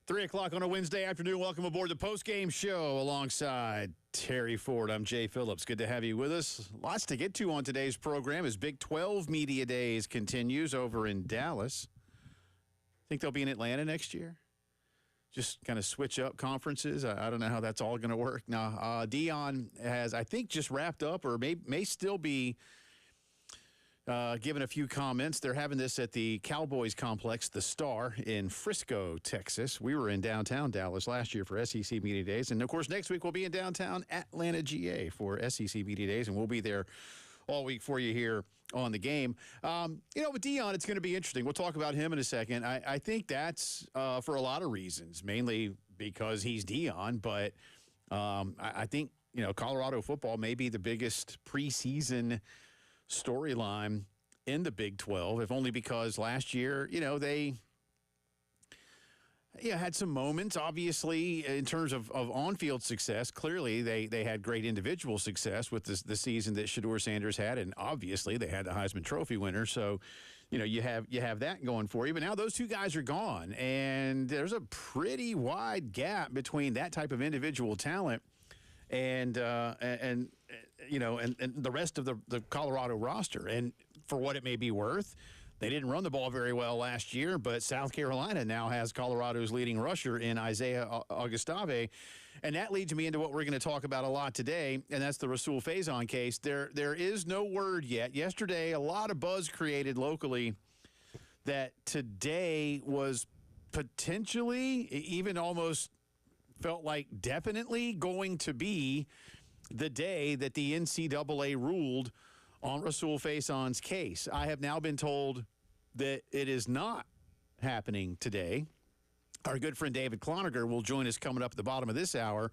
3 o'clock on a Wednesday afternoon. Welcome aboard the post-game show alongside Terry Ford. I'm Jay Phillips. Good to have you with us. Lots to get to on today's program as Big 12 Media Days continues over in Dallas. Think they'll be in Atlanta next year? Just kind of switch up conferences. I don't know how that's all going to work. Now, Dion has, I think, just wrapped up or may still be given a few comments. They're having this at the Cowboys complex, the Star, in Frisco, Texas. We were in downtown Dallas last year for SEC Media Days. And, of course, next week we'll be in downtown Atlanta, GA for SEC Media Days, and we'll be there all week for you here on the game. With Dion, it's going to be interesting. We'll talk about him in a second. I think that's for a lot of reasons, mainly because he's Dion. But I think, Colorado football may be the biggest preseason storyline in the Big 12, if only because last year, they had some moments, obviously, in terms of on-field success. Clearly, they had great individual success with the season that Shedeur Sanders had, and obviously they had the Heisman Trophy winner. So, you have that going for you. But now those two guys are gone, and there's a pretty wide gap between that type of individual talent and the rest of the Colorado roster. And for what it may be worth, they didn't run the ball very well last year, but South Carolina now has Colorado's leading rusher in Isaiah Augustave. And that leads me into what we're going to talk about a lot today, and that's the Rasul Faison case. There is no word yet. Yesterday, a lot of buzz created locally that today was potentially, even almost felt like definitely going to be the day that the NCAA ruled on Rasul Faison's case. I have now been told that it is not happening today. Our good friend David Cloninger will join us coming up at the bottom of this hour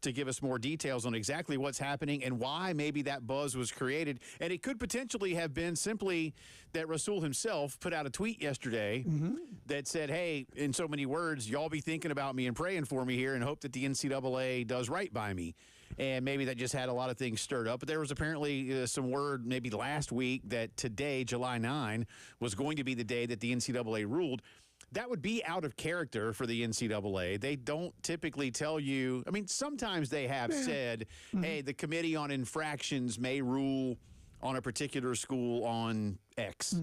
to give us more details on exactly what's happening and why maybe that buzz was created. And it could potentially have been simply that Rasul himself put out a tweet yesterday that said, hey, in so many words, y'all be thinking about me and praying for me here and hope that the NCAA does right by me. And maybe that just had a lot of things stirred up. But there was apparently some word maybe last week that today, July 9, was going to be the day that the NCAA ruled. That would be out of character for the NCAA. They don't typically tell you. I mean, sometimes they have said, hey, the Committee on Infractions may rule on a particular school on X.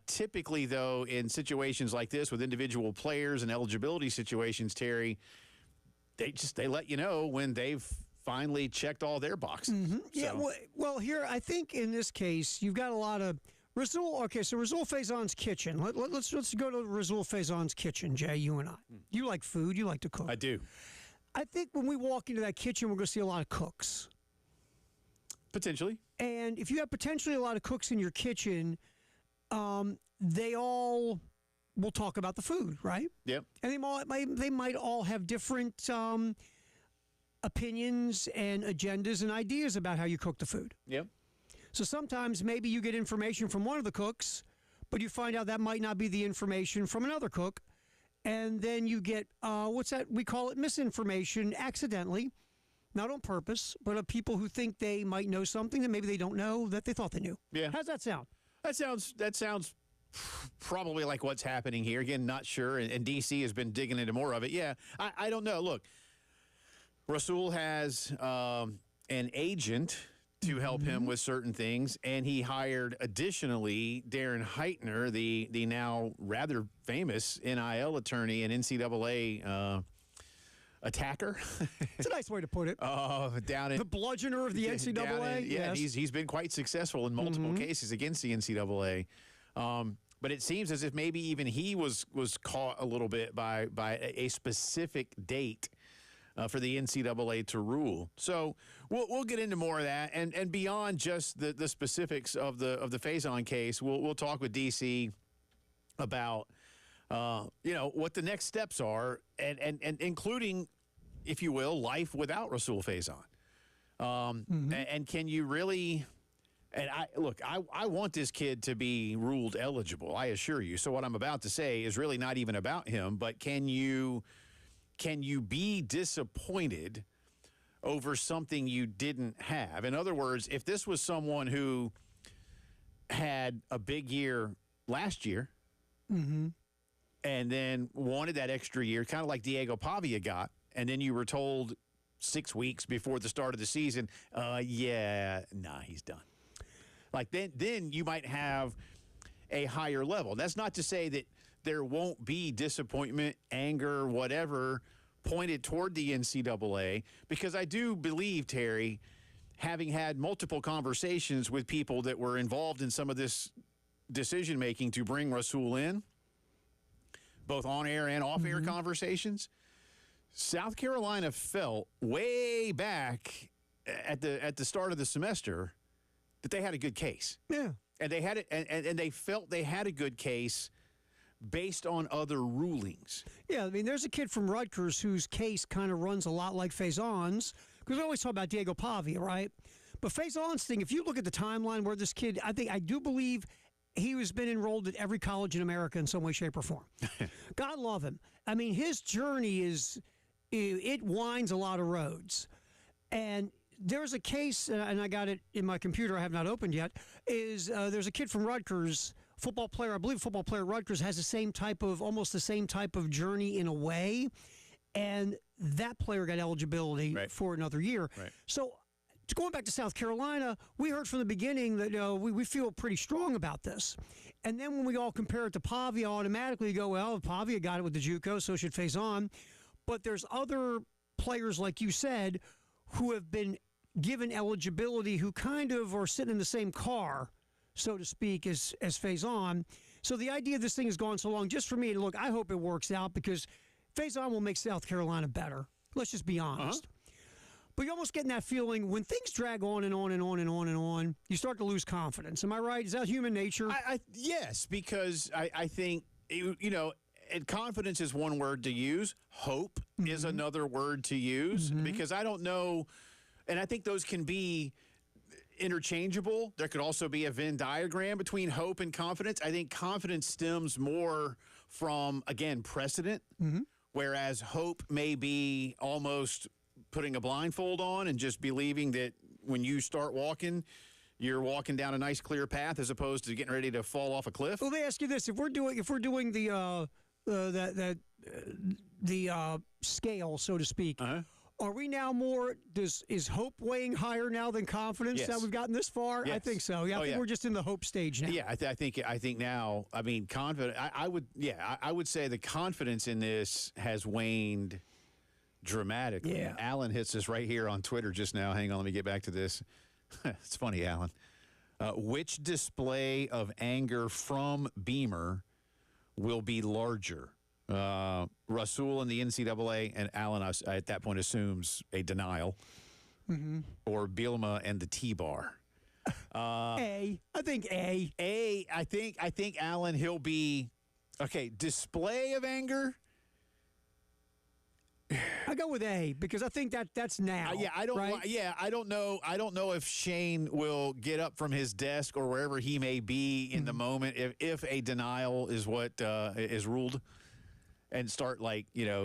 Typically, though, in situations like this with individual players and eligibility situations, Terry, they let you know when they've finally checked all their boxes. Yeah, well, here, I think in this case, you've got a lot of Rasul. Okay, so Rasul Faison's kitchen. Let's go to Rasul Faison's kitchen, Jay. You and I. You like food. You like to cook. I do. I think when we walk into that kitchen, we're going to see a lot of cooks. Potentially. And if you have potentially a lot of cooks in your kitchen, they all will talk about the food, right? Yep. And they might all have different opinions and agendas and ideas about how you cook the food. Yep. So sometimes maybe you get information from one of the cooks, but you find out that might not be the information from another cook. And then you get, we call it misinformation accidentally, not on purpose, but of people who think they might know something that maybe they don't know that they thought they knew. Yeah. How's that sound? That sounds probably like what's happening here. Again, not sure. And DC has been digging into more of it. Yeah, I don't know. Look, Rasul has an agent to help him with certain things, and he hired additionally Darren Heitner, the now rather famous NIL attorney and NCAA attacker. It's a nice way to put it. Down in the bludgeoner of the NCAA. Yes. He's been quite successful in multiple cases against the NCAA. But it seems as if maybe even he was caught a little bit by a specific date for the NCAA to rule. So we'll get into more of that, and beyond just the specifics of the Faison case, we'll talk with DC about what the next steps are, and including, if you will, life without Rasul Faison. And can you really? And I want this kid to be ruled eligible, I assure you. So what I'm about to say is really not even about him, but can you be disappointed over something you didn't have? In other words, if this was someone who had a big year last year, and then wanted that extra year, kind of like Diego Pavia got, and then you were told 6 weeks before the start of the season, he's done. Like then you might have a higher level. That's not to say that there won't be disappointment, anger, whatever, pointed toward the NCAA, because I do believe, Terry, having had multiple conversations with people that were involved in some of this decision-making to bring Rasul in, both on-air and off-air conversations, South Carolina felt way back at the start of the semester that they had a good case. Yeah. And they had it, and they felt they had a good case based on other rulings. Yeah, I mean, there's a kid from Rutgers whose case kind of runs a lot like Faison's, because we always talk about Diego Pavia, right? But Faison's thing, if you look at the timeline where this kid, I do believe he has been enrolled at every college in America in some way, shape, or form. God love him. I mean, his journey it winds a lot of roads. And there's a case, and I got it in my computer, I have not opened yet, there's a kid from Rutgers, football player, I believe football player at Rutgers has almost the same type of journey in a way, and that player got eligibility for another year. Right. So going back to South Carolina, we heard from the beginning that we feel pretty strong about this. And then when we all compare it to Pavia, automatically go, well, Pavia got it with the JUCO, so should Faison. But there's other players, like you said, who have been given eligibility who kind of are sitting in the same car, so to speak, as Faison. So the idea of this thing has gone so long, just for me, look, I hope it works out because Faison will make South Carolina better. Let's just be honest. But you're almost getting that feeling when things drag on and on and on and on and on, you start to lose confidence. Am I right? Is that human nature? Yes, because I think, and confidence is one word to use. Hope is another word to use because I don't know, and I think those can be interchangeable. There could also be a Venn diagram between hope and confidence. I think confidence stems more from, again, precedent, whereas hope may be almost putting a blindfold on and just believing that when you start walking, you're walking down a nice clear path as opposed to getting ready to fall off a cliff. Well, let me ask you this: if we're doing the scale, so to speak, are we now more? Is hope weighing higher now than confidence? Yes. Now we've gotten this far. Yes. I think so. Yeah, I think we're just in the hope stage now. Yeah, I think now. I mean, confident. I would say the confidence in this has waned dramatically. Yeah. Alan hits us right here on Twitter just now. Hang on, let me get back to this. It's funny, Alan. Which display of anger from Beamer will be larger? Rasul and the NCAA, and Alan at that point assumes a denial, or Bielema and the T-bar. I think A. I think Alan, he'll be okay. Display of anger. I go with A because I think that's now. I don't. Right? Yeah, I don't know. I don't know if Shane will get up from his desk or wherever he may be in the moment if a denial is what is ruled, and start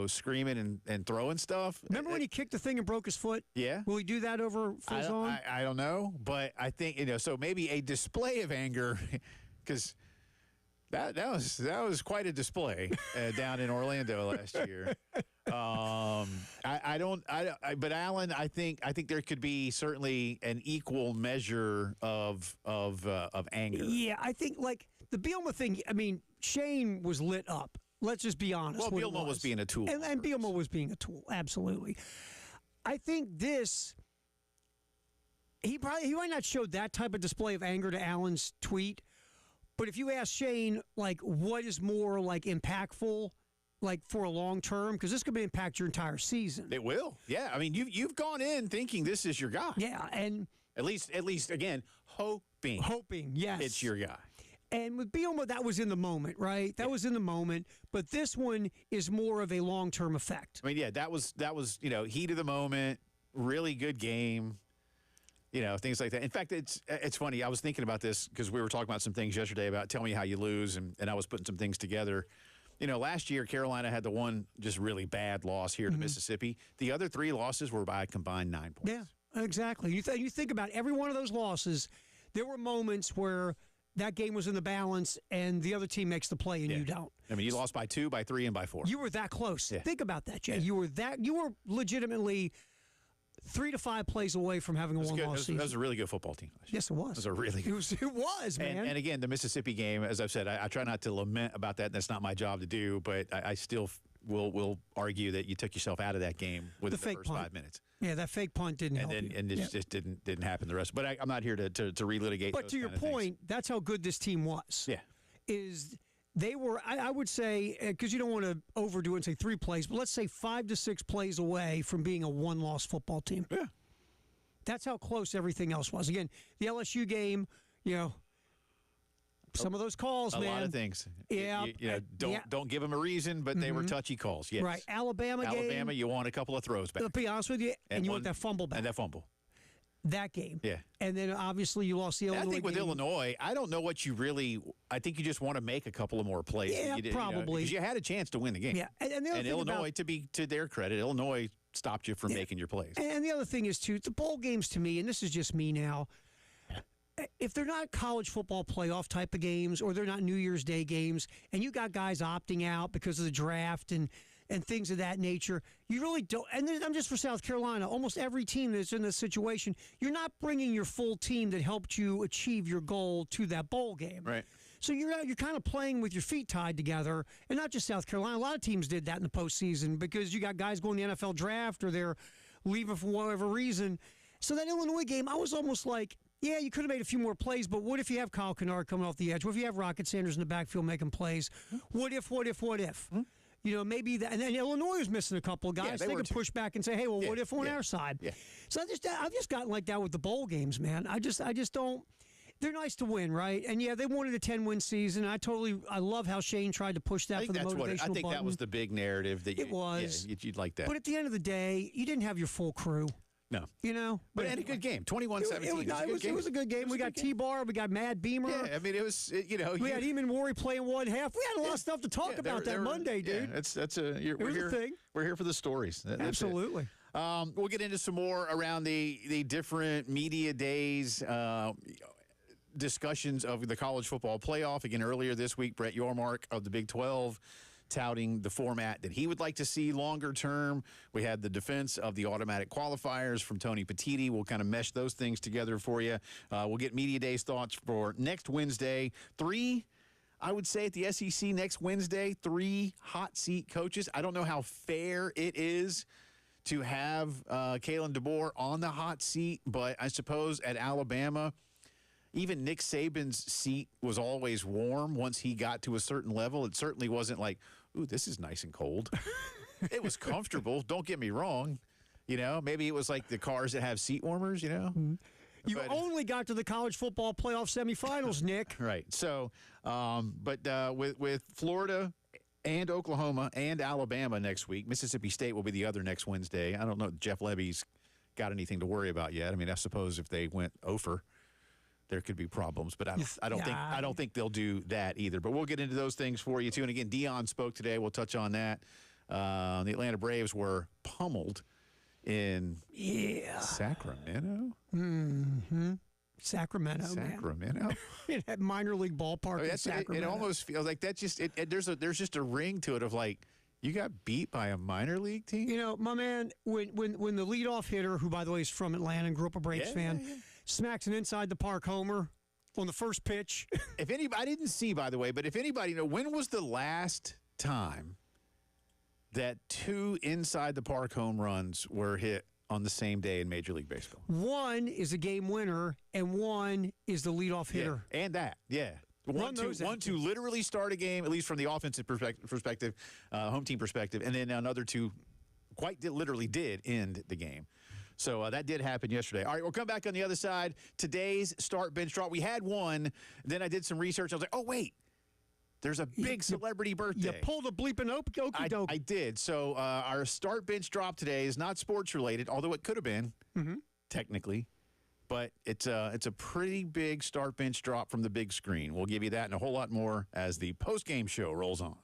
screaming and throwing stuff. Remember when he kicked the thing and broke his foot? Yeah. Will he do that over Faison? I don't know, but I think so maybe a display of anger because. That was quite a display down in Orlando last year. But Alan, I think there could be certainly an equal measure of anger. Yeah, I think like the Bielema thing. I mean, Shane was lit up. Let's just be honest. Well, Bielema was being a tool, and Bielema was being a tool. Absolutely. I think this. He might not show that type of display of anger to Alan's tweet. But if you ask Shane, like, what is more, like, impactful, like, for a long term? Because this could impact your entire season. It will. Yeah. I mean, you've gone in thinking this is your guy. Yeah, and at least again, hoping, yes, it's your guy. And with Bielema, that was in the moment, right? That was in the moment. But this one is more of a long-term effect. I mean, yeah, that was heat of the moment, really good game. Things like that. In fact, it's funny. I was thinking about this because we were talking about some things yesterday about tell me how you lose, and I was putting some things together. Last year, Carolina had the one just really bad loss here to Mississippi. The other 3 losses were by a combined 9 points. Yeah, exactly. You think about every one of those losses, there were moments where that game was in the balance, and the other team makes the play, and you don't. I mean, you lost by 2, by 3, and by 4. You were that close. Yeah. Think about that, Jay. Yeah. You were legitimately 3 to 5 plays away from having a one-loss season. That was a really good football team. Yes, it was. It was a really good. It was, man. And again, the Mississippi game, as I've said, I try not to lament about that. That's not my job to do, but I still will argue that you took yourself out of that game within the first 5 minutes. Yeah, that fake punt didn't help you. And it just didn't happen the rest. But I'm not here to relitigate. But to your point, that's how good this team was. Yeah, They were, I would say, because you don't want to overdo it and say 3 plays, but let's say 5 to 6 plays away from being a one-loss football team. Yeah. That's how close everything else was. Again, the LSU game, some of those calls, man. A lot of things. Yeah. Don't give them a reason, but they were touchy calls. Yes. Right. Alabama game. You want a couple of throws back. To be honest with you, and you want that fumble back. And that fumble. That game. Yeah. And then obviously you lost the Illinois game. I think with Illinois, I don't know what you really – I think you just want to make a couple of more plays. Yeah, probably. Because you had a chance to win the game. Yeah. And Illinois, to their credit, Illinois stopped you from making your plays. And the other thing is, too, the bowl games to me, and this is just me now, if they're not college football playoff type of games or they're not New Year's Day games and you got guys opting out because of the draft and things of that nature, you really don't. And I'm just for South Carolina. Almost every team that's in this situation, you're not bringing your full team that helped you achieve your goal to that bowl game. Right. So you're kind of playing with your feet tied together, and not just South Carolina. A lot of teams did that in the postseason because you got guys going to the NFL draft or they're leaving for whatever reason. So that Illinois game, I was almost like, yeah, you could have made a few more plays, but what if you have Kyle Kennard coming off the edge? What if you have Rocket Sanders in the backfield making plays? What if? Maybe that. And then Illinois was missing a couple of guys. They could push back and say, hey, well, what if on our side? Yeah. So I've just gotten like that with the bowl games, man. I just don't. They're nice to win, right? And yeah, they wanted a 10-win season. I love how Shane tried to push that for the motivational button. I think that was the big narrative that it was. Yeah, you'd like that. But at the end of the day, you didn't have your full crew. No. But and a good game. 21-17. It was a good game. We got T-Bar. We got Mad Beamer. Yeah, I mean, it was, We had Eamon Warry playing one half. We had a lot of stuff to talk about that Monday, dude. Yeah, we're here. Thing. We're here for the stories. Absolutely. We'll get into some more around the different media days, discussions of the college football playoff. Again, earlier this week, Brett Yormark of the Big 12 touting the format that he would like to see longer term. We had the defense of the automatic qualifiers from Tony Petitti. We'll kind of mesh those things together for you. We'll get Media Day's thoughts for next Wednesday. I would say at the SEC next Wednesday, 3 hot seat coaches. I don't know how fair it is to have Kalen DeBoer on the hot seat, but I suppose at Alabama, even Nick Saban's seat was always warm once he got to a certain level. It certainly wasn't like, ooh, this is nice and cold. It was comfortable. Don't get me wrong. Maybe it was like the cars that have seat warmers, You only got to the college football playoff semifinals, Nick. Right. So, with Florida and Oklahoma and Alabama next week, Mississippi State will be the other next Wednesday. I don't know if Jeff Levy's got anything to worry about yet. I mean, I suppose if they went over, there could be problems, but I don't think they'll do that either. But we'll get into those things for you too. And again, Dion spoke today. We'll touch on that. The Atlanta Braves were pummeled in Sacramento. Mm-hmm. Sacramento, man. In that minor league ballpark in Sacramento. It almost feels like that. There's just a ring to it of like, you got beat by a minor league team. My man, when the leadoff hitter, who by the way is from Atlanta and grew up a Braves fan. Yeah. Smacks an inside the park homer on the first pitch. I didn't see, by the way, but if anybody when was the last time that 2 inside the park home runs were hit on the same day in Major League Baseball? One is a game winner, and one is the leadoff hitter. Yeah, and that, yeah. One to literally start a game, at least from the offensive perspective, home team perspective, and then another 2 quite literally did end the game. So that did happen yesterday. All right, we'll come back on the other side. Today's start bench drop. We had one. Then I did some research. I was like, oh, wait. There's a big celebrity birthday. You pulled a bleeping okey doke. I did. So our start bench drop today is not sports related, although it could have been, technically. But it's a pretty big start bench drop from the big screen. We'll give you that and a whole lot more as the post-game show rolls on.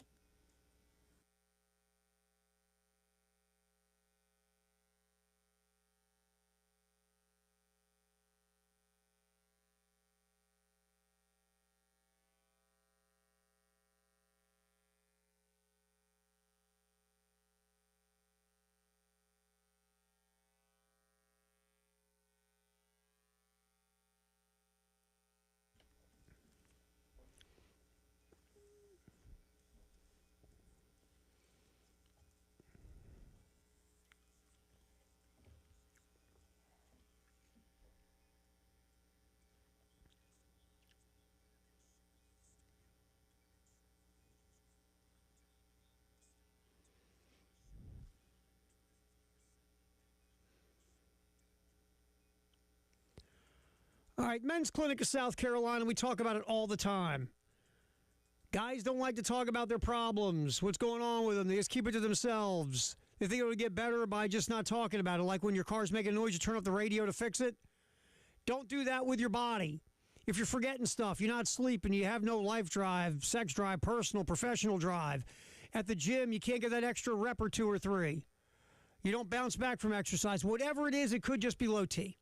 All right, Men's Clinic of South Carolina, we talk about it all the time. Guys don't like to talk about their problems, what's going on with them. They just keep it to themselves. They think it'll get better by just not talking about it. Like when your car's making noise, you turn off the radio to fix it. Don't do that with your body. If you're forgetting stuff, you're not sleeping, you have no life drive, sex drive, personal, professional drive. At the gym, you can't get that extra rep or 2 or 3. You don't bounce back from exercise. Whatever it is, it could just be low T.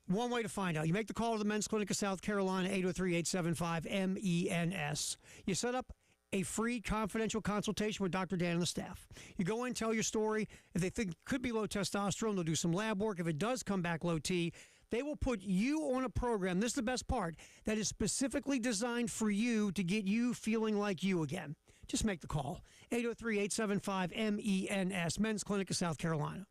One way to find out. You make the call to the Men's Clinic of South Carolina, 803-875-MENS. You set up a free confidential consultation with Dr. Dan and the staff. You go in, tell your story. If they think it could be low testosterone, they'll do some lab work. If it does come back low T, they will put you on a program, this is the best part, that is specifically designed for you to get you feeling like you again. Just make the call. 803-875-MENS, Men's Clinic of South Carolina.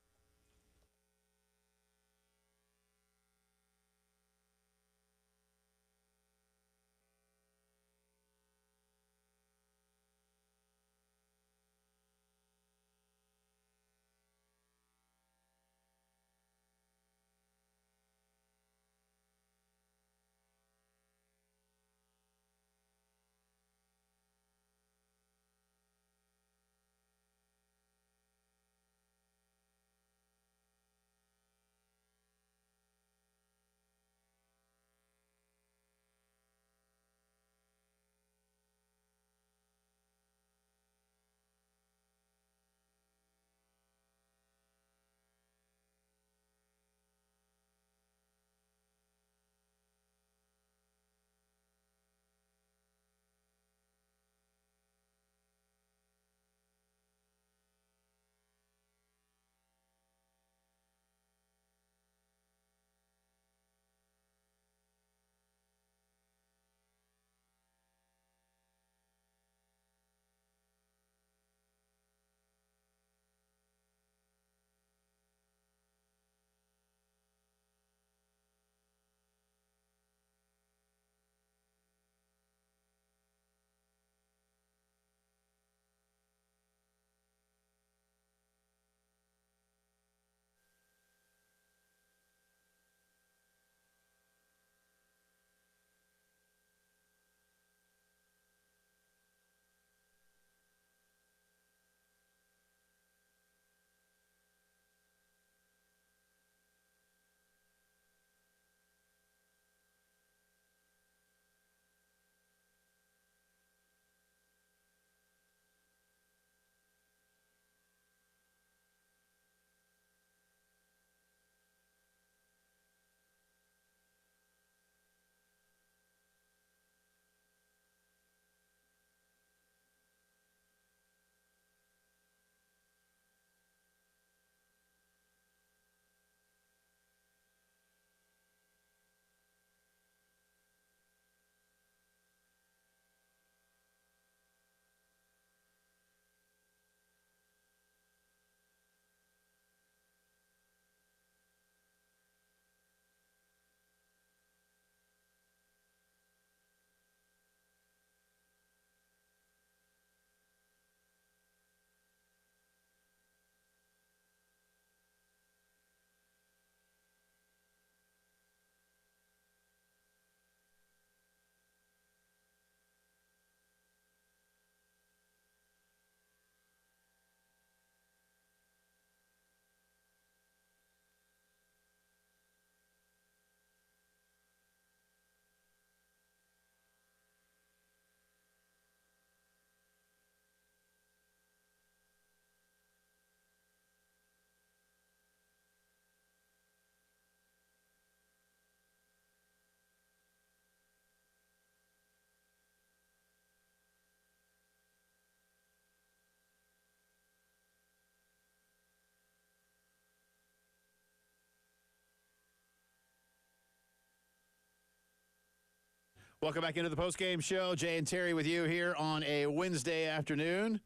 Welcome back into the postgame show. Jay and Terry with you here on a Wednesday afternoon.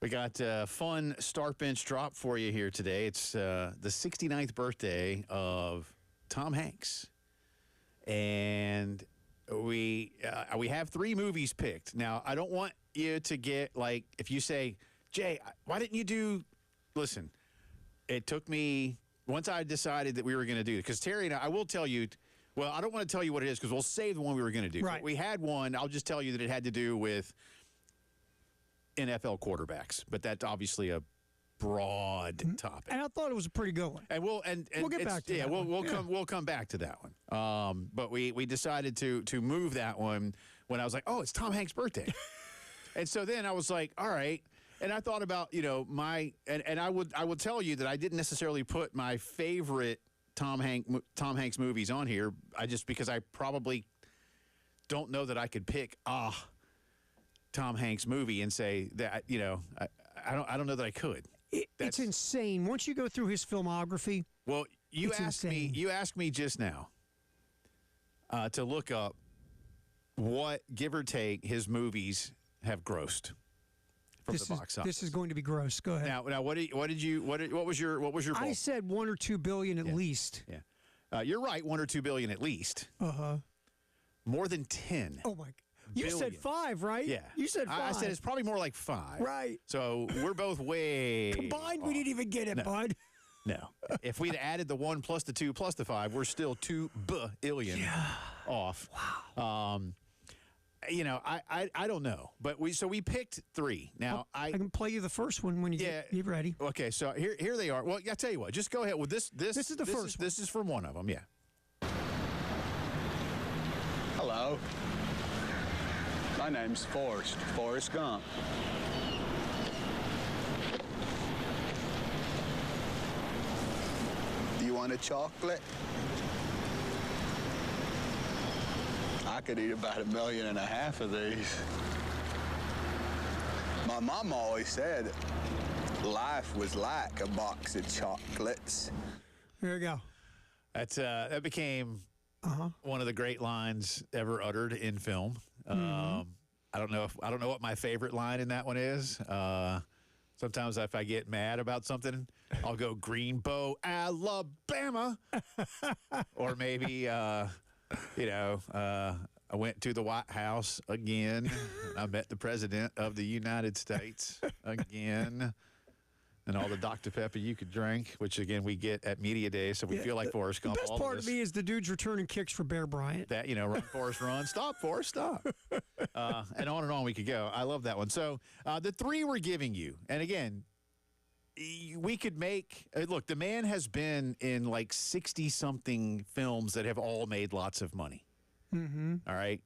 We got a fun start bench drop for you here today. It's the 69th birthday of Tom Hanks. And we have 3 movies picked. Now, I don't want you to get, like, if you say, Jay, why didn't you do, listen, it took me once I decided that we were going to do it, because Terry and I will tell you, well, I don't want to tell you what it is because we'll save the one we were going to do. Right. But we had one. I'll just tell you that it had to do with NFL quarterbacks, but that's obviously a broad topic. And I thought it was a pretty good one. And we'll get back to that one. We'll come back to that one. But we decided to move that one when I was like, oh, it's Tom Hanks' birthday. And so then I was like, all right. And I thought about, and I would tell you that I didn't necessarily put my favorite Tom Hanks movies on here. Because I probably don't know that I could pick Tom Hanks movie and say that, I don't know that I could. It's insane. Once you go through his filmography, well, you insane. asked me just now to look up what, give or take, his movies have grossed from the box office. This is going to be gross. Go ahead. Now, what was your I said 1 or 2 billion at least. Yeah, you're right. 1 or 2 billion at least. More than 10. Oh my! You said 5, right? Yeah. You said 5. I said it's probably more like 5. Right. So we're both way combined. off. We didn't even get it, bud. No. If we'd added the 1 plus the 2 plus the 5, we're still 2 billion off. Wow. I don't know, but we picked 3. Now I can play you the first one when you get ready. Okay, so here they are. Well, I tell you what, just go ahead with this. This is the first one. This is from one of them. Yeah. Hello. My name's Forrest Gump. Do you want a chocolate? I could eat about 1.5 million of these. My mom always said life was like a box of chocolates. There you go. That became one of the great lines ever uttered in film. I don't know what my favorite line in that one is. Sometimes if I get mad about something, I'll go Greenbow, Alabama, or maybe I went to the White House again. I met the President of the United States again. And all the Dr. Pepper you could drink, which, again, we get at Media Day, so we feel like Forrest Gump. The best part of me is the dude's returning kicks for Bear Bryant. That, run, Forrest, run. Stop, Forrest, stop. And on we could go. I love that one. So the 3 we're giving you, and, again, we could make look, the man has been in like 60-something films that have all made lots of money. All right?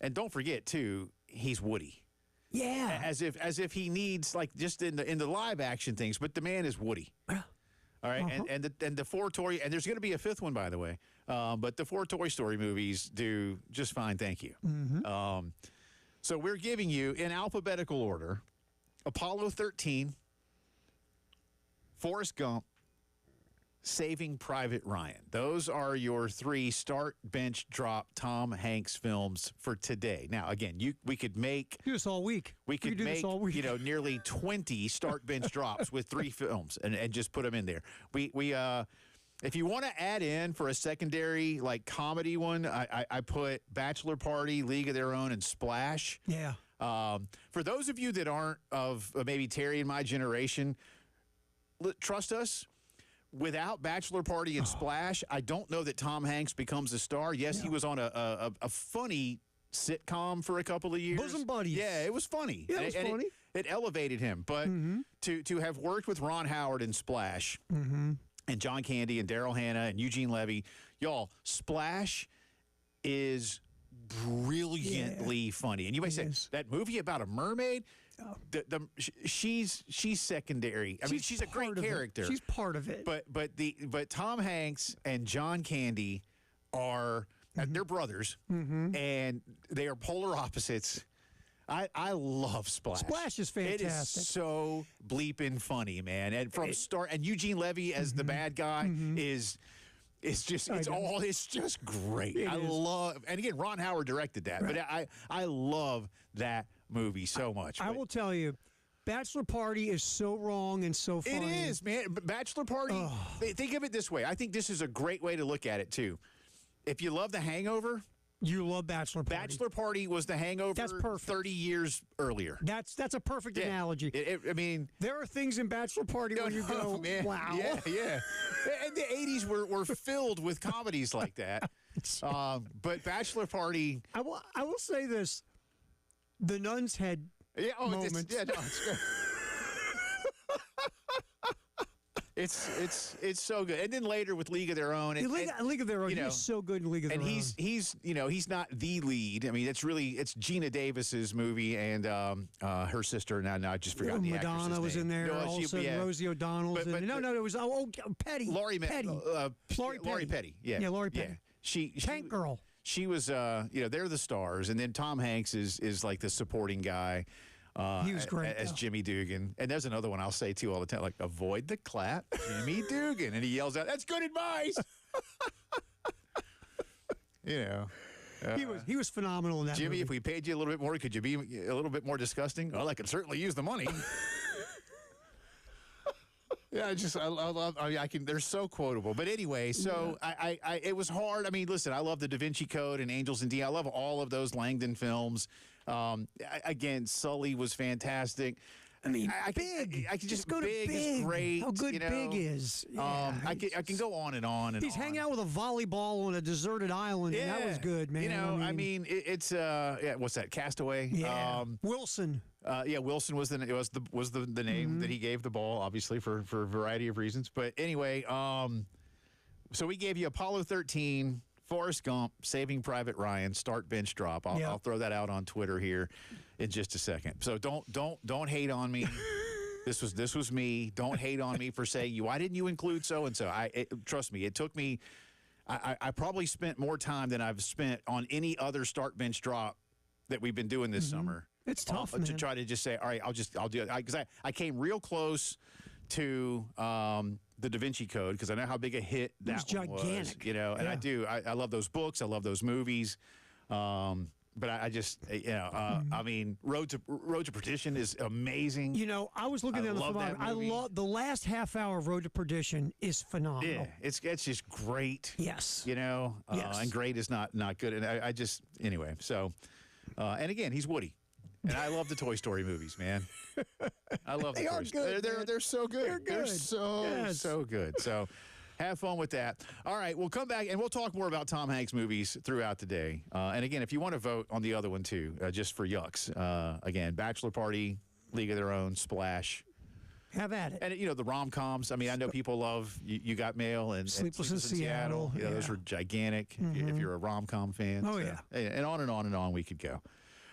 And don't forget, too, he's Woody. Yeah. As if he needs, like, just in the live action things, but the man is Woody. All right, and the 4 Toy, and there's going to be a 5th one, by the way, but the 4 Toy Story movies do just fine, thank you. So we're giving you, in alphabetical order, Apollo 13, Forrest Gump, Saving Private Ryan. Those are your 3 start, bench, drop Tom Hanks films for today. Now, again, we could make do this all week. We could do make this all week. Nearly 20 start, bench, drops with 3 films and just put them in there. We if you want to add in for a secondary like comedy one, I put Bachelor Party, League of Their Own, and Splash. Yeah. For those of you that aren't of maybe Terry and my generation, trust us. Without Bachelor Party and Splash, I don't know that Tom Hanks becomes a star. Yes, he was on a funny sitcom for a couple of years. Bosom Buddies. Yeah, it was funny. Yeah, it was funny. It elevated him. But to have worked with Ron Howard in Splash and John Candy and Daryl Hannah and Eugene Levy, y'all, Splash is brilliantly funny. And you may say, that movie about a mermaid? She's secondary. I mean, she's a great character. She's part of it. But Tom Hanks and John Candy are they're brothers, and they are polar opposites. I love Splash. Splash is fantastic. It is so bleeping funny, man. And from start, and Eugene Levy as the bad guy is. It's just great. I love, and again, Ron Howard directed that, but I love that movie so much. I will tell you, Bachelor Party is so wrong and so funny. It is, man. Bachelor Party. Think of it this way. I think this is a great way to look at it too. If you love The Hangover, You love Bachelor Party. Bachelor Party was The Hangover. That's perfect. 30 years earlier. That's a perfect analogy. I mean, there are things in Bachelor Party when you go, man. wow. Yeah. And the 80s were filled with comedies like that. But Bachelor Party. I will say this: the Nuns had moments. It's so good. And then later with League of Their Own. League of Their Own. He's so good in League of Their Own. And he's not the lead. I mean, it's Gina Davis's movie and her sister. Now I just forgot the actress's Madonna was name. in there. No, also, Rosie O'Donnell's in there. No, it was Petty. Laurie Petty. Laurie Petty. Yeah. Yeah, Laurie Petty. She Tank Girl. She was, they're the stars, and then Tom Hanks is like the supporting guy. He was great as Jimmy Dugan. And there's another one I'll say too all the time, like avoid the clap, Jimmy Dugan, and he yells out, "That's good advice." He was phenomenal in that Jimmy, movie. if we paid you a little bit more, could you be a little bit more disgusting? Well, I could certainly use the money. Yeah, they're so quotable. But anyway, so it was hard. I mean, listen, I love the Da Vinci Code and Angels and D. I love all of those Langdon films. Again, Sully was fantastic. I mean, Big. I can just go to Big. Big. Is great. How good Big is. Yeah, I can go on and on and he's on. hanging out with a volleyball on a deserted island, and that was good, man. It's what's that? Castaway. Yeah. Wilson. Wilson was the name that he gave the ball, obviously for a variety of reasons. But anyway, so we gave you Apollo 13, Forrest Gump, Saving Private Ryan, start, bench, drop. I'll throw that out on Twitter here in just a second. So don't hate on me. This was me. Don't hate on me for saying why didn't you include so and so? Trust me, it took me. I probably spent more time than I've spent on any other start, bench, drop that we've been doing this summer. It's tough, man. To try to just say, all right, I'll do it. Because I came real close to the Da Vinci Code because I know how big a hit that was. Gigantic. And I do. I love those books. I love those movies. But I just, I mean, Road to Perdition is amazing. I was looking at the thermometer. I love the last half hour of Road to Perdition is phenomenal. Yeah, it's just great. Yes. Yes. And great is not good. And I just, anyway, so, and again, he's Woody. And I love the Toy Story movies, man. I love the Toy Story. They're so good. They're good. They're so good. So have fun with that. All right, we'll come back and we'll talk more about Tom Hanks movies throughout the day. And again, if you want to vote on the other one too, just for yucks, again, Bachelor Party, League of Their Own, Splash. Have at it. And, the rom-coms. I mean, I know people love You Got Mail and Sleepless in Seattle. Those were gigantic if you're a rom-com fan. Oh, so, yeah. And on and on and on we could go.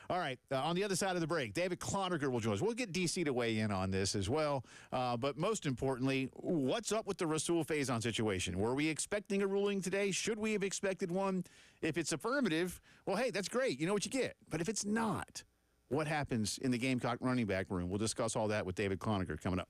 All right, on the other side of the break, David Cloninger will join us. We'll get DC to weigh in on this as well. But most importantly, what's up with the Rasul Faison situation? Were we expecting a ruling today? Should we have expected one? If it's affirmative, well, hey, that's great. You know what you get. But if it's not, what happens in the Gamecock running back room? We'll discuss all that with David Cloninger coming up.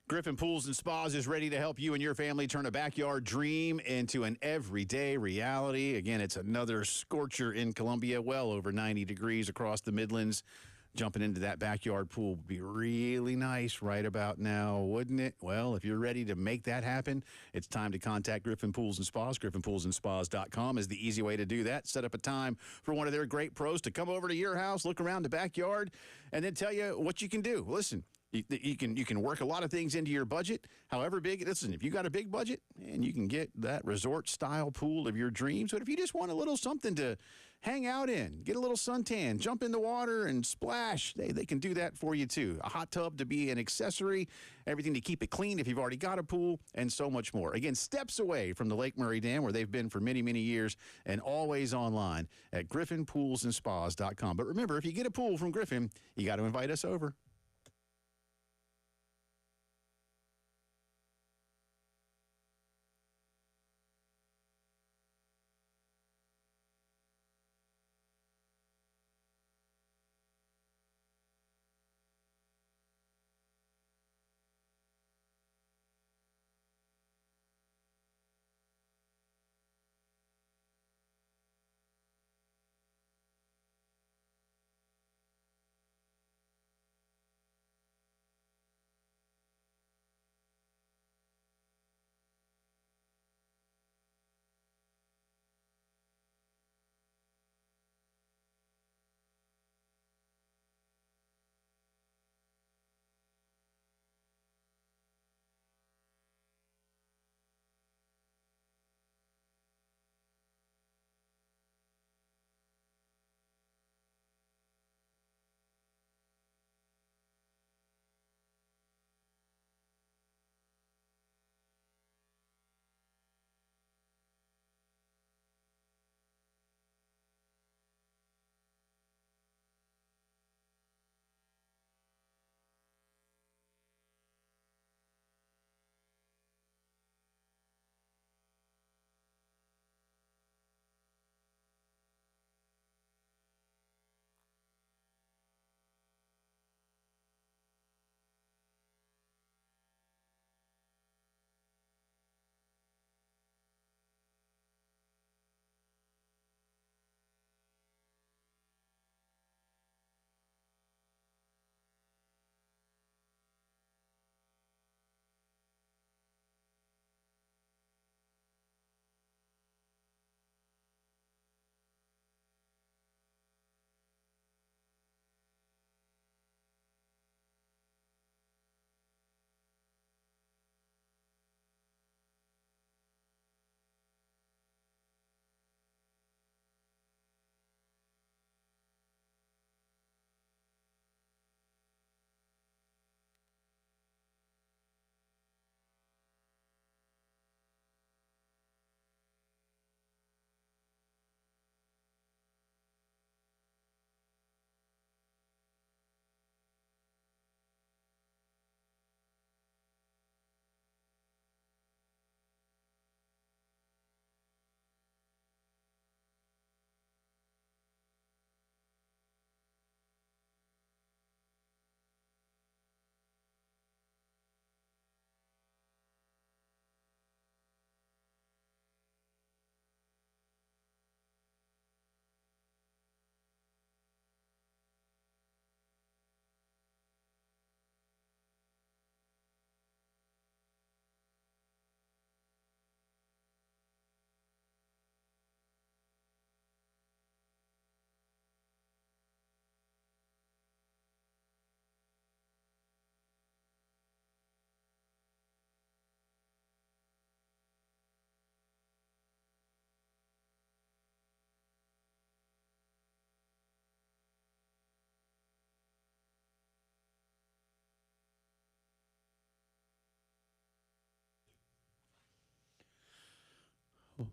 Griffin Pools and Spas is ready to help you and your family turn a backyard dream into an everyday reality. Again, it's another scorcher in Columbia, well over 90 degrees across the Midlands. Jumping into that backyard pool would be really nice right about now, wouldn't it? Well, if you're ready to make that happen, it's time to contact Griffin Pools and Spas. GriffinPoolsandSpas.com is the easy way to do that. Set up a time for one of their great pros to come over to your house, look around the backyard, and then tell you what you can do. Listen, you can work a lot of things into your budget, however big. Listen, if you got a big budget, and you can get that resort-style pool of your dreams. But if you just want a little something to hang out in, get a little suntan, jump in the water and splash, they can do that for you too. A hot tub to be an accessory, everything to keep it clean if you've already got a pool, and so much more. Again, steps away from the Lake Murray Dam, where they've been for many, many years, and always online at GriffinPoolsandSpas.com. But remember, if you get a pool from Griffin, you got to invite us over.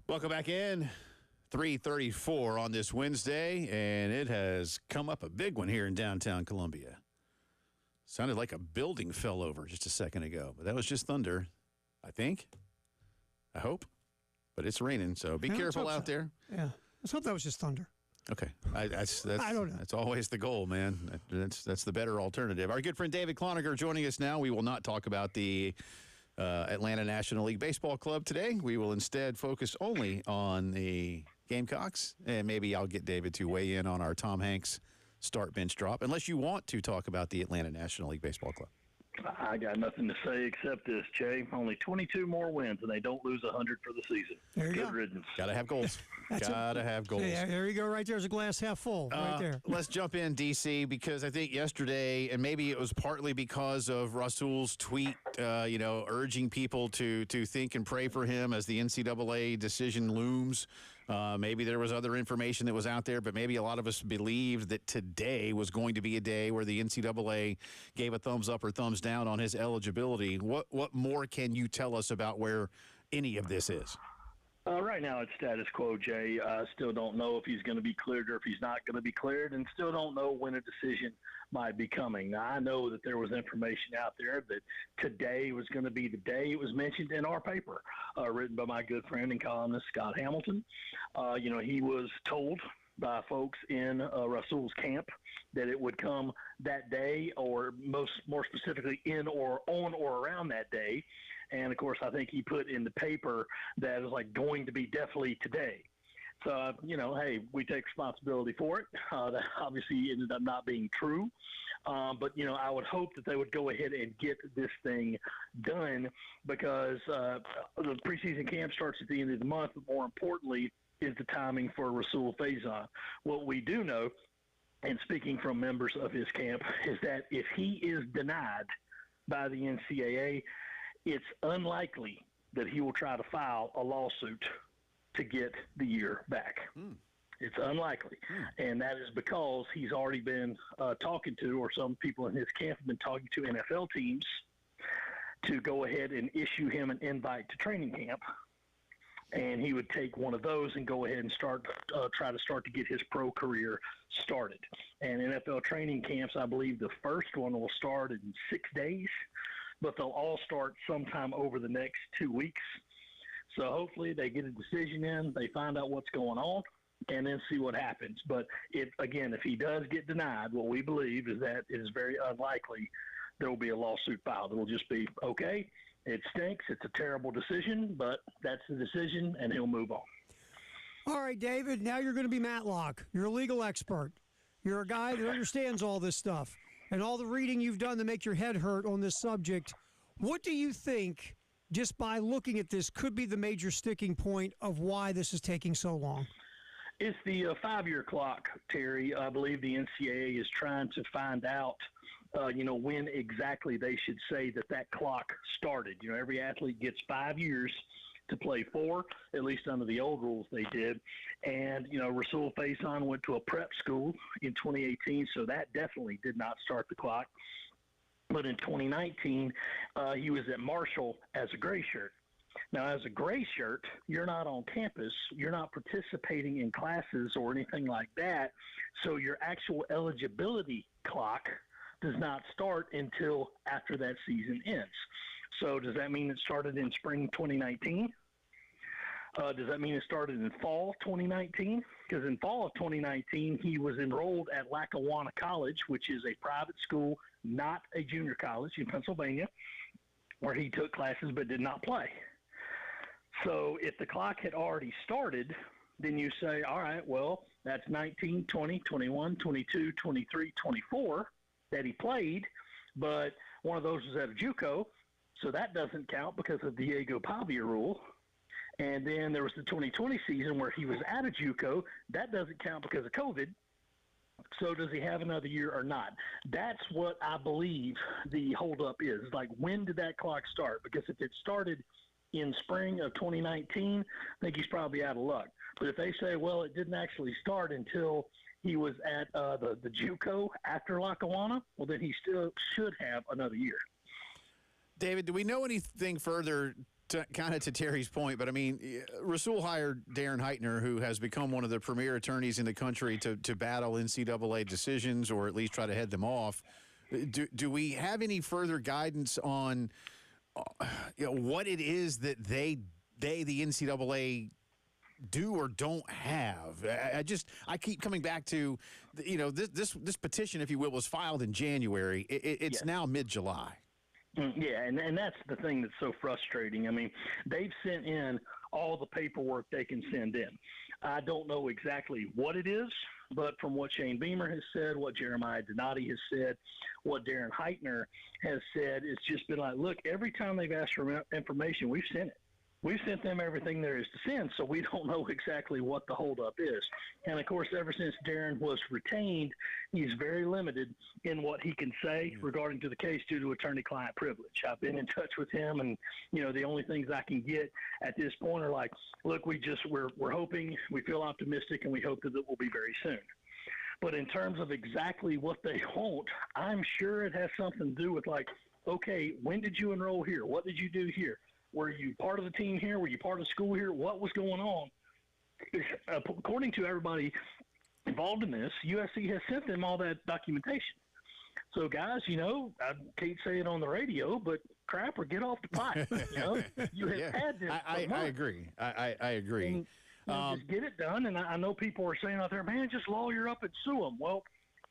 Welcome back in. 3:34 on this Wednesday, and it has come up a big one here in downtown Columbia. Sounded like a building fell over just a second ago, but that was just thunder, I think. I hope. But it's raining, so be careful out there. Yeah. Let's hope that was just thunder. Okay. I don't know. That's always the goal, man. That's the better alternative. Our good friend David Cloninger joining us now. We will not talk about the Atlanta National League Baseball Club today. We will instead focus only on the Gamecocks, and maybe I'll get David to weigh in on our Tom Hanks start bench drop, unless you want to talk about the Atlanta National League Baseball Club. I got nothing to say except this, Jay. Only 22 more wins, and they don't lose 100 for the season. There you Good go. riddance. Got to have goals. Got to have goals. Yeah, there you go. Right there's a glass half full. Right there. Let's jump in, DC, because I think yesterday, and maybe it was partly because of Rasul's tweet, urging people to think and pray for him as the NCAA decision looms. Maybe there was other information that was out there, but maybe a lot of us believed that today was going to be a day where the NCAA gave a thumbs up or thumbs down on his eligibility. What more can you tell us about where any of this is? Right now it's status quo, Jay. I still don't know if he's going to be cleared or if he's not going to be cleared, and still don't know when a decision might be coming. Now, I know that there was information out there that today was going to be the day. It was mentioned in our paper, written by my good friend and columnist Scott Hamilton. He was told by folks in Rasul's camp that it would come that day, or more specifically in or on or around that day. And, of course, I think he put in the paper that it was like going to be definitely today. So, hey, we take responsibility for it. That obviously ended up not being true. But, I would hope that they would go ahead and get this thing done, because the preseason camp starts at the end of the month. But more importantly is the timing for Rasul Faison. What we do know, and speaking from members of his camp, is that if he is denied by the NCAA, it's unlikely that he will try to file a lawsuit to get the year back. It's unlikely. And that is because he's already been talking to, or some people in his camp have been talking to NFL teams to go ahead and issue him an invite to training camp. And he would take one of those and go ahead and try to get his pro career started. And NFL training camps, I believe the first one will start in 6 days, but they'll all start sometime over the next 2 weeks. So hopefully they get a decision in, they find out what's going on, and then see what happens. But if he does get denied, what we believe is that it is very unlikely there will be a lawsuit filed. It will just be, okay, it stinks, it's a terrible decision, but that's the decision, and he'll move on. All right, David, now you're going to be Matlock. You're a legal expert. You're a guy that understands all this stuff and all the reading you've done to make your head hurt on this subject. What do you think, just by looking at this, could be the major sticking point of why this is taking so long? It's the 5-year clock, Terry. I believe the NCAA is trying to find out, when exactly they should say that clock started. Every athlete gets 5 years to play for, at least under the old rules they did. And, Rasul Faison went to a prep school in 2018, so that definitely did not start the clock. But in 2019, he was at Marshall as a gray shirt. Now, as a gray shirt, you're not on campus. You're not participating in classes or anything like that. So your actual eligibility clock does not start until after that season ends. So does that mean it started in spring 2019? Does that mean it started in fall 2019? Because in fall of 2019, he was enrolled at Lackawanna College, which is a private school, not a junior college in Pennsylvania, where he took classes but did not play. So if the clock had already started, then you say, all right, well, that's 19, 20, 21, 22, 23, 24 that he played, but one of those was at a JUCO, so that doesn't count because of the Diego Pavia rule. And then there was the 2020 season where he was at a JUCO. That doesn't count because of COVID. So does he have another year or not? That's what I believe the holdup is. Like, when did that clock start? Because if it started in spring of 2019, I think he's probably out of luck. But if they say, well, it didn't actually start until he was at the JUCO after Lackawanna, well, then he still should have another year. David, do we know anything further kind of to Terry's point, but I mean, Rasul hired Darren Heitner, who has become one of the premier attorneys in the country to battle NCAA decisions or at least try to head them off. Do we have any further guidance on what it is that the NCAA do or don't have? I keep coming back to, this petition, if you will, was filed in January. It's now mid-July. Yeah, and that's the thing that's so frustrating. I mean, they've sent in all the paperwork they can send in. I don't know exactly what it is, but from what Shane Beamer has said, what Jeremiah Donati has said, what Darren Heitner has said, it's just been like, look, every time they've asked for information, we've sent it. We've sent them everything there is to send, so we don't know exactly what the holdup is. And, of course, ever since Darren was retained, he's very limited in what he can say regarding to the case due to attorney-client privilege. I've been in touch with him, and, the only things I can get at this point are like, look, we're hoping, we feel optimistic, and we hope that it will be very soon. But in terms of exactly what they want, I'm sure it has something to do with, like, okay, when did you enroll here? What did you do here? Were you part of the team here? Were you part of the school here? What was going on? According to everybody involved in this, USC has sent them all that documentation. So, guys, I can't say it on the radio, but crap or get off the pot. You have had this. I agree. I agree. And, just get it done. And I know people are saying out there, man, just lawyer up and sue them. Well,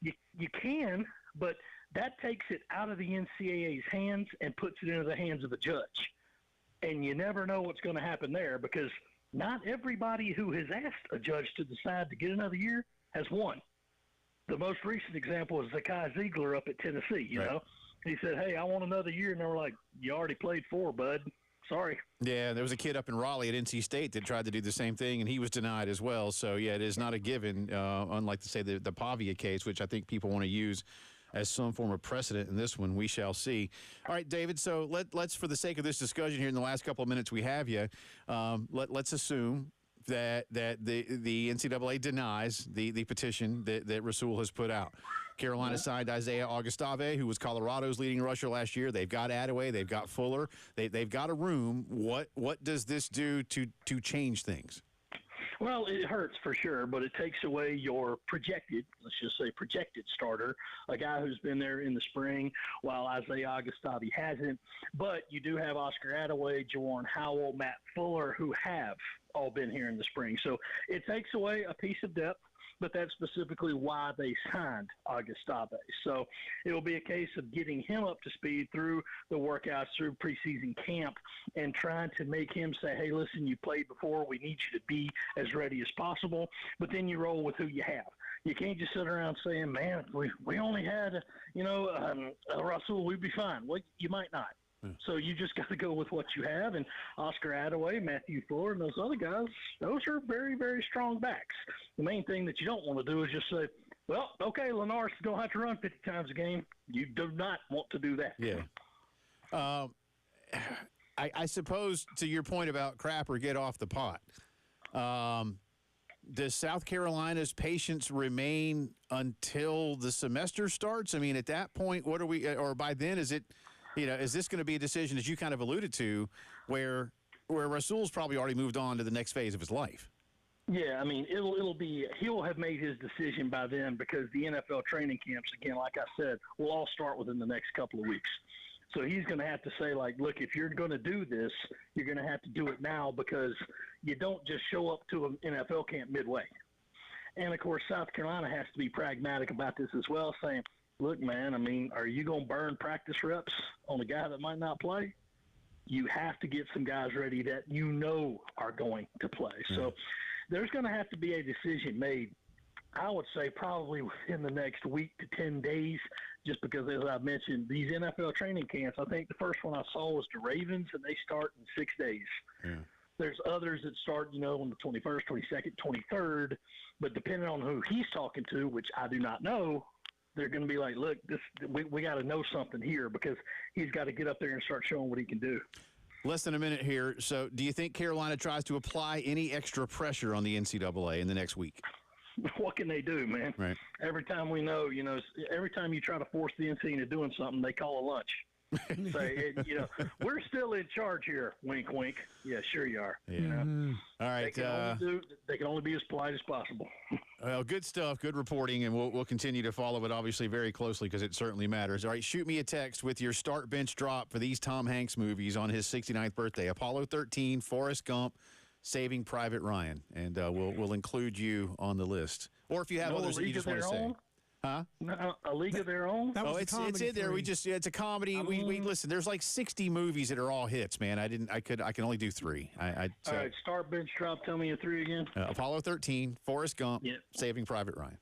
you can, but that takes it out of the NCAA's hands and puts it into the hands of a judge. And you never know what's going to happen there because not everybody who has asked a judge to decide to get another year has won. The most recent example is Zakai Ziegler up at Tennessee, you know. He said, hey, I want another year. And they were like, you already played 4, bud. Sorry. Yeah, there was a kid up in Raleigh at NC State that tried to do the same thing, and he was denied as well. So, yeah, it is not a given, unlike, say, the Pavia case, which I think people want to use as some form of precedent in this one. We shall see. All right, David, so let's, for the sake of this discussion here in the last couple of minutes we have you, let's assume that the NCAA denies the petition that Rasul has put out. Carolina signed Isaiah Augustave, who was Colorado's leading rusher last year. They've got Attaway. They've got Fuller. They've got a room. What does this do to change things? Well, it hurts for sure, but it takes away your projected starter, a guy who's been there in the spring while Isaiah Augustave hasn't. But you do have Oscar Attaway, Jawan Howell, Matt Fuller, who have all been here in the spring. So it takes away a piece of depth, but that's specifically why they signed Augustave. So it'll be a case of getting him up to speed through the workouts, through preseason camp, and trying to make him say, hey, listen, you played before. We need you to be as ready as possible. But then you roll with who you have. You can't just sit around saying, man, if we only had, a Rasul, we'd be fine. Well, you might not. So you just got to go with what you have. And Oscar Attaway, Matthew Fuller, and those other guys, those are very, very strong backs. The main thing that you don't want to do is just say, well, okay, Lenar's going to have to run 50 times a game. You do not want to do that. Yeah. I suppose to your point about crap or get off the pot, does South Carolina's patience remain until the semester starts? I mean, at that point, what are we – or by then, is it – is this going to be a decision, as you kind of alluded to, where Rasul's probably already moved on to the next phase of his life? Yeah, I mean, it'll be he'll have made his decision by then because the NFL training camps, again, like I said, will all start within the next couple of weeks. So he's going to have to say, like, look, if you're going to do this, you're going to have to do it now because you don't just show up to an NFL camp midway. And, of course, South Carolina has to be pragmatic about this as well, saying, look, man, I mean, are you going to burn practice reps on a guy that might not play? You have to get some guys ready that are going to play. So there's going to have to be a decision made, I would say, probably within the next week to 10 days, just because, as I mentioned, these NFL training camps, I think the first one I saw was the Ravens, and they start in 6 days. Yeah. There's others that start, on the 21st, 22nd, 23rd, but depending on who he's talking to, which I do not know, they're going to be like, look, we got to know something here because he's got to get up there and start showing what he can do. Less than a minute here. So do you think Carolina tries to apply any extra pressure on the NCAA in the next week? What can they do, man? Right. Every time we know, every time you try to force the NCAA into doing something, they call a lunch. Say, we're still in charge here. Wink, wink. Yeah, sure you are. Yeah. All right. They can only be as polite as possible. Well, good stuff. Good reporting, and we'll continue to follow it, obviously, very closely because it certainly matters. All right, shoot me a text with your start bench drop for these Tom Hanks movies on his 69th birthday: Apollo 13, Forrest Gump, Saving Private Ryan, and we'll include you on the list. Or if you have others that you just want to say. Huh? A League of Their Own? It's in there. It's a comedy. We listen. There's like 60 movies that are all hits, man. I can only do 3. All right, start bench drop. Tell me your 3 again. Apollo 13, Forrest Gump, Saving Private Ryan.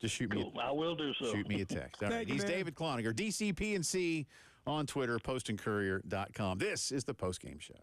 Just shoot me. I will do so. Shoot me a text. All right. He's David Cloninger, DCPNC on Twitter, postandcourier.com. This is the postgame show.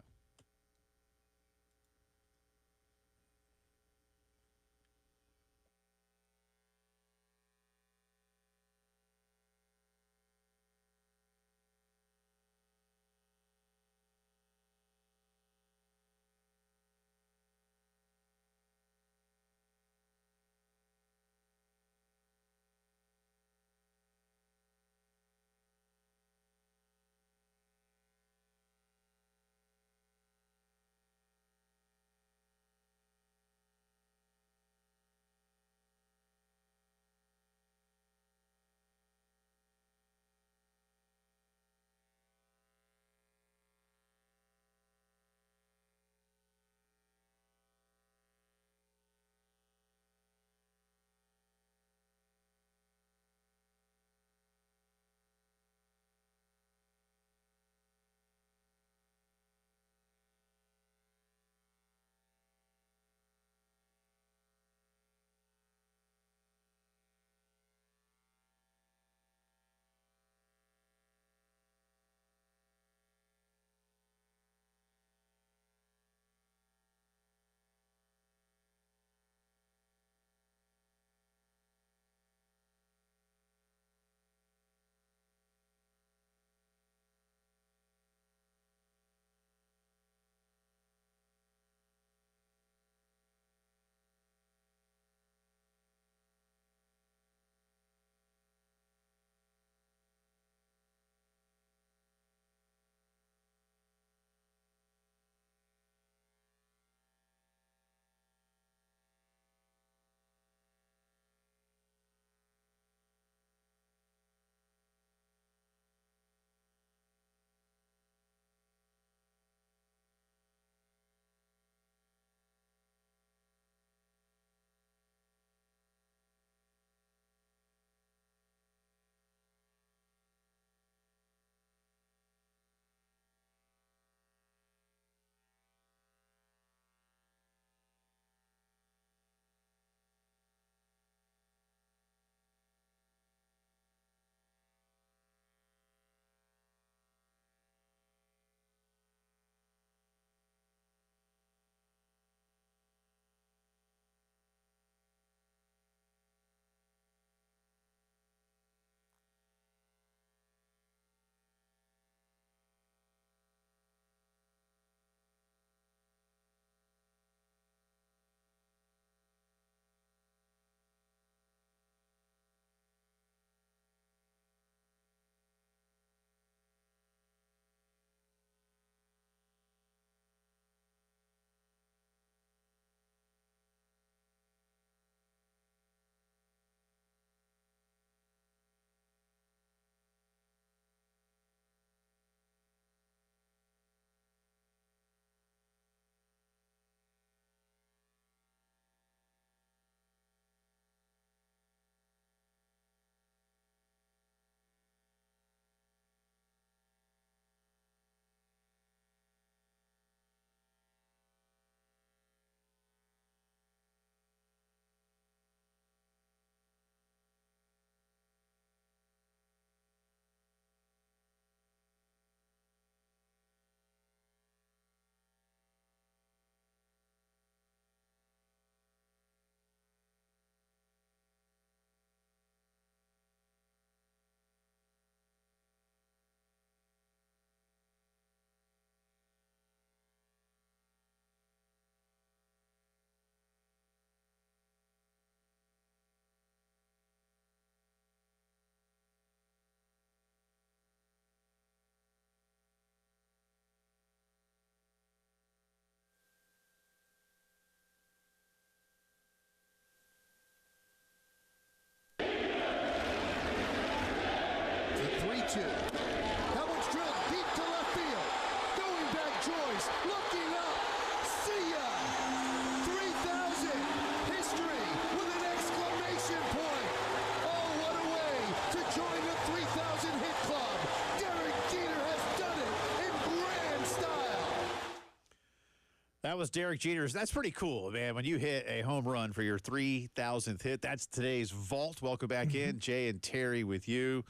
That was Derek Jeter's. That's pretty cool, man. When you hit a home run for your 3,000th hit, that's today's vault. Welcome back in. Jay and Terry with you.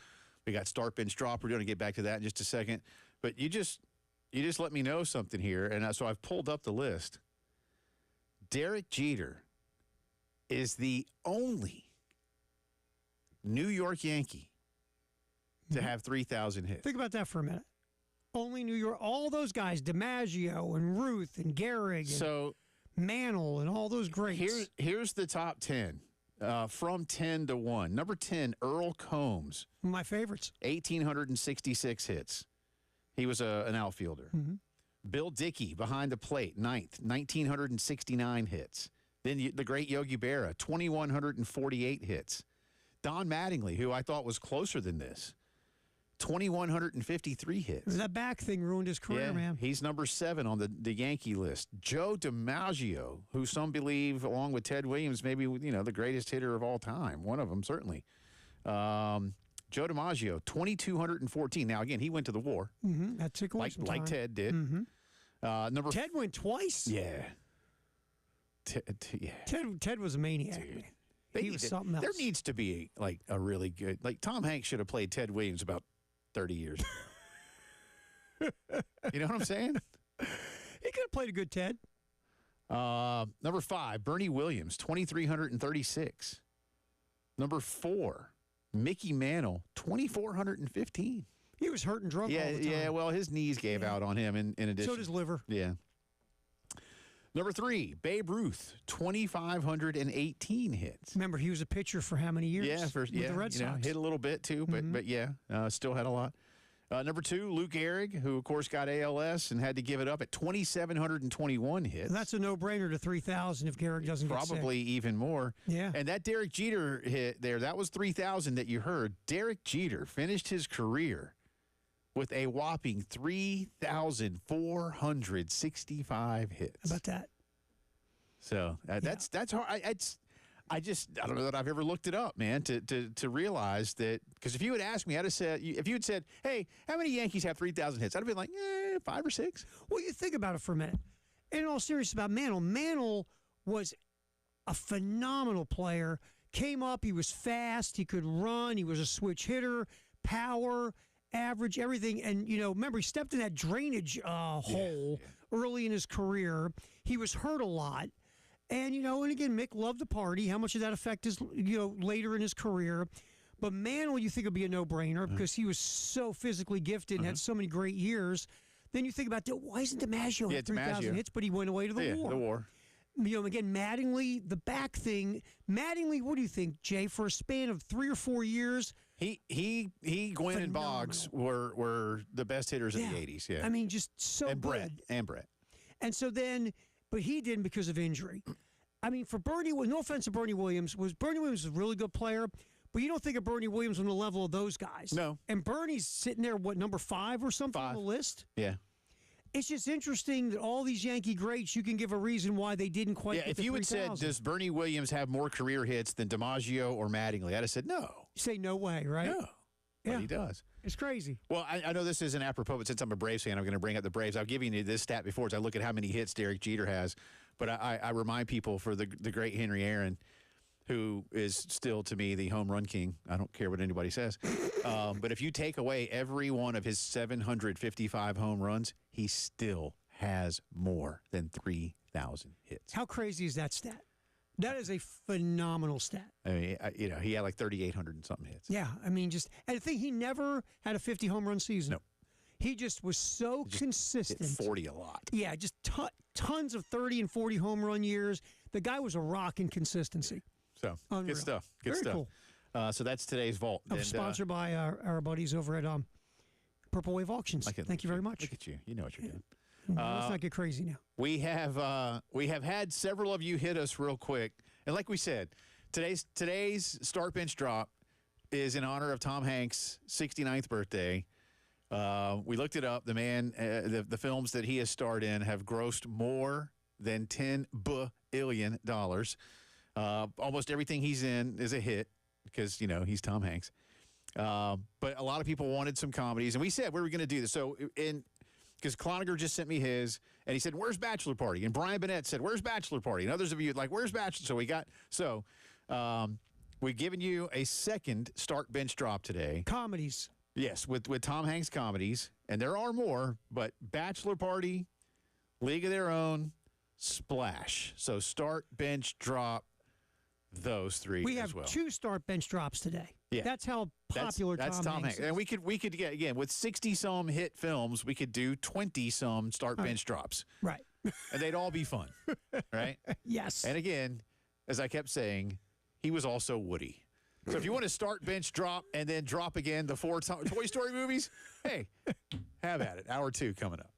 We got start, bench, drop. We're going to get back to that in just a second. But you just let me know something here, and so I've pulled up the list. Derek Jeter is the only New York Yankee to have 3,000 hits. Think about that for a minute. Only New York, all those guys, DiMaggio and Ruth and Gehrig and Mantle and all those greats. Here's the top 10 from 10 to 1. Number 10, Earl Combs. My favorites. 1,866 hits. He was an outfielder. Bill Dickey behind the plate, 9th, 1,969 hits. Then the great Yogi Berra, 2,148 hits. Don Mattingly, who I thought was closer than this, 2,153 hits. That back thing ruined his career, man. He's number 7 on the Yankee list. Joe DiMaggio, who some believe, along with Ted Williams, maybe the greatest hitter of all time. One of them, certainly. Joe DiMaggio, 2,214. Now, again, he went to the war. That took away some time. Like Ted did. Ted went twice? Yeah. Ted was a maniac, man. He was something else. There needs to be a really good, Tom Hanks should have played Ted Williams about 30 years. You know what I'm saying? He could have played a good Ted. Number 5, Bernie Williams, 2,336. Number 4, Mickey Mantle, 2,415. He was hurt and drunk all the time. Yeah, well, his knees gave out on him in addition. So does liver. Yeah. Number 3, Babe Ruth, 2,518 hits. Remember, he was a pitcher for how many years? Yeah, with the Red Sox. Hit a little bit too, but still had a lot. Number 2, Lou Gehrig, who of course got ALS and had to give it up at 2,721 hits. That's a no-brainer to 3,000 if Gehrig doesn't get sick. Probably even more. Yeah. And that Derek Jeter hit there, that was 3,000 that you heard. Derek Jeter finished his career with a whopping 3,465 hits. How about that? So that's hard. I don't know that I've ever looked it up, man, to realize that. Because if you had asked me, I'd have said, if you had said, hey, how many Yankees have 3,000 hits? I'd have been like, 5 or 6. Well, you think about it for a minute. In all seriousness about Mantle, Mantle was a phenomenal player. Came up, he was fast, he could run, he was a switch hitter, power, average, everything. And, remember, he stepped in that drainage hole early in his career. He was hurt a lot. And, and again, Mick loved the party. How much did that affect his, later in his career? But Mantle, you think would be a no-brainer because he was so physically gifted and had so many great years. Then you think about, why isn't DiMaggio at 3,000 hits, but he went away to the war? The war. Again, Mattingly, the back thing. Mattingly, what do you think, Jay? For a span of 3 or 4 years, Gwen and Boggs were the best hitters in the 80s. Yeah, I mean, just so and good. Brett. And so then, but he didn't because of injury. I mean, for Bernie, no offense to Bernie Williams, Bernie Williams was a really good player, but you don't think of Bernie Williams on the level of those guys. No. And Bernie's sitting there, number 5 or something on the list? Yeah. It's just interesting that all these Yankee greats, you can give a reason why they didn't quite get if the you had 3,000. said, does Bernie Williams have more career hits than DiMaggio or Mattingly, I'd have said no. You say no way, right? No. But he does. It's crazy. Well, I know this isn't apropos, but since I'm a Braves fan, I'm going to bring up the Braves. I've given you this stat before as I look at how many hits Derek Jeter has. But I remind people for the great Henry Aaron, who is still, to me, the home run king. I don't care what anybody says. But if you take away every one of his 755 home runs, he still has more than 3,000 hits. How crazy is that stat? That is a phenomenal stat. I mean, he had like 3,800 and something hits. Yeah, I mean, and the thing, he never had a 50 home run season. No. He just was so consistent. Hit 40 a lot. Yeah, just tons of 30 and 40 home run years. The guy was a rock in consistency. So, Unreal. Good stuff. Good Very stuff. Cool. So that's today's Vault. Sponsored by our buddies over at Purple Wave Auctions. Thank you very much. Look at you. You know what you're doing. Let's not get crazy now. We have had several of you hit us real quick. And like we said, today's Start Bench Drop is in honor of Tom Hanks' 69th birthday. We looked it up. The man, the films that he has starred in have grossed more than $10 billion. Almost everything he's in is a hit because, he's Tom Hanks. But a lot of people wanted some comedies. And we said we were going to do this. So because Cloninger just sent me his, and he said, "Where's Bachelor Party?" And Brian Burnett said, "Where's Bachelor Party?" And others of you like, "Where's Bachelor?" We've given you a second start bench drop today. Comedies. Yes, with Tom Hanks comedies, and there are more, but Bachelor Party, League of Their Own, Splash. So start bench drop. Those three We have as well. 2 start bench drops today. Yeah. That's how popular that's Tom Hanks is. And we could get, again, with 60-some hit films, we could do 20-some start bench drops. Right. And they'd all be fun, right? Yes. And again, as I kept saying, he was also Woody. So if you want to start bench drop and then drop again the 4 Toy Story movies, hey, have at it. Hour 2 coming up.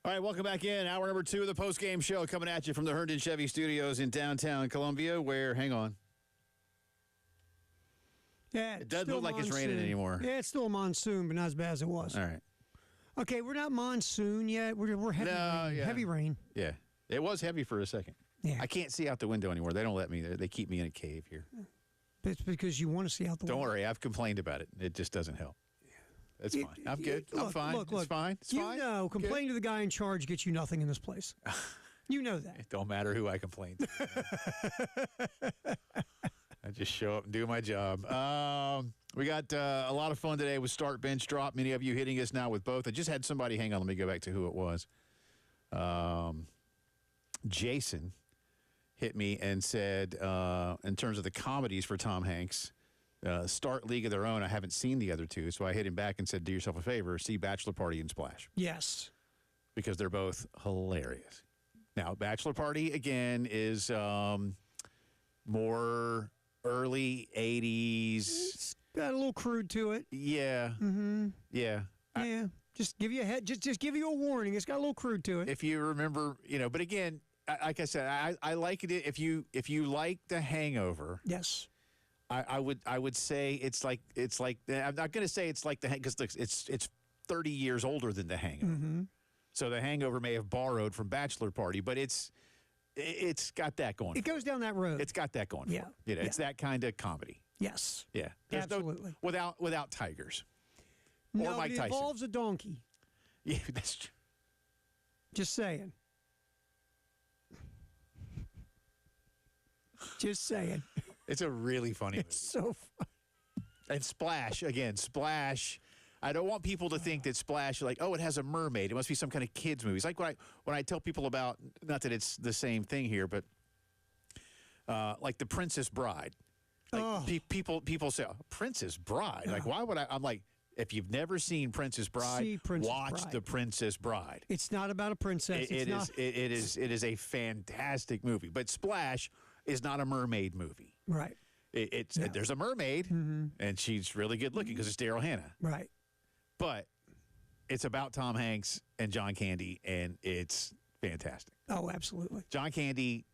All right, welcome back in. Hour number 2 of the post-game show coming at you from the Herndon Chevy Studios in downtown Columbia, where, hang on. Yeah, It doesn't look like it's raining anymore. Yeah, it's still a monsoon, but not as bad as it was. All right. Okay, we're not monsoon yet. We're heavy rain. Yeah. Heavy rain. Yeah. It was heavy for a second. Yeah. I can't see out the window anymore. They don't let me. They keep me in a cave here. It's because you want to see out the Don't window. worry. I've complained about it. It just doesn't help. That's fine. I'm good. Look, I'm fine. Look, it's fine. It's you fine. know, complaining to the guy in charge gets you nothing in this place. You know that. It don't matter who I complain to. I just show up and do my job. We got a lot of fun today with Start Bench Drop. Many of you hitting us now with both. I just had somebody, hang on, let me go back to who it was. Jason hit me and said, in terms of the comedies for Tom Hanks, Start League of Their Own. I haven't seen the other two, so I hit him back and said, do yourself a favor, see Bachelor Party and Splash. Yes. Because they're both hilarious. Now, Bachelor Party, again, is more early 80s. It's got a little crude to it. Yeah. Mm-hmm. Yeah. Yeah. Just give you a head. Just give you a warning. It's got a little crude to it. If you remember, but again, like I said, I like it. If you like The Hangover, Yes. I would say it's like I'm not going to say it's like because it's 30 years older than The Hangover. Mm-hmm. So The Hangover may have borrowed from Bachelor Party, but it's got that going. It goes down that road. It's got that going. Yeah. For it. It's that kind of comedy. Yes. Yeah. There's Absolutely. No, without tigers. No, or Mike but it Tyson. involves a donkey. Yeah, that's true. Just saying. Just saying. It's a really funny movie. It's so fun. And Splash, again, Splash. I don't want people to think that Splash, like, oh, it has a mermaid. It must be some kind of kids movie. It's like when I tell people about, not that it's the same thing here, but like The Princess Bride. Like people say, oh, Princess Bride. Like, why would I? I'm like, if you've never seen Princess Bride, watch The Princess Bride. It's not about a princess. It is a fantastic movie. But Splash is not a mermaid movie. Right. There's a mermaid, and she's really good looking because it's Daryl Hannah. Right. But it's about Tom Hanks and John Candy, and it's fantastic. Oh, absolutely. John Candy,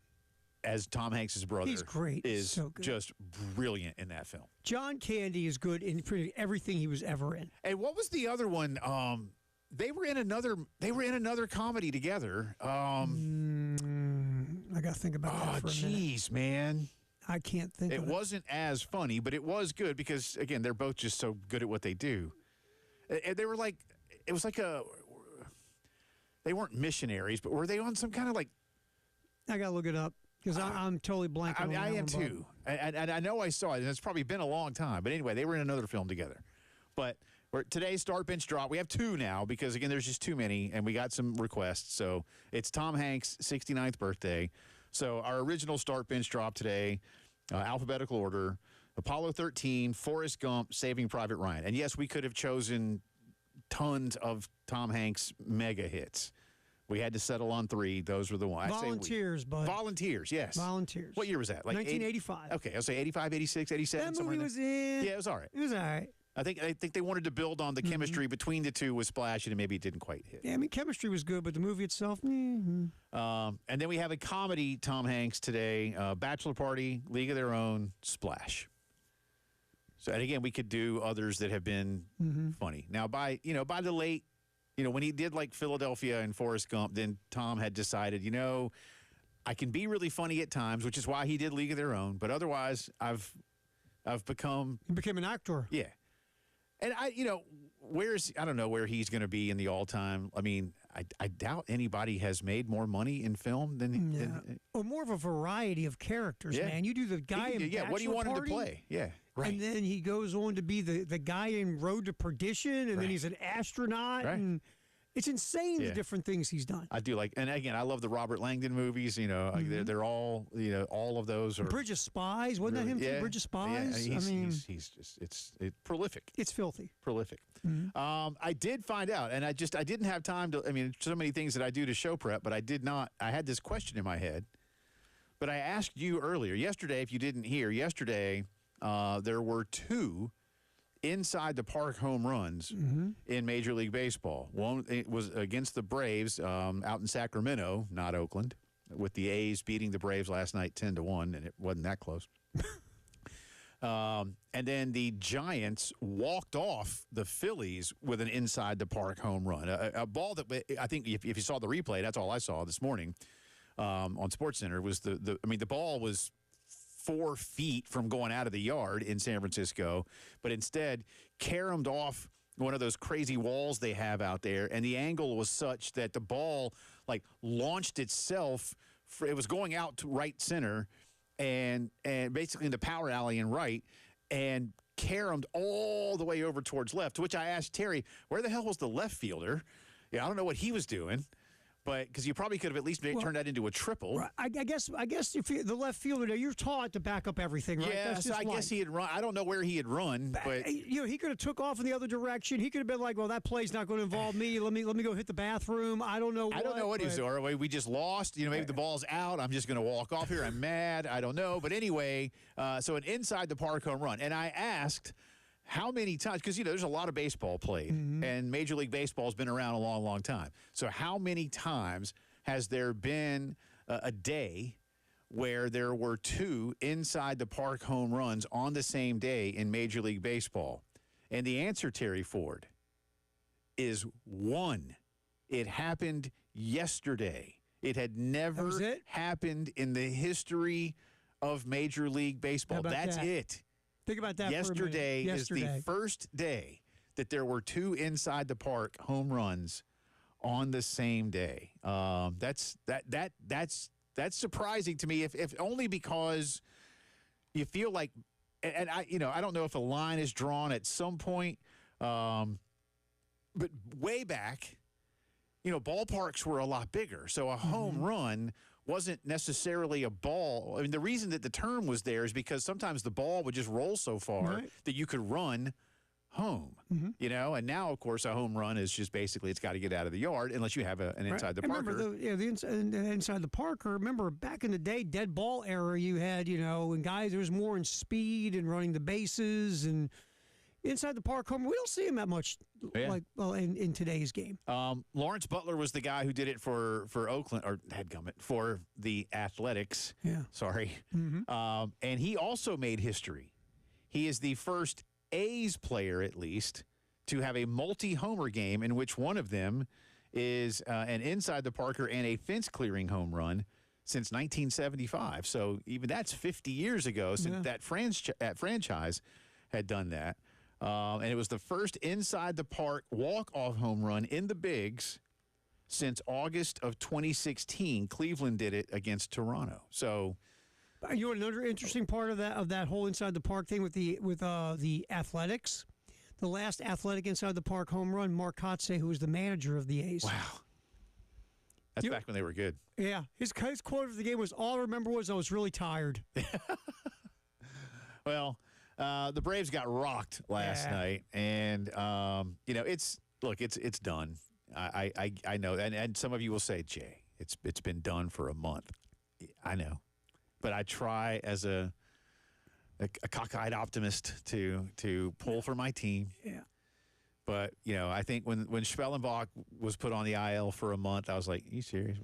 as Tom Hanks' brother, He's great. is So good. just brilliant in that film. John Candy is good in pretty everything he was ever in. And what was the other one? They were in another comedy together. I got to think about that for a minute. Jeez, man. I can't think of it. It wasn't as funny, but it was good because, again, they're both just so good at what they do. And they were like, it was like they weren't missionaries, but were they on some kind of like. I got to look it up because I'm totally blanking on that I am one, too. And I know I saw it, and it's probably been a long time. But anyway, they were in another film together. But today's Start Bench Drop, we have 2 now because, again, there's just too many, and we got some requests. So it's Tom Hanks' 69th birthday. So our original Start Bench Drop today, alphabetical order, Apollo 13, Forrest Gump, Saving Private Ryan. And yes, we could have chosen tons of Tom Hanks mega hits. We had to settle on 3. Those were the ones. Volunteers, bud. Volunteers, yes. Volunteers. What year was that? Like 1985. Okay, I'll say 85, 86, 87. That movie was in. Yeah, it was all right. It was all right. I think they wanted to build on the chemistry between the two with Splash, and maybe it didn't quite hit. Yeah, I mean, chemistry was good, but the movie itself. And then we have a comedy Tom Hanks today, Bachelor Party, League of Their Own, Splash. So, and again, we could do others that have been funny. Now, by the late, when he did like Philadelphia and Forrest Gump, then Tom had decided, I can be really funny at times, which is why he did League of Their Own. But otherwise, I've become. He became an actor. Yeah. And I don't know where he's going to be in the all-time. I mean, I doubt anybody has made more money in film than or more of a variety of characters, man. You do the guy in Bachelor what do you want Party, him to play? Yeah, right. And then he goes on to be the guy in Road to Perdition, and then he's an astronaut, and it's insane the different things he's done. I do like, and again, I love the Robert Langdon movies. They're all, all of those are. Bridge of Spies, wasn't that him too? Bridge of Spies. Yeah, he's just it's prolific. It's filthy. Prolific. I did find out, and I didn't have time to. I mean, so many things that I do to show prep, but I did not. I had this question in my head, but I asked you earlier yesterday. If you didn't hear yesterday, there were 2 inside the park home runs in Major League Baseball. One it was against the Braves out in Sacramento, not Oakland, with the A's beating the Braves last night 10-1, and it wasn't that close. And then the Giants walked off the Phillies with an inside the park home run, a ball that I think if you saw the replay, that's all I saw this morning on SportsCenter was the ball was 4 feet from going out of the yard in San Francisco, but instead caromed off one of those crazy walls they have out there, and the angle was such that the ball like launched itself. It was going out to right center, and basically in the power alley and right, and caromed all the way over towards left. To which I asked Terry, where the hell was the left fielder? Yeah, I don't know what he was doing. But because you probably could have at least turned that into a triple. I guess if the left fielder, you're taught to back up everything, right? Yeah, so I guess he had run. I don't know where he had run, but he could have took off in the other direction. He could have been like, "Well, that play's not going to involve me. Let me go hit the bathroom." I don't know. I don't know what he was doing. We just lost. Maybe the ball's out. I'm just going to walk off here. I'm mad. I don't know. But anyway, so an inside the park home run, and I asked how many times, because, there's a lot of baseball played, and Major League Baseball has been around a long, long time. So how many times has there been a day where there were 2 inside the park home runs on the same day in Major League Baseball? And the answer, Terry Ford, is 1. It happened yesterday. It had never happened in the history of Major League Baseball. That's it. Think about that. Yesterday is the first day that there were 2 inside the park home runs on the same day. That's surprising to me. If only because you feel like, and I don't know if a line is drawn at some point, but way back, ballparks were a lot bigger. So a home run wasn't necessarily a ball. I mean, the reason that the term was there is because sometimes the ball would just roll so far that you could run home, and now, of course, a home run is just basically it's got to get out of the yard unless you have an inside the parker. Remember the inside the parker. Remember back in the day, dead ball era, you had, and guys, there was more in speed and running the bases and inside the park home. We don't see him that much in today's game. Lawrence Butler was the guy who did it for Oakland, or headgummit, for the Athletics. Yeah. Sorry. And he also made history. He is the first A's player, at least, to have a multi-homer game in which one of them is an inside the parker and a fence-clearing home run since 1975. So even that's 50 years ago since that franchise had done that. And it was the first inside the park walk-off home run in the bigs since August of 2016. Cleveland did it against Toronto. So, another interesting part of that whole inside the park thing with the Athletics. The last Athletic inside the park home run, Mark Kotze, who was the manager of the A's. Wow, that's back when they were good. Yeah, his quote of the game was, "All I remember was I was really tired." Well. The Braves got rocked last night, and it's done. I know, and some of you will say, Jay, it's been done for a month. I know, but I try as a cockeyed optimist to pull for my team. Yeah. But I think when Spellenbach was put on the IL for a month, I was like, "Are you serious?"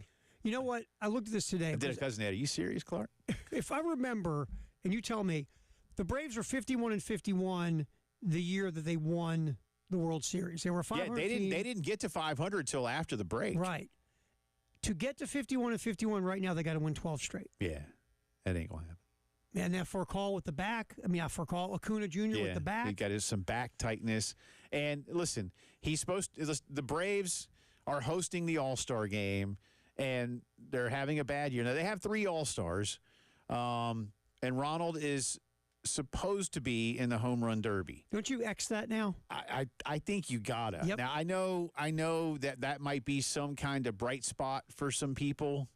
You know what? I looked at this today. I did a cousin Ed. Are you serious, Clark? If I remember, and you tell me. The Braves were 51-51 the year that they won the World Series. They were 500. Yeah, they didn't get to 500 until after the break. Right. To get to 51-51 right now, they got to win 12 straight. Yeah, that ain't gonna happen. And that Furcal with the back. Acuna Jr. with the back. He got some back tightness. And listen, the Braves are hosting the All-Star game, and they're having a bad year. Now they have 3 All-Stars, and Ronald is supposed to be in the home run derby. Don't you X that now? I think you gotta. Yep. Now I know that might be some kind of bright spot for some people.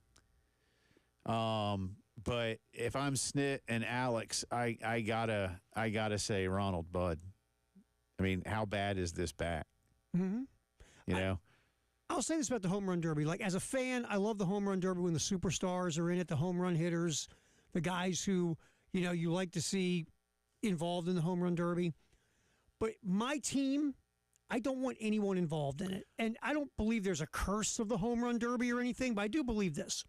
But if I'm Snit and Alex, I gotta say Ronald Bud. I mean, how bad is this bat? I'll say this about the home run derby. Like, as a fan, I love the home run derby when the superstars are in it, the home run hitters, the guys who you like to see involved in the home run derby. But my team, I don't want anyone involved in it. And I don't believe there's a curse of the home run derby or anything, but I do believe this.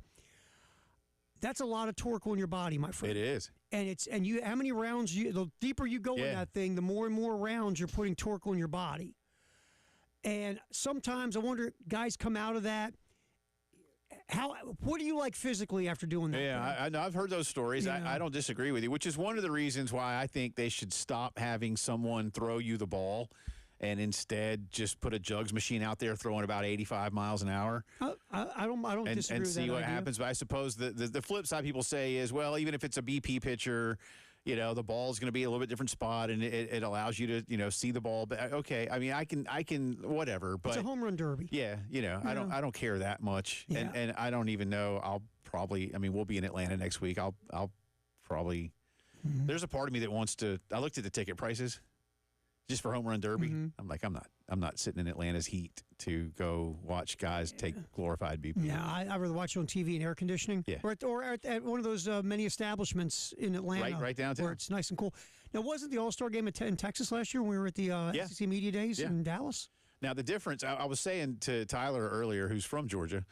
That's a lot of torque on your body, my friend. It is. And you how many rounds the deeper you go in that thing, the more and more rounds you're putting torque on your body. And sometimes I wonder, guys come out of that. What do you like physically after doing that? Yeah, I know. I've heard those stories. Yeah. I don't disagree with you, which is one of the reasons why I think they should stop having someone throw you the ball and instead just put a jugs machine out there throwing about 85 miles an hour. I don't disagree and with that see what idea. happens. But I suppose the flip side people say is, well, even if it's a BP pitcher, the ball's going to be a little bit different spot, and it allows you to, see the ball. But okay, I mean, I can whatever. But it's a home run derby. Yeah, I don't care that much, Yeah. and I don't even know. I'll probably. I mean, we'll be in Atlanta next week. I'll probably. Mm-hmm. There's a part of me that wants to. I looked at the ticket prices, just for home run derby. Mm-hmm. I'm like, I'm not sitting in Atlanta's heat to go watch guys take glorified BP. Yeah, I'd rather watch it on TV and air conditioning. Yeah. Or at one of those many establishments in Atlanta. Right downtown. Where it's nice and cool. Now, wasn't the All-Star game in Texas last year when we were at the SEC Media Days in Dallas? Now, the difference, I was saying to Tyler earlier, who's from Georgia,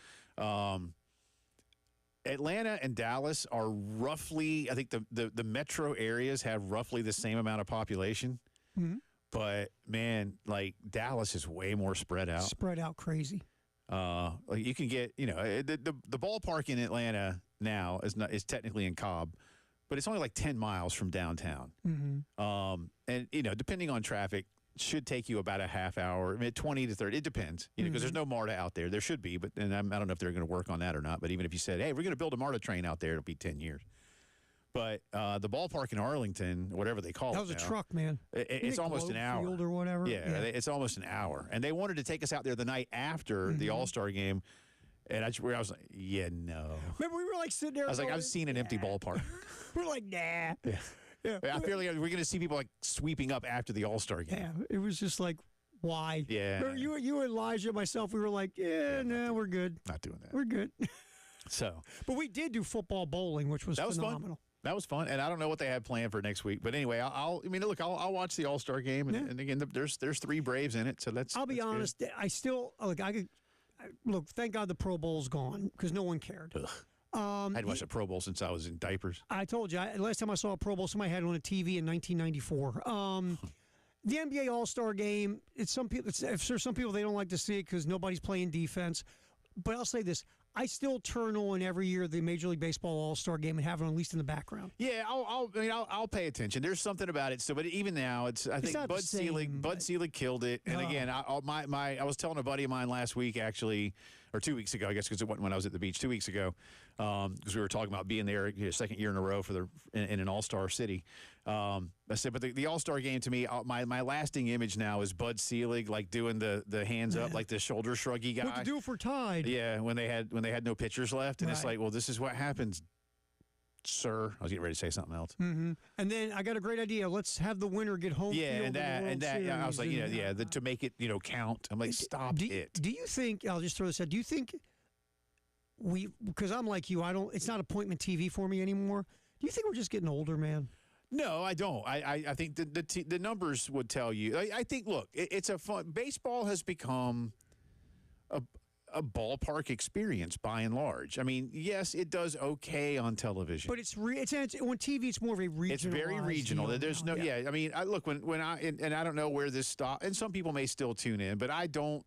Atlanta and Dallas are roughly, I think the metro areas have roughly the same amount of population. Mm-hmm. But, man, like, Dallas is way more spread out. Spread out crazy. Like you can get, the ballpark in Atlanta now is technically in Cobb, but it's only like 10 miles from downtown. Mm-hmm. And, depending on traffic, should take you about a half hour, 20 to 30. It depends, because there's no MARTA out there. There should be, but I don't know if they're going to work on that or not. But even if you said, hey, we're going to build a MARTA train out there, it'll be 10 years. But the ballpark in Arlington, whatever they call it, that was a truck, man. It's almost an hour. Field or whatever. Yeah, it's almost an hour. And they wanted to take us out there the night after the All-Star game. And I was like, yeah, no. Remember, we were like sitting there. I was like, I've seen an empty ballpark. We're like, nah. Yeah. I feel like we're going to see people like sweeping up after the All-Star game. Yeah, it was just like, why? Yeah. Remember, you and Elijah, myself, we were like, we're good. Not doing that. We're good. So, but we did do football bowling, which was phenomenal. Fun. That was fun, and I don't know what they had planned for next week. But anyway, I'll watch the All-Star game, and again, there's 3 Braves in it, so that's. I'll be honest, good. I still look. Thank God the Pro Bowl's gone because no one cared. I hadn't watched a Pro Bowl since I was in diapers. I told you, last time I saw a Pro Bowl, somebody had it on a TV in 1994. The NBA All-Star game, some people they don't like to see it because nobody's playing defense. But I'll say this. I still turn on every year the Major League Baseball All-Star game and have it at least in the background. Yeah, I'll pay attention. There's something about it. So, but even now, I think Bud Selig killed it. And again, I was telling a buddy of mine last week, actually, or 2 weeks ago, I guess, because it wasn't when I was at the beach 2 weeks ago, because we were talking about being there, second year in a row in an All-Star city. I said, but the All-Star game to me, my lasting image now is Bud Selig like doing the hands up, like the shoulder shruggy guy. What to do if we're tied? Yeah, when they had no pitchers left, and it's like, well, this is what happens, sir. I was getting ready to say something else. Mm-hmm. And then I got a great idea. Let's have the winner get home. Yeah, field and that. Yeah, I was like, to make it count. I'm like, stop it. Do you think? I'll just throw this out. Do you think because I'm like you, it's not appointment TV for me anymore. Do you think we're just getting older, man? No, I don't. I think the numbers would tell you. I think, look, it's a fun. Baseball has become a ballpark experience by and large. I mean, yes, it does okay on television, but it's on TV. It's more of a regional. It's very regional. There's no. Yeah, I mean, look when I don't know where this stops, and some people may still tune in, but I don't.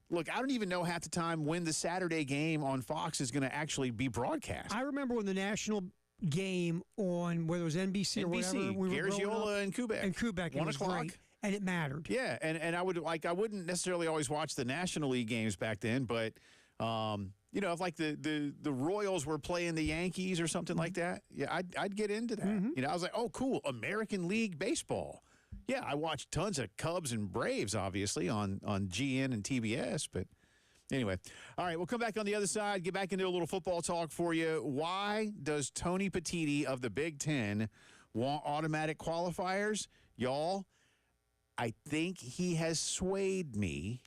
Look, I don't even know half the time when the Saturday game on Fox is going to actually be broadcast. I remember when the national game on whether it was NBC or whatever. Garagiola and Kubek. And Kubek. 1 o'clock. Great, and it mattered. Yeah, and I wouldn't necessarily always watch the National League games back then, but if like the Royals were playing the Yankees or something like that, yeah, I'd get into that. Mm-hmm. I was like, oh, cool, American League baseball. Yeah, I watched tons of Cubs and Braves, obviously, on GN and TBS. But anyway, all right, we'll come back on the other side, get back into a little football talk for you. Why does Tony Petitti of the Big Ten want automatic qualifiers? Y'all, I think he has swayed me,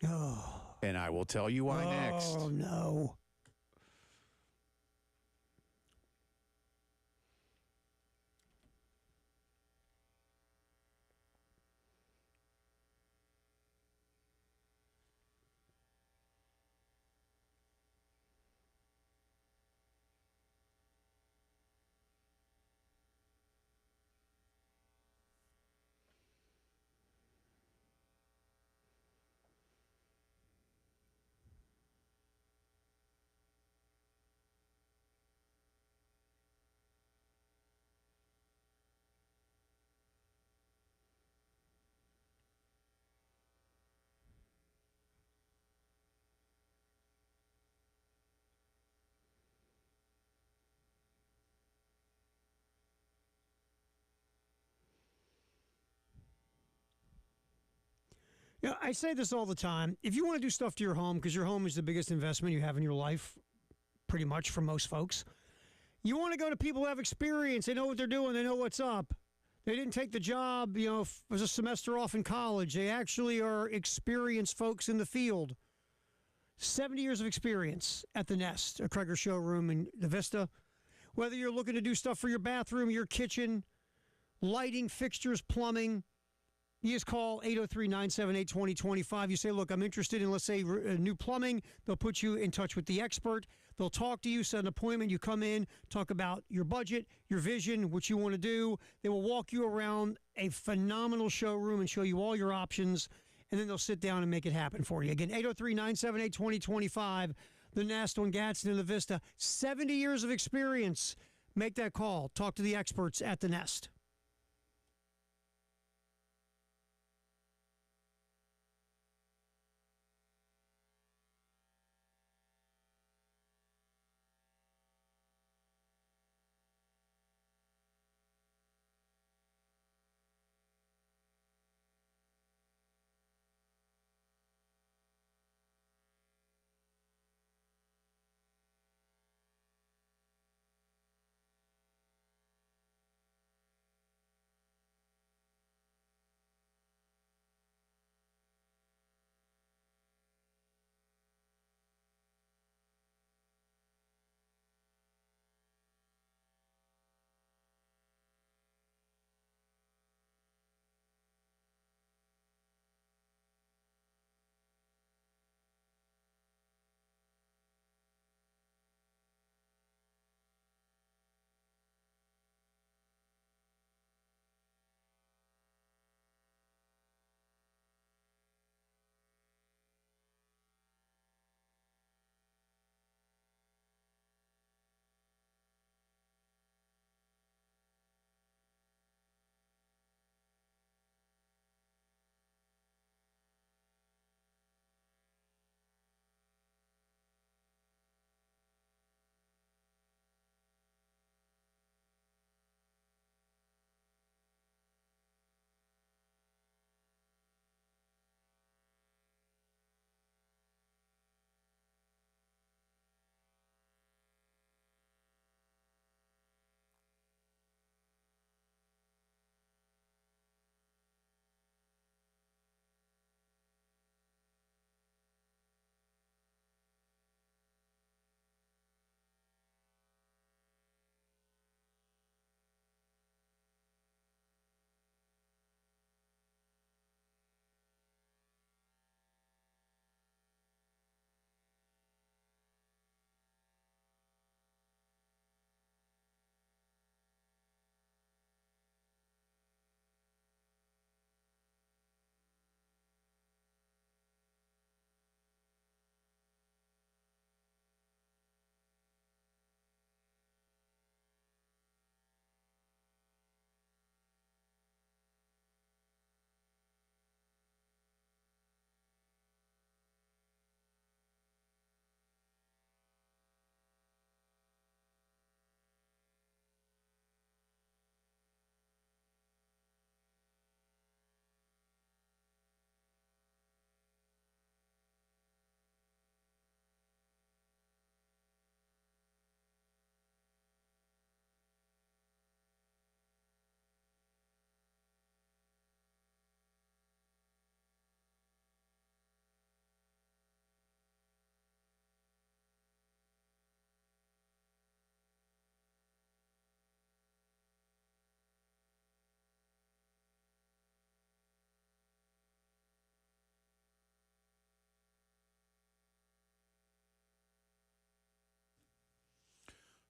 and I will tell you why next. Oh, no. Yeah, I say this all the time. If you want to do stuff to your home, because your home is the biggest investment you have in your life, pretty much for most folks, you want to go to people who have experience. They know what they're doing. They know what's up. They didn't take the job, as a semester off in college. They actually are experienced folks in the field. 70 years of experience at the Nest, a Kreger showroom in the Vista. Whether you're looking to do stuff for your bathroom, your kitchen, lighting, fixtures, plumbing, you just call 803-978-2025. You say, look, I'm interested in, let's say, new plumbing. They'll put you in touch with the expert. They'll talk to you, set an appointment. You come in, talk about your budget, your vision, what you want to do. They will walk you around a phenomenal showroom and show you all your options, and then they'll sit down and make it happen for you. Again, 803-978-2025, the Nest on Gadsden and the Vista. 70 years of experience. Make that call. Talk to the experts at the Nest.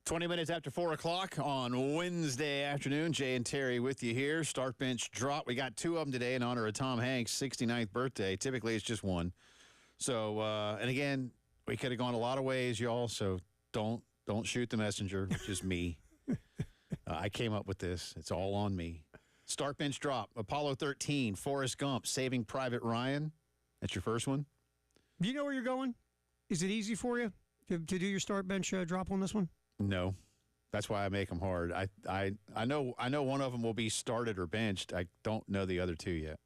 Twenty minutes after 4 o'clock on Wednesday afternoon. Jay and Terry with you here. Start bench drop. We got two of them today in honor of Tom Hanks' 69th birthday. Typically, it's just one. So, and again, we could have gone a lot of ways, y'all. So don't shoot the messenger, which is me. I came up with this. It's all on me. Start bench drop. Apollo 13, Forrest Gump, Saving Private Ryan. That's your first one. Do you know where you're going? Is it easy for you to do your start bench drop on this one? No, that's why I make them hard. I know one of them will be started or benched. I don't know the other two yet.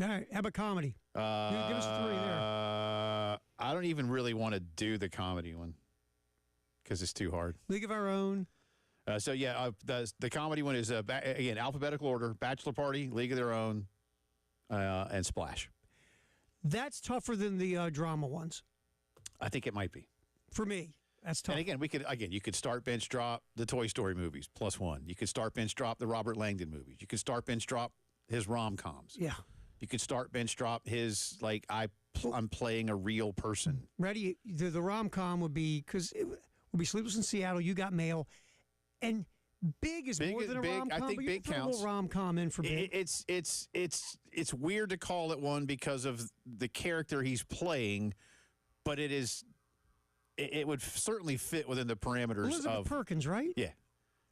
All right. How about comedy? Give us 3 there. I don't even really want to do the comedy one because it's too hard. League of Our Own. The comedy one is, again, alphabetical order, Bachelor Party, League of Their Own, and Splash. That's tougher than the drama ones. I think it might be. For me, that's tough. And again, you could start bench drop the Toy Story movies, +1. You could start bench drop the Robert Langdon movies. You could start bench drop his rom-coms. Yeah. You could start bench drop his, like, I'm playing a real person. Ready? The rom-com would be, because it would be Sleepless in Seattle, You Got Mail, and Big is more than a rom-com. I think but Big you can counts. throw a rom-com in for Big. It's weird to call it one because of the character he's playing, but it would certainly fit within the parameters Elizabeth of Perkins, right? Yeah.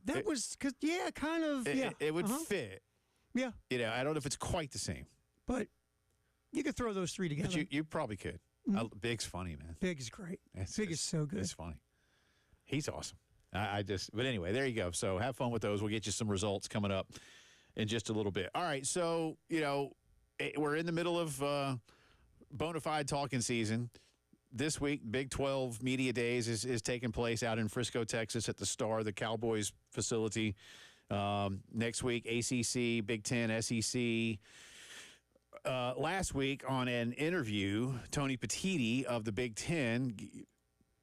That was, because, yeah, kind of, yeah. It would fit. Yeah. You know, I don't know if it's quite the same. But you could throw those 3 together. But you probably could. Big's funny, man. Big is great. Big is so good. It's funny. He's awesome. But anyway, there you go. So have fun with those. We'll get you some results coming up in just a little bit. All right. So, we're in the middle of bona fide talking season. This week, Big 12 Media Days is taking place out in Frisco, Texas at the Star, the Cowboys facility. Next week, ACC, Big 10, SEC. Last week on an interview, Tony Petitti of the Big 10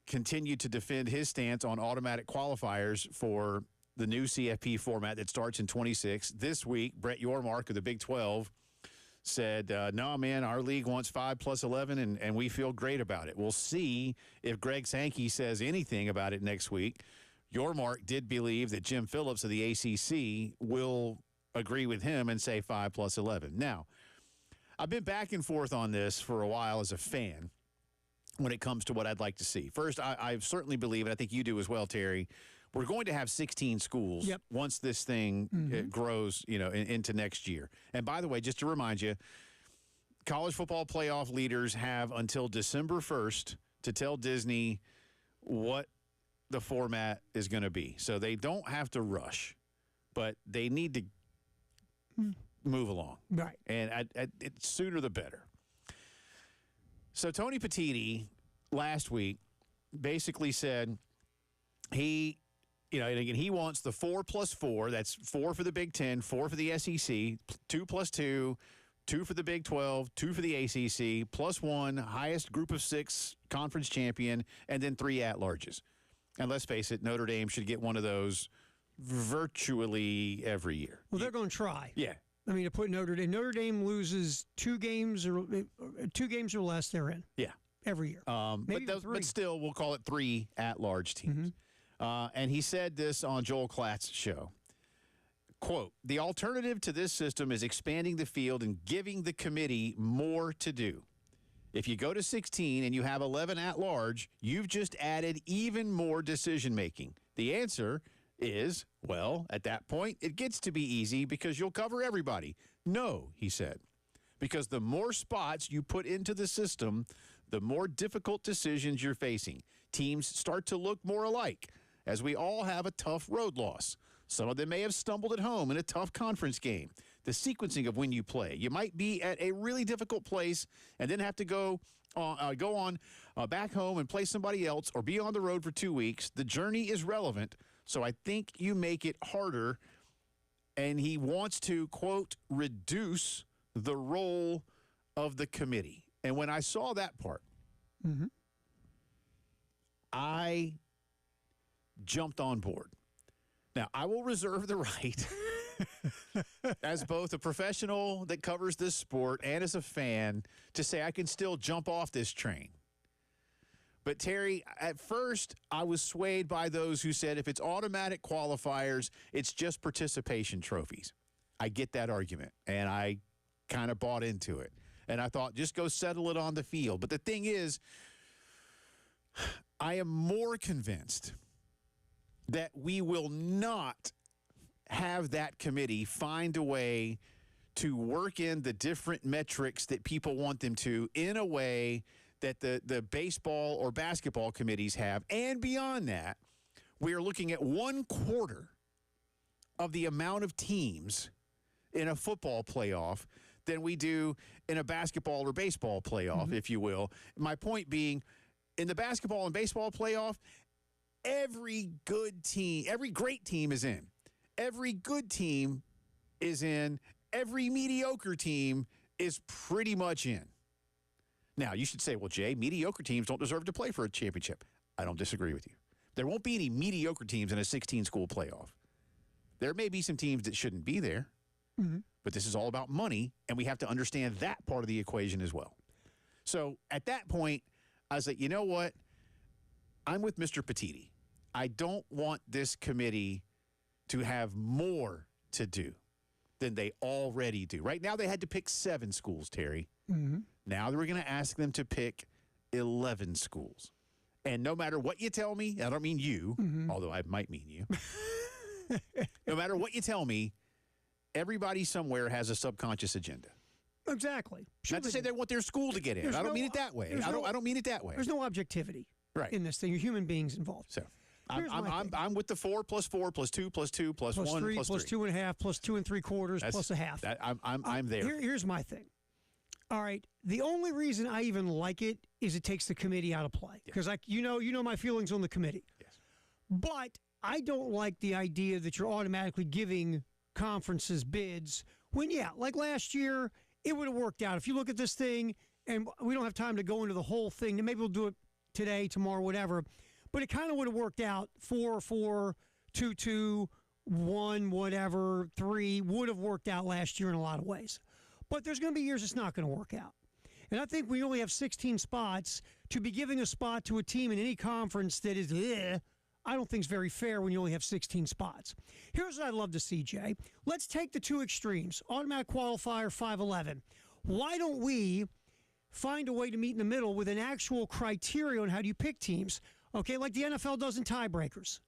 continued to defend his stance on automatic qualifiers for the new CFP format that starts in 26. This week, Brett Yormark of the Big 12 said, no, man, our league wants 5 plus 11, and we feel great about it. We'll see if Greg Sankey says anything about it next week. Yormark did believe that Jim Phillips of the ACC will agree with him and say 5 plus 11. Now, I've been back and forth on this for a while as a fan when it comes to what I'd like to see. First, I certainly believe, and I think you do as well, Terry, we're going to have 16 schools once this thing grows, into next year. And by the way, just to remind you, college football playoff leaders have until December 1st to tell Disney what the format is going to be. So they don't have to rush, but they need to move along. Right. And it's sooner the better. So Tony Petitti last week basically said he wants the 4 plus 4. That's 4 for the Big 10, 4 for the SEC, 2 plus 2, 2 for the Big 12, 2 for the ACC, plus 1, highest group of 6 conference champion, and then 3 at-larges. And let's face it, Notre Dame should get one of those virtually every year. Well, they're going to try. Yeah. I mean, to put Notre Dame loses 2 games or less, they're in. Yeah. Every year. But still, we'll call it 3 at-large teams. And he said this on Joel Klatt's show. Quote, the alternative to this system is expanding the field and giving the committee more to do. If you go to 16 and you have 11 at-large, you've just added even more decision-making. The answer is, well, at that point, it gets to be easy because you'll cover everybody. No, he said, because the more spots you put into the system, the more difficult decisions you're facing. Teams start to look more alike, as we all have a tough road loss. Some of them may have stumbled at home in a tough conference game. The sequencing of when you play. You might be at a really difficult place and then have to go on back home and play somebody else or be on the road for 2 weeks. The journey is relevant, so I think you make it harder. And he wants to, quote, reduce the role of the committee. And when I saw that part, I jumped on board. Now, I will reserve the right, as both a professional that covers this sport and as a fan, to say I can still jump off this train. But, Terry, at first, I was swayed by those who said if it's automatic qualifiers, it's just participation trophies. I get that argument, and I kind of bought into it. And I thought, just go settle it on the field. But the thing is, I am more convinced that we will not have that committee find a way to work in the different metrics that people want them to in a way that the baseball or basketball committees have. And beyond that, we are looking at 1/4 of the amount of teams in a football playoff than we do in a basketball or baseball playoff, if you will. My point being, in the basketball and baseball playoff, every good team, every great team is in. Every good team is in. Every mediocre team is pretty much in. Now, you should say, well, Jay, mediocre teams don't deserve to play for a championship. I don't disagree with you. There won't be any mediocre teams in a 16-school playoff. There may be some teams that shouldn't be there, but this is all about money, and we have to understand that part of the equation as well. So at that point, I was like, you know what? I'm with Mr. Petiti. I don't want this committee to have more to do than they already do. Right now, they had to pick 7 schools, Terry. Now we're going to ask them to pick 11 schools. And no matter what you tell me, I don't mean you, although I might mean you. No matter what you tell me, everybody somewhere has a subconscious agenda. Exactly. Not to say they want their school to get in. I don't mean it that way. I don't mean it that way. There's no objectivity Right. in this thing. You're human beings involved. So Here's my thing. I'm with the 4 plus 4 plus 2 plus 2 plus 1 3 plus 3. plus 2.5 plus 2 3/4 plus a half. I'm there. Here's my thing. All right. The only reason I even like it is it takes the committee out of play because you know my feelings on the committee. Yes. But I don't like the idea that you're automatically giving conferences bids when, like last year, it would have worked out. If you look at this thing, and we don't have time to go into the whole thing, and maybe we'll do it today, tomorrow, whatever, but it kind of would have worked out 4-4, 2-2, 1, whatever, 3 would have worked out last year in a lot of ways. But there's going to be years it's not going to work out. And I think we only have 16 spots. To be giving a spot to a team in any conference that is, I don't think is very fair when you only have 16 spots. Here's what I'd love to see, Jay. Let's take the 2 extremes, automatic qualifier, 5-11. Why don't we find a way to meet in the middle with an actual criteria on how do you pick teams? Okay, like the NFL does in tiebreakers.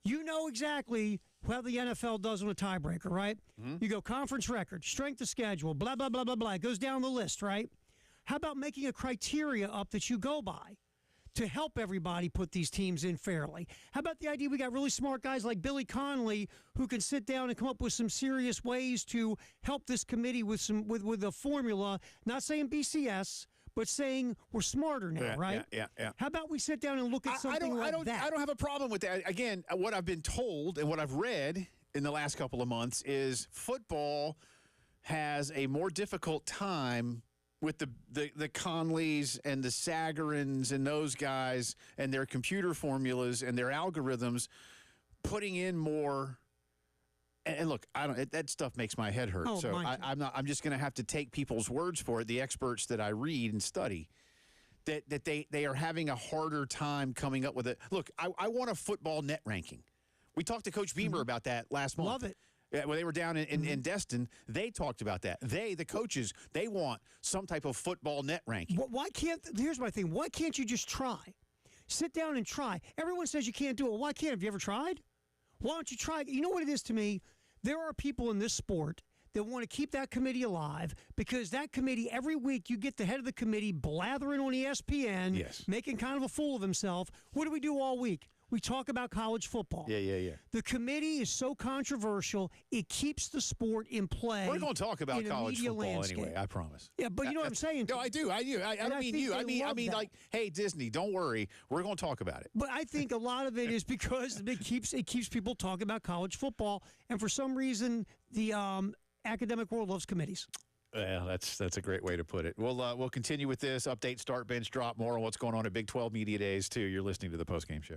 You know exactly how the NFL does on a tiebreaker, right? You go conference record, strength of schedule, blah, blah, blah, blah, blah. It goes down the list, right? How about making a criteria up that you go by to help everybody put these teams in fairly? How about the idea we got really smart guys like Billy Connolly who can sit down and come up with some serious ways to help this committee with a formula, not saying BCS, but saying we're smarter now, right? Yeah. How about we sit down and look at something like that? I don't have a problem with that. Again, what I've been told and what I've read in the last couple of months is football has a more difficult time with the Conleys and the Sagarins and those guys and their computer formulas and their algorithms putting in more. And look, that stuff makes my head hurt. So I'm just going to have to take people's words for it, the experts that I read and study, that they are having a harder time coming up with it. Look, I want a football net ranking. We talked to Coach Beamer about that last month. Love it. Yeah, when they were down in Destin, they talked about that. The coaches, they want some type of football net ranking. Here's my thing. Why can't you just try? Sit down and try. Everyone says you can't do it. Why can't? Have you ever tried? Why don't you try? You know what it is to me? There are people in this sport that want to keep that committee alive because that committee, every week you get the head of the committee blathering on ESPN, making kind of a fool of himself. What do we do all week? We talk about college football. Yeah. The committee is so controversial, it keeps the sport in play. We're going to talk about college football landscape. anyway, I promise. Yeah, but you know what I'm saying? No, I do. I don't mean you. I mean like, hey, Disney, don't worry. We're going to talk about it. But I think a lot of it is because it keeps people talking about college football, and for some reason, the academic world loves committees. Well, that's a great way to put it. We'll continue with this update, start, bench, drop, more on what's going on at Big 12 Media Days, too. You're listening to the postgame show.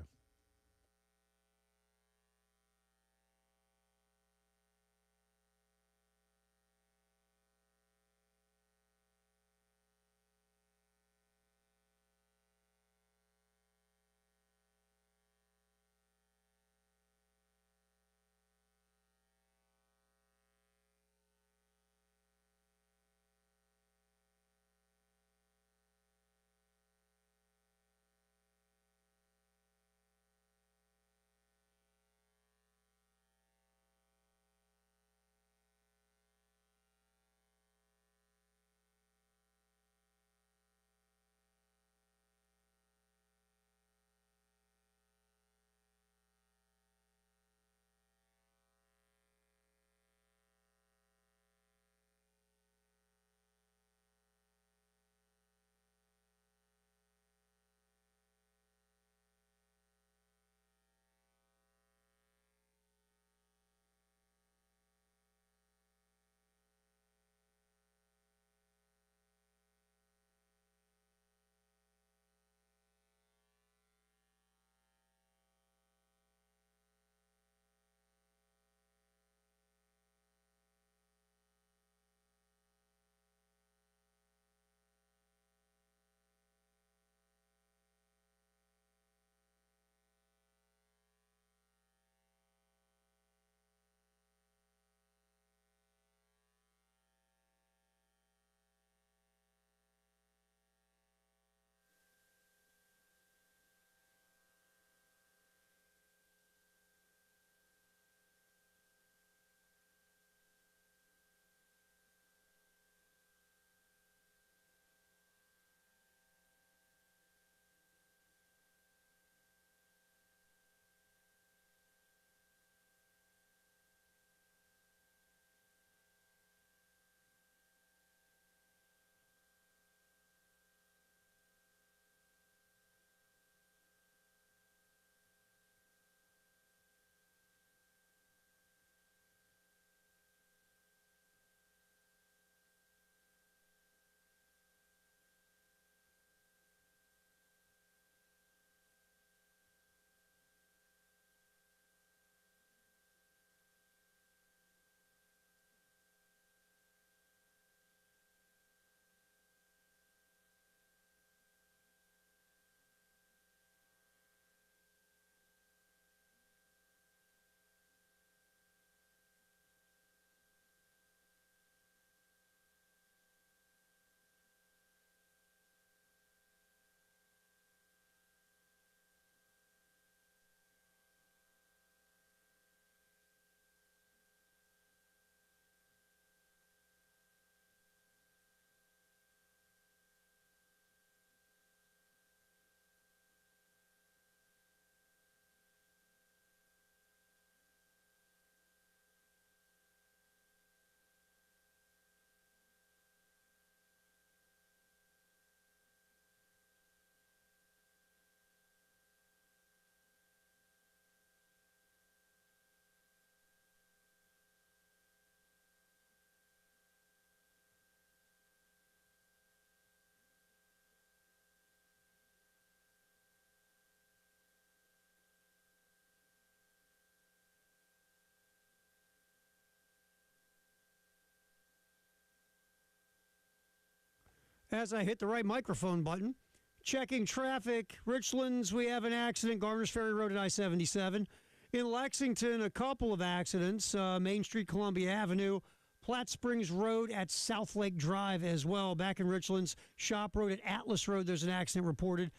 as I hit the right microphone button. Checking traffic. Richlands, we have an accident. Garner's Ferry Road at I-77. In Lexington, a couple of accidents. Main Street, Columbia Avenue. Platte Springs Road at South Lake Drive as well. Back in Richlands, Shop Road at Atlas Road, there's an accident reported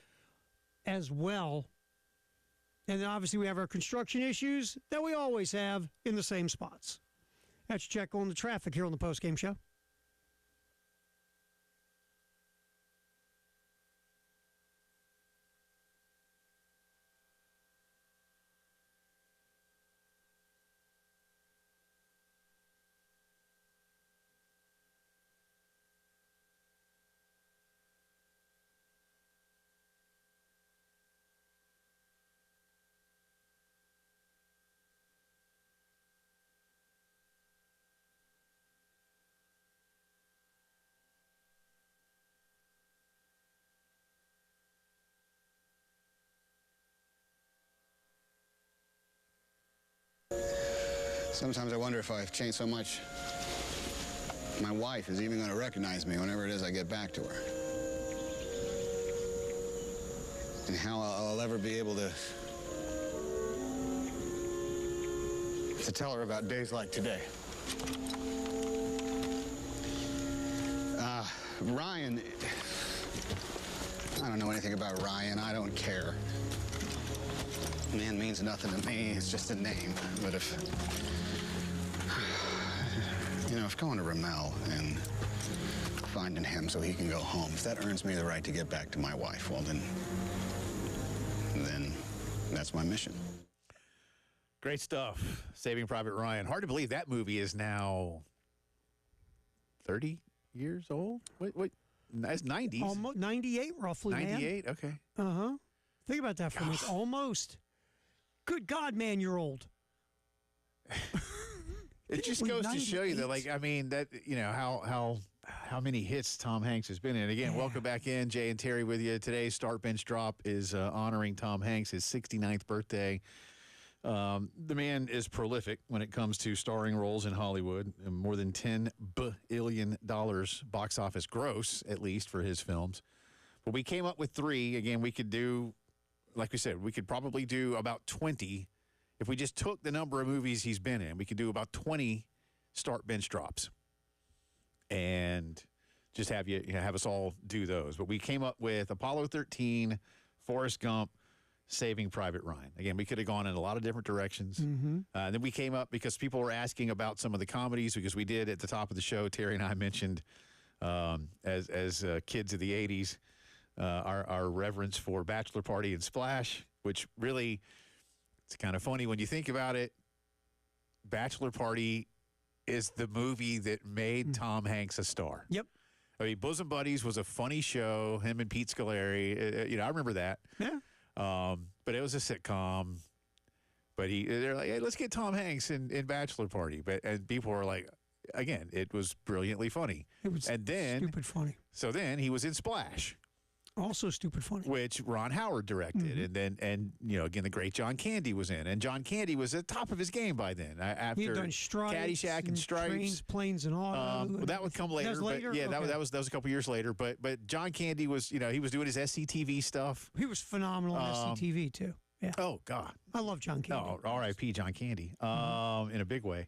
as well. And then obviously we have our construction issues that we always have in the same spots. That's your check on the traffic here on the postgame show. Sometimes I wonder if I've changed so much, my wife is even going to recognize me whenever it is I get back to her. And how I'll ever be able to tell her about days like today. Ryan, I don't know anything about Ryan. I don't care. Man means nothing to me. It's just a name. But if going to Ramel and finding him so he can go home, if that earns me the right to get back to my wife, well, then that's my mission. Great stuff. Saving Private Ryan. Hard to believe that movie is now 30 years old. Wait. That's 90s. Almost 98, roughly, 98, man. Okay. Uh-huh. Think about that for a minute. Almost. Good God, man, you're old. It just goes to show you that, like, I mean, that, how many hits Tom Hanks has been in. Again, welcome back in. Jay and Terry with you. Today's Start Bench Drop is honoring Tom Hanks, his 69th birthday. The man is prolific when it comes to starring roles in Hollywood. More than $10 billion box office gross, at least, for his films. But we came up with 3. Again, we could do, like we said, we could probably do about 20. If we just took the number of movies he's been in, we could do about 20 Start Bench Drops. And just have have us all do those. But we came up with Apollo 13, Forrest Gump, Saving Private Ryan. Again, we could have gone in a lot of different directions. Mm-hmm. Then we came up because people were asking about some of the comedies, because we did at the top of the show, Terry and I mentioned as kids of the 80s, our reverence for Bachelor Party and Splash, which really, it's kind of funny when you think about it. Bachelor Party is the movie that made Tom Hanks a star. Yep. I mean, Bosom Buddies was a funny show, him and Pete Scolari. I remember that. Yeah. But it was a sitcom. But they're like, hey, let's get Tom Hanks in Bachelor Party. And people were like, again, it was brilliantly funny. It was stupid funny. So then he was in Splash. Also stupid funny. Which Ron Howard directed. Mm-hmm. And again, the great John Candy was in. And John Candy was at the top of his game by then. After He'd done Stripes, Caddyshack and Stripes. Trains, Planes, and Auto. Well, that would come later. That was later? But yeah, Okay. that was a couple years later. But John Candy was, he was doing his SCTV stuff. He was phenomenal on SCTV, too. Yeah. Oh, God. I love John Candy. Oh, R.I.P. John Candy, in a big way.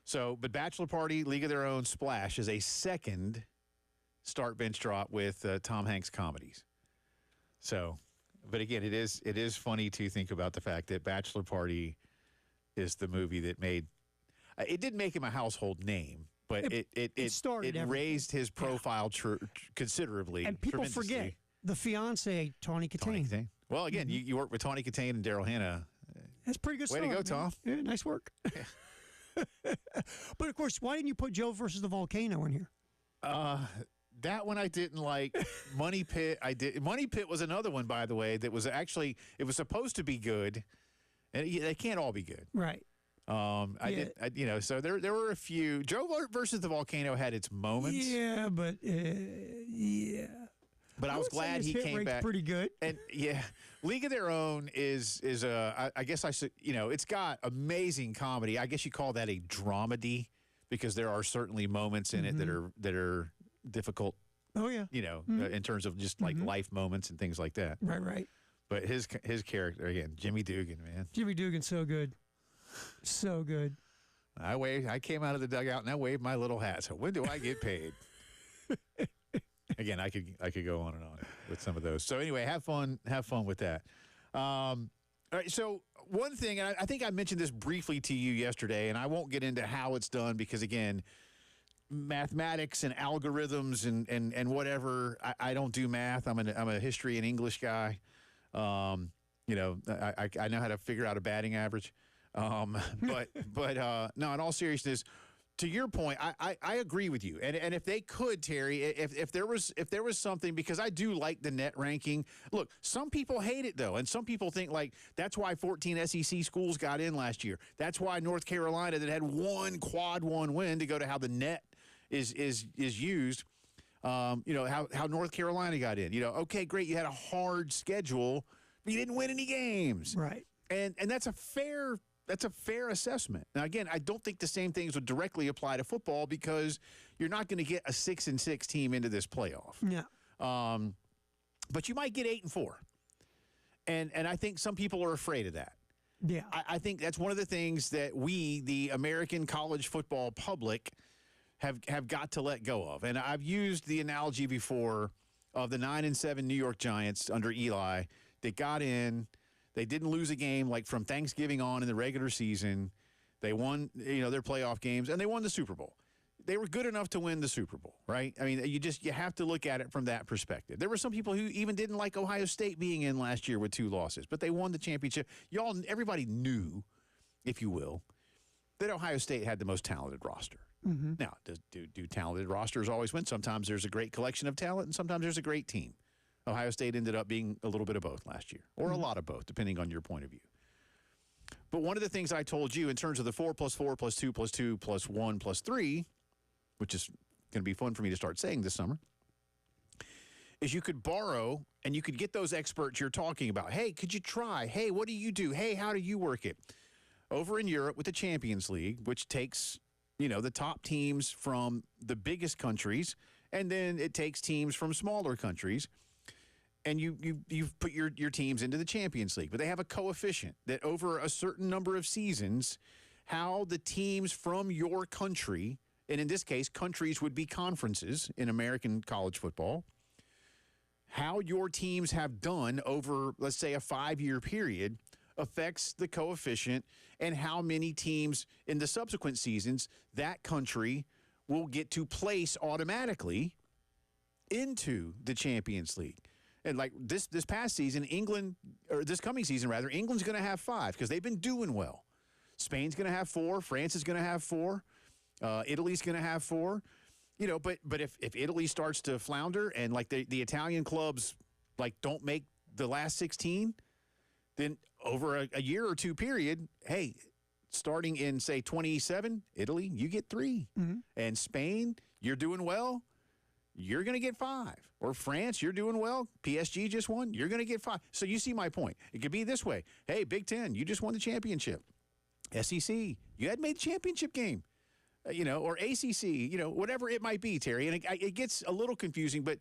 So, but Bachelor Party, League of Their Own, Splash is a second Start Bench Drop with Tom Hanks comedies. So, but again, it is funny to think about the fact that Bachelor Party is the movie that made it didn't make him a household name, but it raised his profile considerably. And people forget the fiance, Tawny Katane. Well, again, you work with Tawny Katane and Daryl Hannah. That's pretty good. Way to go, Tom! Yeah, nice work. But of course, why didn't you put Joe versus the Volcano in here? That one I didn't like. Money Pit, I did. Money Pit was another one, by the way, that was actually, it was supposed to be good, and they can't all be good. Right. So there were a few. Joe versus the Volcano had its moments. Yeah, but yeah. But I was glad he came back. Pretty good. And yeah, League of Their Own is I guess it's got amazing comedy. I guess you call that a dramedy, because there are certainly moments in it that are difficult Oh yeah. In terms of just like life moments and things like that. Right. But his character again, Jimmy Dugan, man. Jimmy Dugan's so good, so good. I came out of the dugout and I waved my little hat. So when do I get paid? Again, I could go on and on with some of those. So anyway, have fun with that. All right. So one thing, and I think I mentioned this briefly to you yesterday, and I won't get into how it's done because again, mathematics and algorithms and whatever. I don't do math. I'm a history and English guy. I know how to figure out a batting average. But no, in all seriousness, to your point, I agree with you. And if they could, Terry, if there was something, because I do like the net ranking. Look, some people hate it though, and some people think like that's why 14 SEC schools got in last year. That's why North Carolina, that had one quad one win to go to how the net is used. How North Carolina got in. Okay, great, you had a hard schedule, but you didn't win any games. Right. And that's a fair assessment. Now, again, I don't think the same things would directly apply to football because you're not going to get a 6-6 team into this playoff. Yeah. But you might get 8-4. And I think some people are afraid of that. Yeah. I think that's one of the things that we, the American college football public, have got to let go of. And I've used the analogy before of the 9-7 New York Giants under Eli. They got in. They didn't lose a game like from Thanksgiving on in the regular season. They won, their playoff games, and they won the Super Bowl. They were good enough to win the Super Bowl, right? I mean, you have to look at it from that perspective. There were some people who even didn't like Ohio State being in last year with 2 losses, but they won the championship. Everybody knew, if you will, that Ohio State had the most talented roster. Mm-hmm. Now, do talented rosters always win? Sometimes there's a great collection of talent, and sometimes there's a great team. Ohio State ended up being a little bit of both last year, or a lot of both, depending on your point of view. But one of the things I told you in terms of the 4 + 4 + 2 + 2 + 1 + 3, which is going to be fun for me to start saying this summer, is you could borrow and you could get those experts you're talking about. Hey, could you try? Hey, what do you do? Hey, how do you work it? Over in Europe with the Champions League, which takes, the top teams from the biggest countries, and then it takes teams from smaller countries. And you put your teams into the Champions League. But they have a coefficient that over a certain number of seasons, how the teams from your country, and in this case, countries would be conferences in American college football, how your teams have done over, let's say, a 5-year period affects the coefficient and how many teams in the subsequent seasons that country will get to place automatically into the Champions League. And like this past season, this coming season, England's going to have 5 because they've been doing well. Spain's going to have 4. France is going to have 4. Italy's going to have 4. But if Italy starts to flounder and like the Italian clubs like don't make the last 16, then over a year or 2 period, hey, starting in say 27, Italy, you get 3, and Spain, you're doing well. You're going to get 5. Or France, you're doing well. PSG just won. You're going to get 5. So you see my point. It could be this way. Hey, Big Ten, you just won the championship. SEC, you hadn't made the championship game. Or ACC, whatever it might be, Terry. And it gets a little confusing, but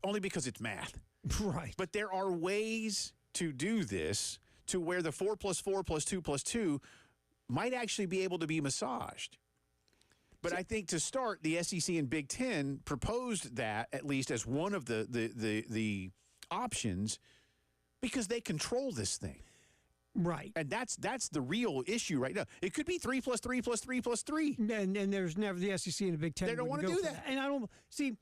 only because it's math. Right. But there are ways to do this to where the 4 + 4 + 2 + 2 might actually be able to be massaged. But I think to start, the SEC and Big Ten proposed that at least as one of the options because they control this thing. Right. And that's the real issue right now. It could be 3 + 3 + 3 + 3. And there's never the SEC and the Big Ten. They don't want to do that. And I don't see.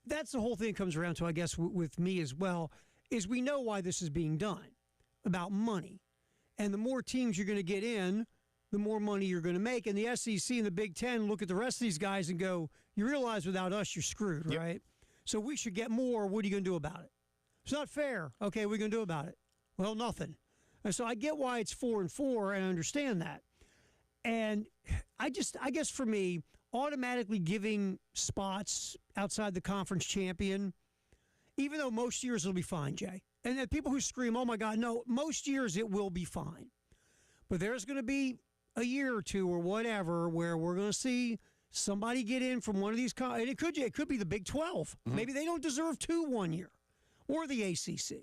That's the whole thing that comes around to, I guess, with me as well, is we know why this is being done, about money. And the more teams you're going to get in, the more money you're going to make. And the SEC and the Big Ten look at the rest of these guys and go, you realize without us, you're screwed, yep. right? So we should get more. What are you going to do about it? It's not fair. Okay, what are you going to do about it? Well, nothing. And so I get why it's 4 and 4, and I understand that. And I guess for me, automatically giving spots outside the conference champion, even though most years it'll be fine, Jay. And the people who scream, oh, my God, no, most years it will be fine. But there's going to be a year or two or whatever where we're going to see Somebody get in from one of these, and it could be the Big 12. Maybe they don't deserve 2 1 year, or the ACC.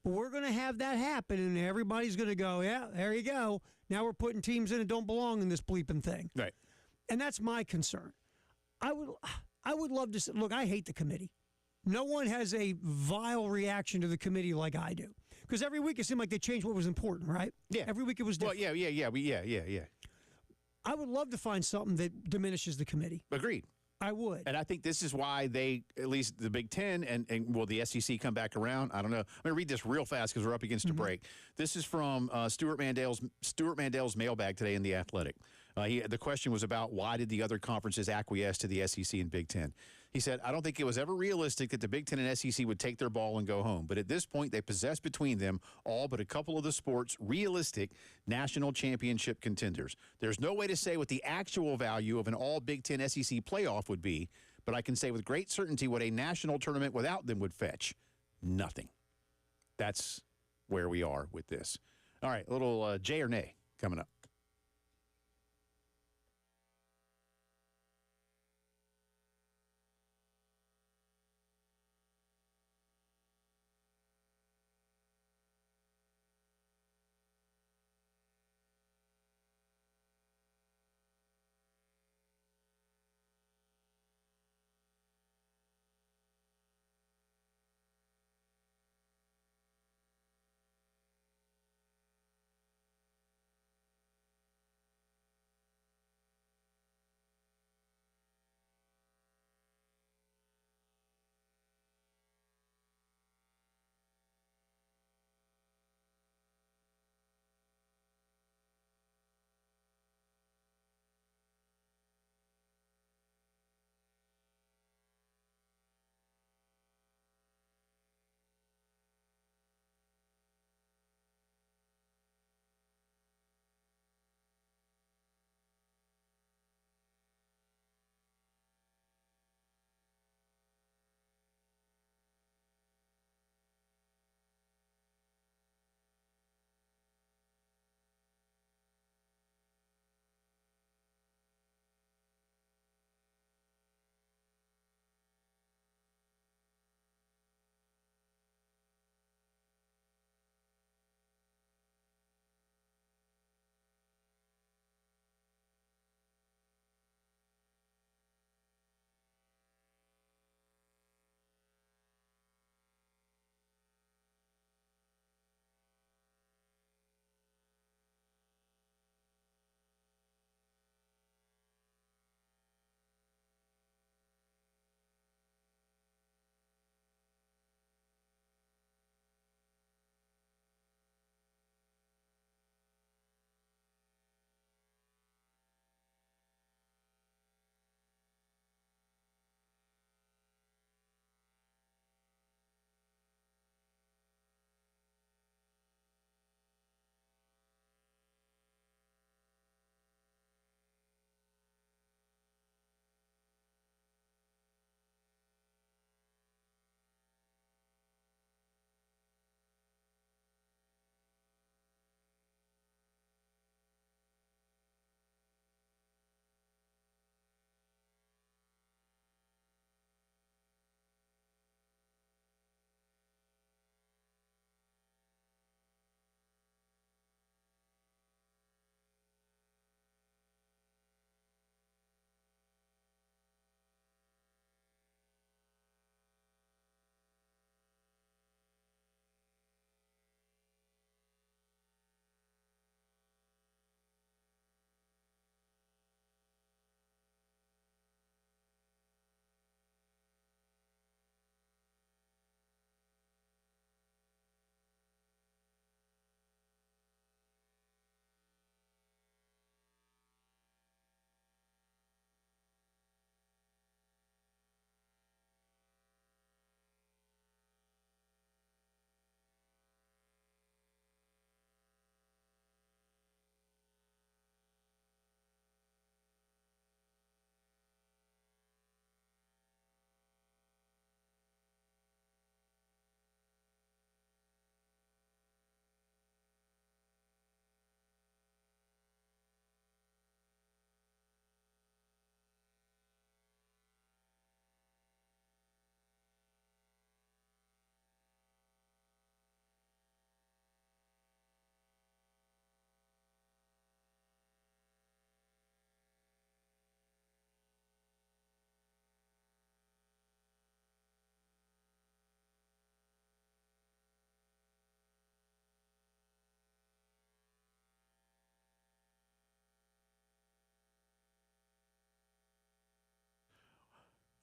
But we're going to have that happen, and everybody's going to go, yeah, there you go. Now we're putting teams in that don't belong in this bleeping thing. Right. And that's my concern. I would love to look. I hate the committee. No one has a vile reaction to the committee like I do, because every week it seemed like they changed what was important. Right? Yeah. Every week it was different. Well, yeah. I would love to find something that diminishes the committee. Agreed. I would. And I think this is why they, at least the Big Ten, and will the SEC come back around? I don't know. I'm going to read this real fast because we're up against a break. This is from Stuart Mandell's mailbag today in The Athletic. The question was about why did the other conferences acquiesce to the SEC and Big Ten. He said, I don't think it was ever realistic that the Big Ten and SEC would take their ball and go home. But at this point, they possess between them all but a couple of the sport's realistic national championship contenders. There's no way to say what the actual value of an all Big Ten SEC playoff would be, but I can say with great certainty what a national tournament without them would fetch. Nothing. That's where we are with this. All right, a little Jay or nay coming up.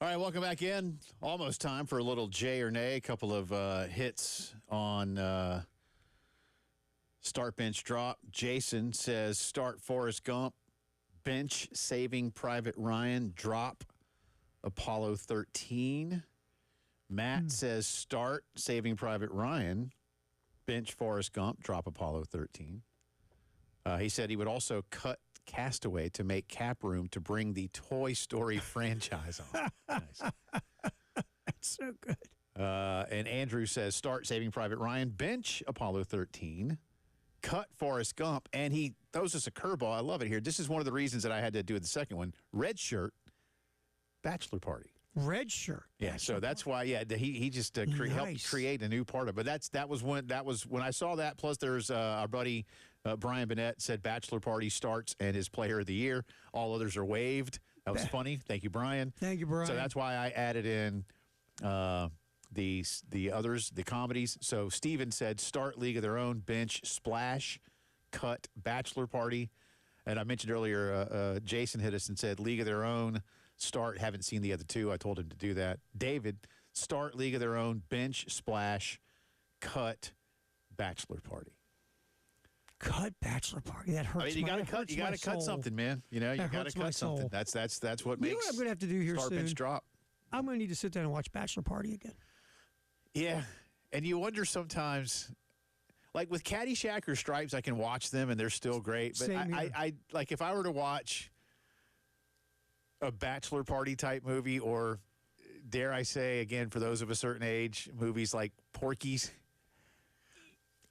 All right, welcome back in. Almost time for a little Jay or Nay. A couple of hits on start, bench, drop. Jason says start Forrest Gump, bench Saving Private Ryan, drop Apollo 13. Matt says start Saving Private Ryan, bench Forrest Gump, drop Apollo 13. He said he would also cut Castaway to make cap room to bring the Toy Story franchise on. Nice. That's so good. And Andrew says start Saving Private Ryan, bench Apollo 13, cut Forrest Gump, and he throws us a curveball. I love it here. This is one of the reasons that I had to do the second one. Red shirt, bachelor party. Red shirt. Yeah, so that's why. Yeah, he just helped create a new part of it. But that was when I saw that. Plus, there's our buddy Brian Bennett said bachelor party starts and is player of the year. All others are waived. That was funny. Thank you, Brian. Thank you, Brian. So that's why I added in the others, the comedies. So Steven said start League of Their Own, bench Splash, cut Bachelor Party, and I mentioned earlier Jason hit us and said League of Their Own. Start, haven't seen the other two. I told him to do that. David, start League of Their Own, bench Splash, cut Bachelor Party. Cut Bachelor Party. That hurts. I mean, you got to cut. You got to cut something, man. You know, you got to cut something. That's what makes. You know what I'm going to have to do here start, soon? bench, drop. I'm going to need to sit down and watch Bachelor Party again. Yeah, and you wonder sometimes. Like with Caddyshack or Stripes, I can watch them and they're still great. But I like if I were to watch a bachelor party type movie, or dare I say, again, for those of a certain age, movies like Porky's.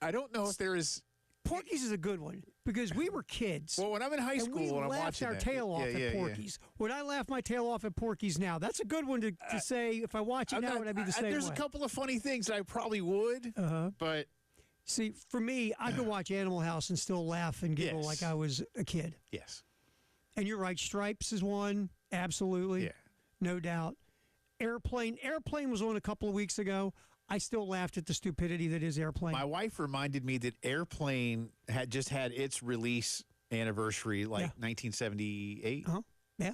I don't know if there is. Porky's is a good one because we were kids. Well, when I'm in high school and I'm watching our tail off at Porky's. When I laugh my tail off at Porky's now, that's a good one to say. If I watch it now, would I be the same There's way? a couple of funny things that I probably would, but. See, for me, I could watch Animal House and still laugh and giggle like I was a kid. Yes. And you're right, Stripes is one. Absolutely. Yeah. No doubt. Airplane was on a couple of weeks ago. I still laughed at the stupidity that is Airplane. My wife reminded me that Airplane had just had its release anniversary, 1978. Yeah.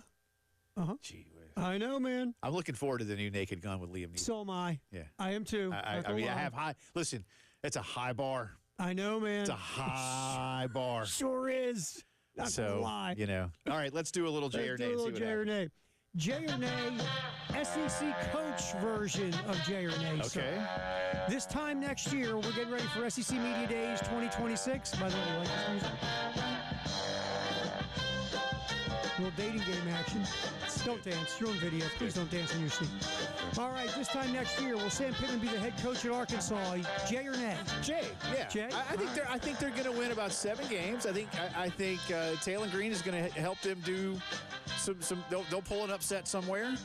Gee whiz. I know, man. I'm looking forward to the new Naked Gun with Liam Neeson. So am I. Yeah. I am too. I mean, I have high. Listen, it's a high bar. I know, man. It's a high bar. Sure is. Not gonna lie. You know. All right, let's do a little J or Nay. Let's do a little J or Nay. J or Nay, SEC coach version of J or Nay. Okay. So, this time next year, we're getting ready for SEC Media Days 2026. By the way, you like this music? A little dating game action. Don't dance. You're on video. Please don't dance in your seat. All right, this time next year, will Sam Pittman be the head coach at Arkansas? Jay or nay? Jay, yeah. Jay? I think they're going to win about 7 games. I think Taylor Green is going to help them do some. They'll pull an upset somewhere.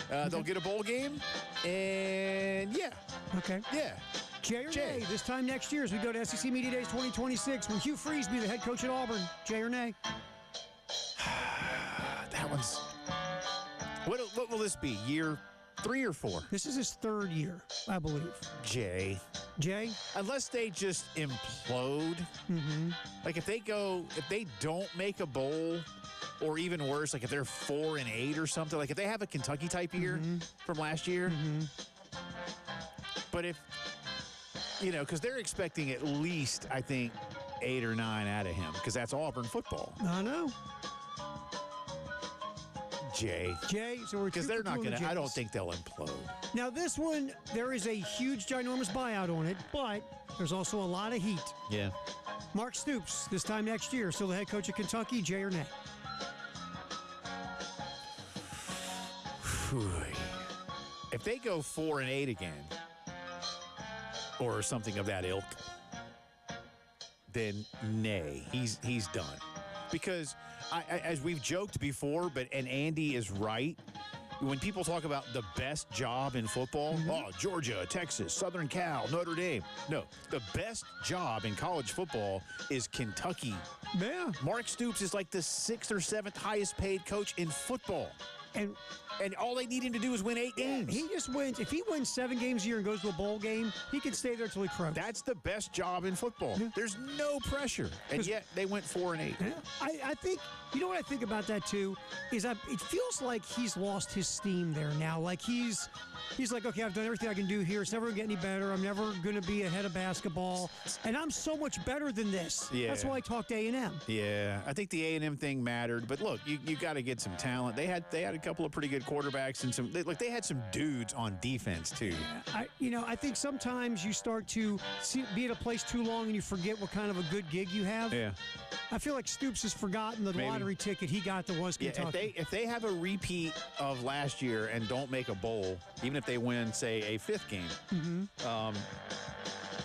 They'll get a bowl game, and yeah. Okay. Yeah. Jay or nay? This time next year, as we go to SEC Media Days 2026, will Hugh Freeze be the head coach at Auburn? Jay or nay? That one's. What will this be? Year 3 or 4? This is his 3rd year, I believe. Jay. Unless they just implode. Mm-hmm. Like if they don't make a bowl, or even worse, like if they're 4-8 or something, like if they have a Kentucky type year from last year. But if, because they're expecting at least, I think, 8 or 9 out of him, because that's Auburn football. I know. Jay, so we're because they're not going to. I don't think they'll implode. Now this one, there is a huge, ginormous buyout on it, but there's also a lot of heat. Yeah. Mark Stoops, this time next year, still the head coach of Kentucky. Jay or nay? If they go 4-8 again, or something of that ilk, then nay, he's done. Because as we've joked before, and Andy is right, when people talk about the best job in football, Georgia, Texas, Southern Cal, Notre Dame. No, the best job in college football is Kentucky. Yeah. Mark Stoops is like the 6th or 7th highest paid coach in football. And And all they need him to do is win 8 games. he just wins. If he wins 7 games a year and goes to a bowl game, he can stay there till he croaks. That's the best job in football. Yeah. There's no pressure. And yet they went 4-8. Yeah. I think, you know what I think about that too, is it feels like he's lost his steam there now. Like he's like, okay, I've done everything I can do here. It's never going to get any better. I'm never going to be ahead of basketball. And I'm so much better than this. Yeah. That's why I talked A&M. Yeah, I think the A&M thing mattered, but look, you got to get some talent. They had a couple of pretty good quarterbacks and they had some dudes on defense too. I think sometimes you start to be at a place too long and you forget what kind of a good gig you have. Yeah. I feel like Stoops has forgotten the lottery ticket he got that was Kentucky. If they have a repeat of last year and don't make a bowl, even if they win, say, a 5th game,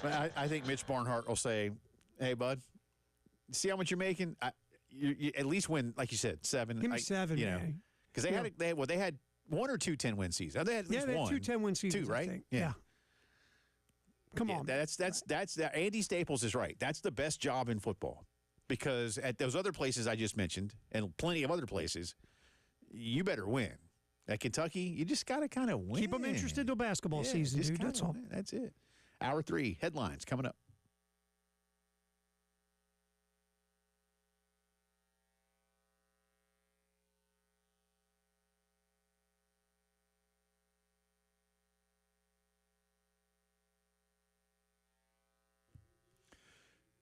I think Mitch Barnhart will say, "Hey, bud, see how much you're making? You at least win, like you said, 7. Give me 7, man. Because they had 1 or 2 10-win seasons. They had at least they had one. 2 10-win seasons, 2, right? I think. Yeah. Come on. That's Andy Staples is right. That's the best job in football. Because at those other places I just mentioned, and plenty of other places, you better win. At Kentucky, you just got to kind of win. Keep them interested till basketball season, dude. That's all. Win. That's it. Hour 3, headlines coming up.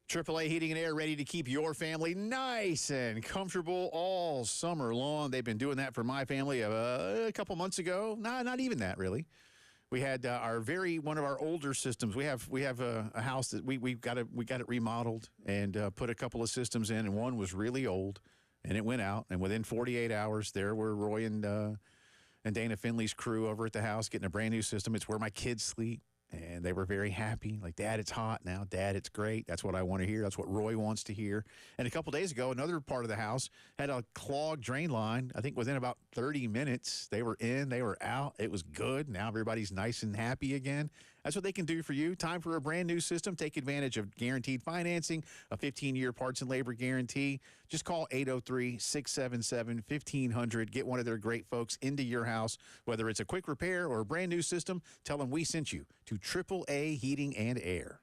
AAA Heating and Air ready to keep your family nice and comfortable all summer long. They've been doing that for my family a couple months ago. Not even that, really. We had one of our older systems. We have a house that we got it remodeled and put a couple of systems in, and one was really old, and it went out. And within 48 hours, there were Roy and Dana Finley's crew over at the house getting a brand new system. It's where my kids sleep. And they were very happy. Like, Dad, it's hot now. Dad, it's great. That's what I want to hear. That's what Roy wants to hear. And a couple days ago, another part of the house had a clogged drain line. I think within about 30 minutes, they were in, they were out. It was good. Now everybody's nice and happy again. That's what they can do for you. Time for a brand new system. Take advantage of guaranteed financing, a 15-year parts and labor guarantee. Just call 803-677-1500. Get one of their great folks into your house, whether it's a quick repair or a brand new system. Tell them we sent you to AAA Heating and Air.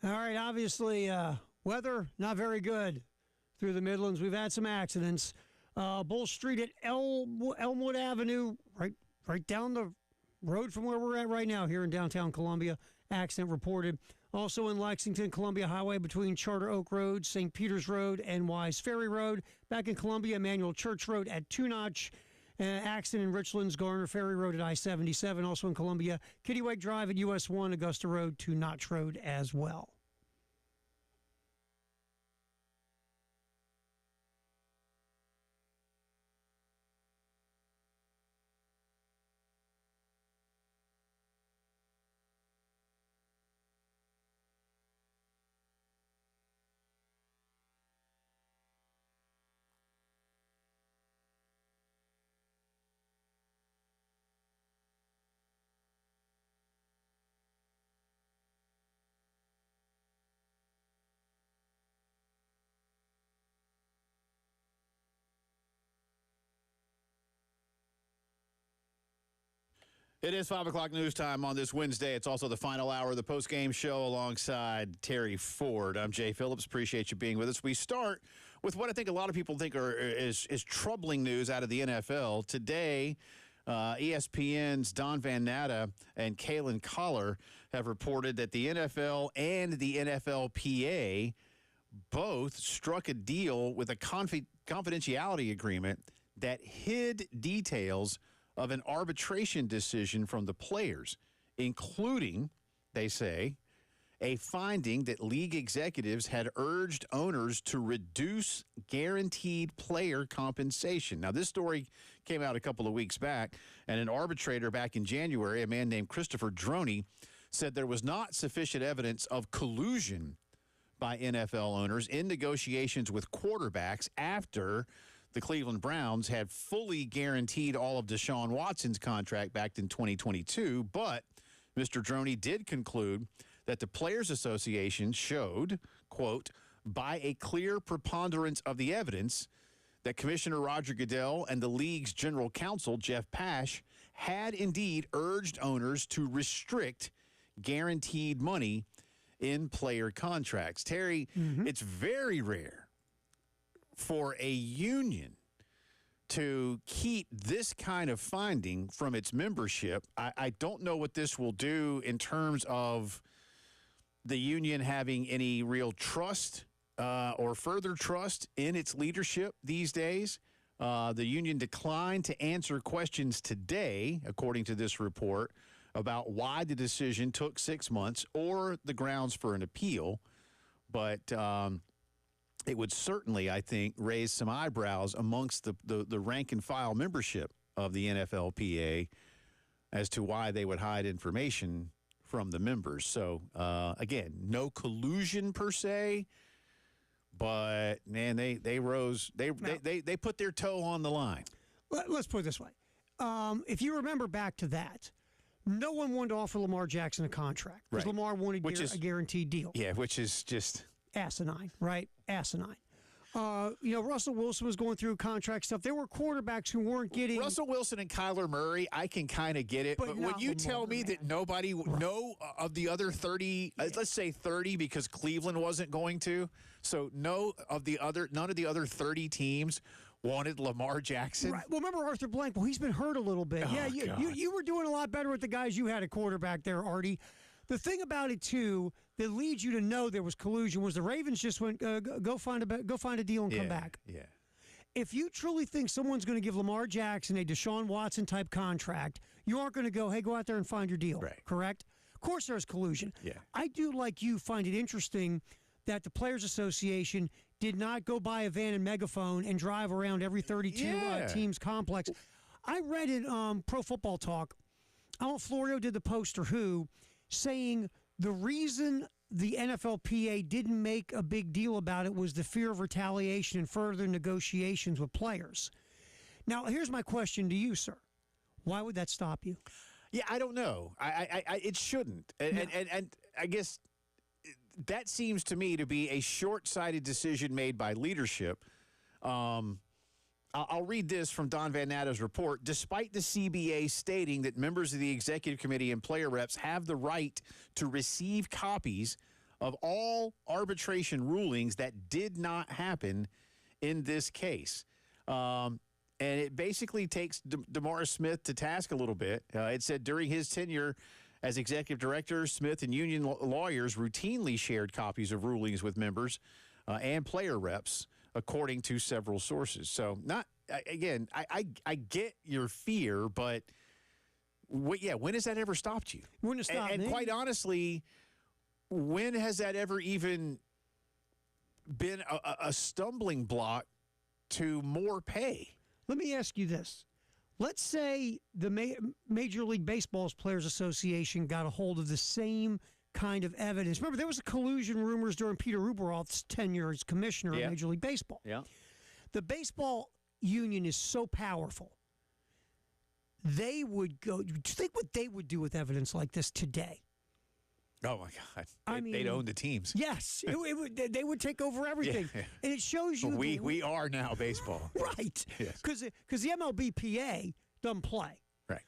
All right, obviously, weather not very good through the Midlands. We've had some accidents. Bull Street at Elmwood Avenue, right down the road from where we're at right now here in downtown Columbia. Accident reported. Also in Lexington, Columbia Highway between Charter Oak Road, St. Peters Road, and Wise Ferry Road. Back in Columbia, Emmanuel Church Road at Two Notch. Accident in Richlands, Garner Ferry Road at I-77. Also in Columbia, Kittywake Drive at US 1, Augusta Road, Two Notch Road as well. It is 5 o'clock news time on this Wednesday. It's also the final hour of the post-game show alongside Terry Ford. I'm Jay Phillips. Appreciate you being with us. We start with what I think a lot of people think is troubling news out of the NFL. Today, ESPN's Don Van Natta and Kalen Collar have reported that the NFL and the NFLPA both struck a deal with a confidentiality agreement that hid details of an arbitration decision from the players, including, they say, a finding that league executives had urged owners to reduce guaranteed player compensation. Now, this story came out a couple of weeks back, and an arbitrator back in January, a man named Christopher Droney, said there was not sufficient evidence of collusion by NFL owners in negotiations with quarterbacks after the Cleveland Browns had fully guaranteed all of Deshaun Watson's contract back in 2022, but Mr. Droney did conclude that the Players Association showed, quote, by a clear preponderance of the evidence that Commissioner Roger Goodell and the league's general counsel, Jeff Pash, had indeed urged owners to restrict guaranteed money in player contracts. Terry, it's very rare for a union to keep this kind of finding from its membership. I don't know what this will do in terms of the union having any real trust or further trust in its leadership these days. The union declined to answer questions today, according to this report, about why the decision took 6 months or the grounds for an appeal. But it would certainly, I think, raise some eyebrows amongst the rank and file membership of the NFLPA as to why they would hide information from the members. So, again, no collusion per se, but, man, they put their toe on the line. Let's put it this way. If you remember back to that, no one wanted to offer Lamar Jackson a contract because Right. Lamar wanted a guaranteed deal. Yeah, which is just Asinine, right? Asinine. Russell Wilson was going through contract stuff. There were quarterbacks who weren't getting Russell Wilson and Kyler Murray. I can kind of get it, but when you tell me that nobody, no of the other 30, let's say 30, because Cleveland wasn't going to, so none of the other 30 teams wanted Lamar Jackson. Right. Well, remember Arthur Blank? Well, he's been hurt a little bit. Oh, yeah, you were doing a lot better with the guys you had at quarterback there, Artie. The thing about it, too, that leads you to know there was collusion was the Ravens just went, go find a deal and come back. Yeah. If you truly think someone's going to give Lamar Jackson a Deshaun Watson-type contract, you aren't going to go, hey, go out there and find your deal, Right. Correct? Of course there's collusion. Yeah. I do, like you, find it interesting that the Players Association did not go buy a van and megaphone and drive around every 32 teams complex. I read in Pro Football Talk, Alan Florio did the poster saying the reason the NFLPA didn't make a big deal about it was the fear of retaliation and further negotiations with players. Now, here's my question to you, sir. Why would that stop you? Yeah, I don't know. It shouldn't. And I guess that seems to me to be a short-sighted decision made by leadership. I'll read this from Don Van Natta's report. Despite the CBA stating that members of the executive committee and player reps have the right to receive copies of all arbitration rulings that did not happen in this case. And it basically takes DeMaurice Smith to task a little bit. It said during his tenure as executive director, Smith and union lawyers routinely shared copies of rulings with members and player reps, according to several sources. So, I get your fear, but when has that ever stopped you? When it stopped and me? quite honestly, when has that ever even been a stumbling block to more pay? Let me ask you this. Let's say the Major League Baseball's Players Association got a hold of the same kind of evidence. Remember, there was a collusion rumors during Peter Ueberroth's tenure as commissioner of Major League Baseball. Yeah. The baseball union is so powerful. They would go. Do you think what they would do with evidence like this today? Oh, my God. They'd own the teams. Yes. They would take over everything. Yeah. And it shows you. We are now baseball. Right. Yes. Because the MLBPA doesn't play. Right.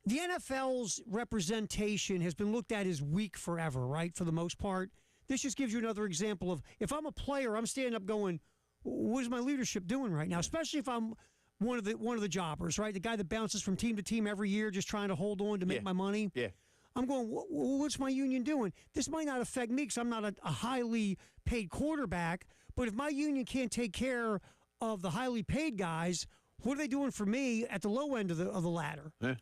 The NFL's representation has been looked at as weak forever, right, for the most part. This just gives you another example of if I'm a player, I'm standing up going, what is my leadership doing right now? Especially if I'm one of the jobbers, right? The guy that bounces from team to team every year just trying to hold on to make my money. Yeah. I'm going, what's my union doing? This might not affect me because I'm not a highly paid quarterback, but if my union can't take care of the highly paid guys, what are they doing for me at the low end of the ladder? Yeah.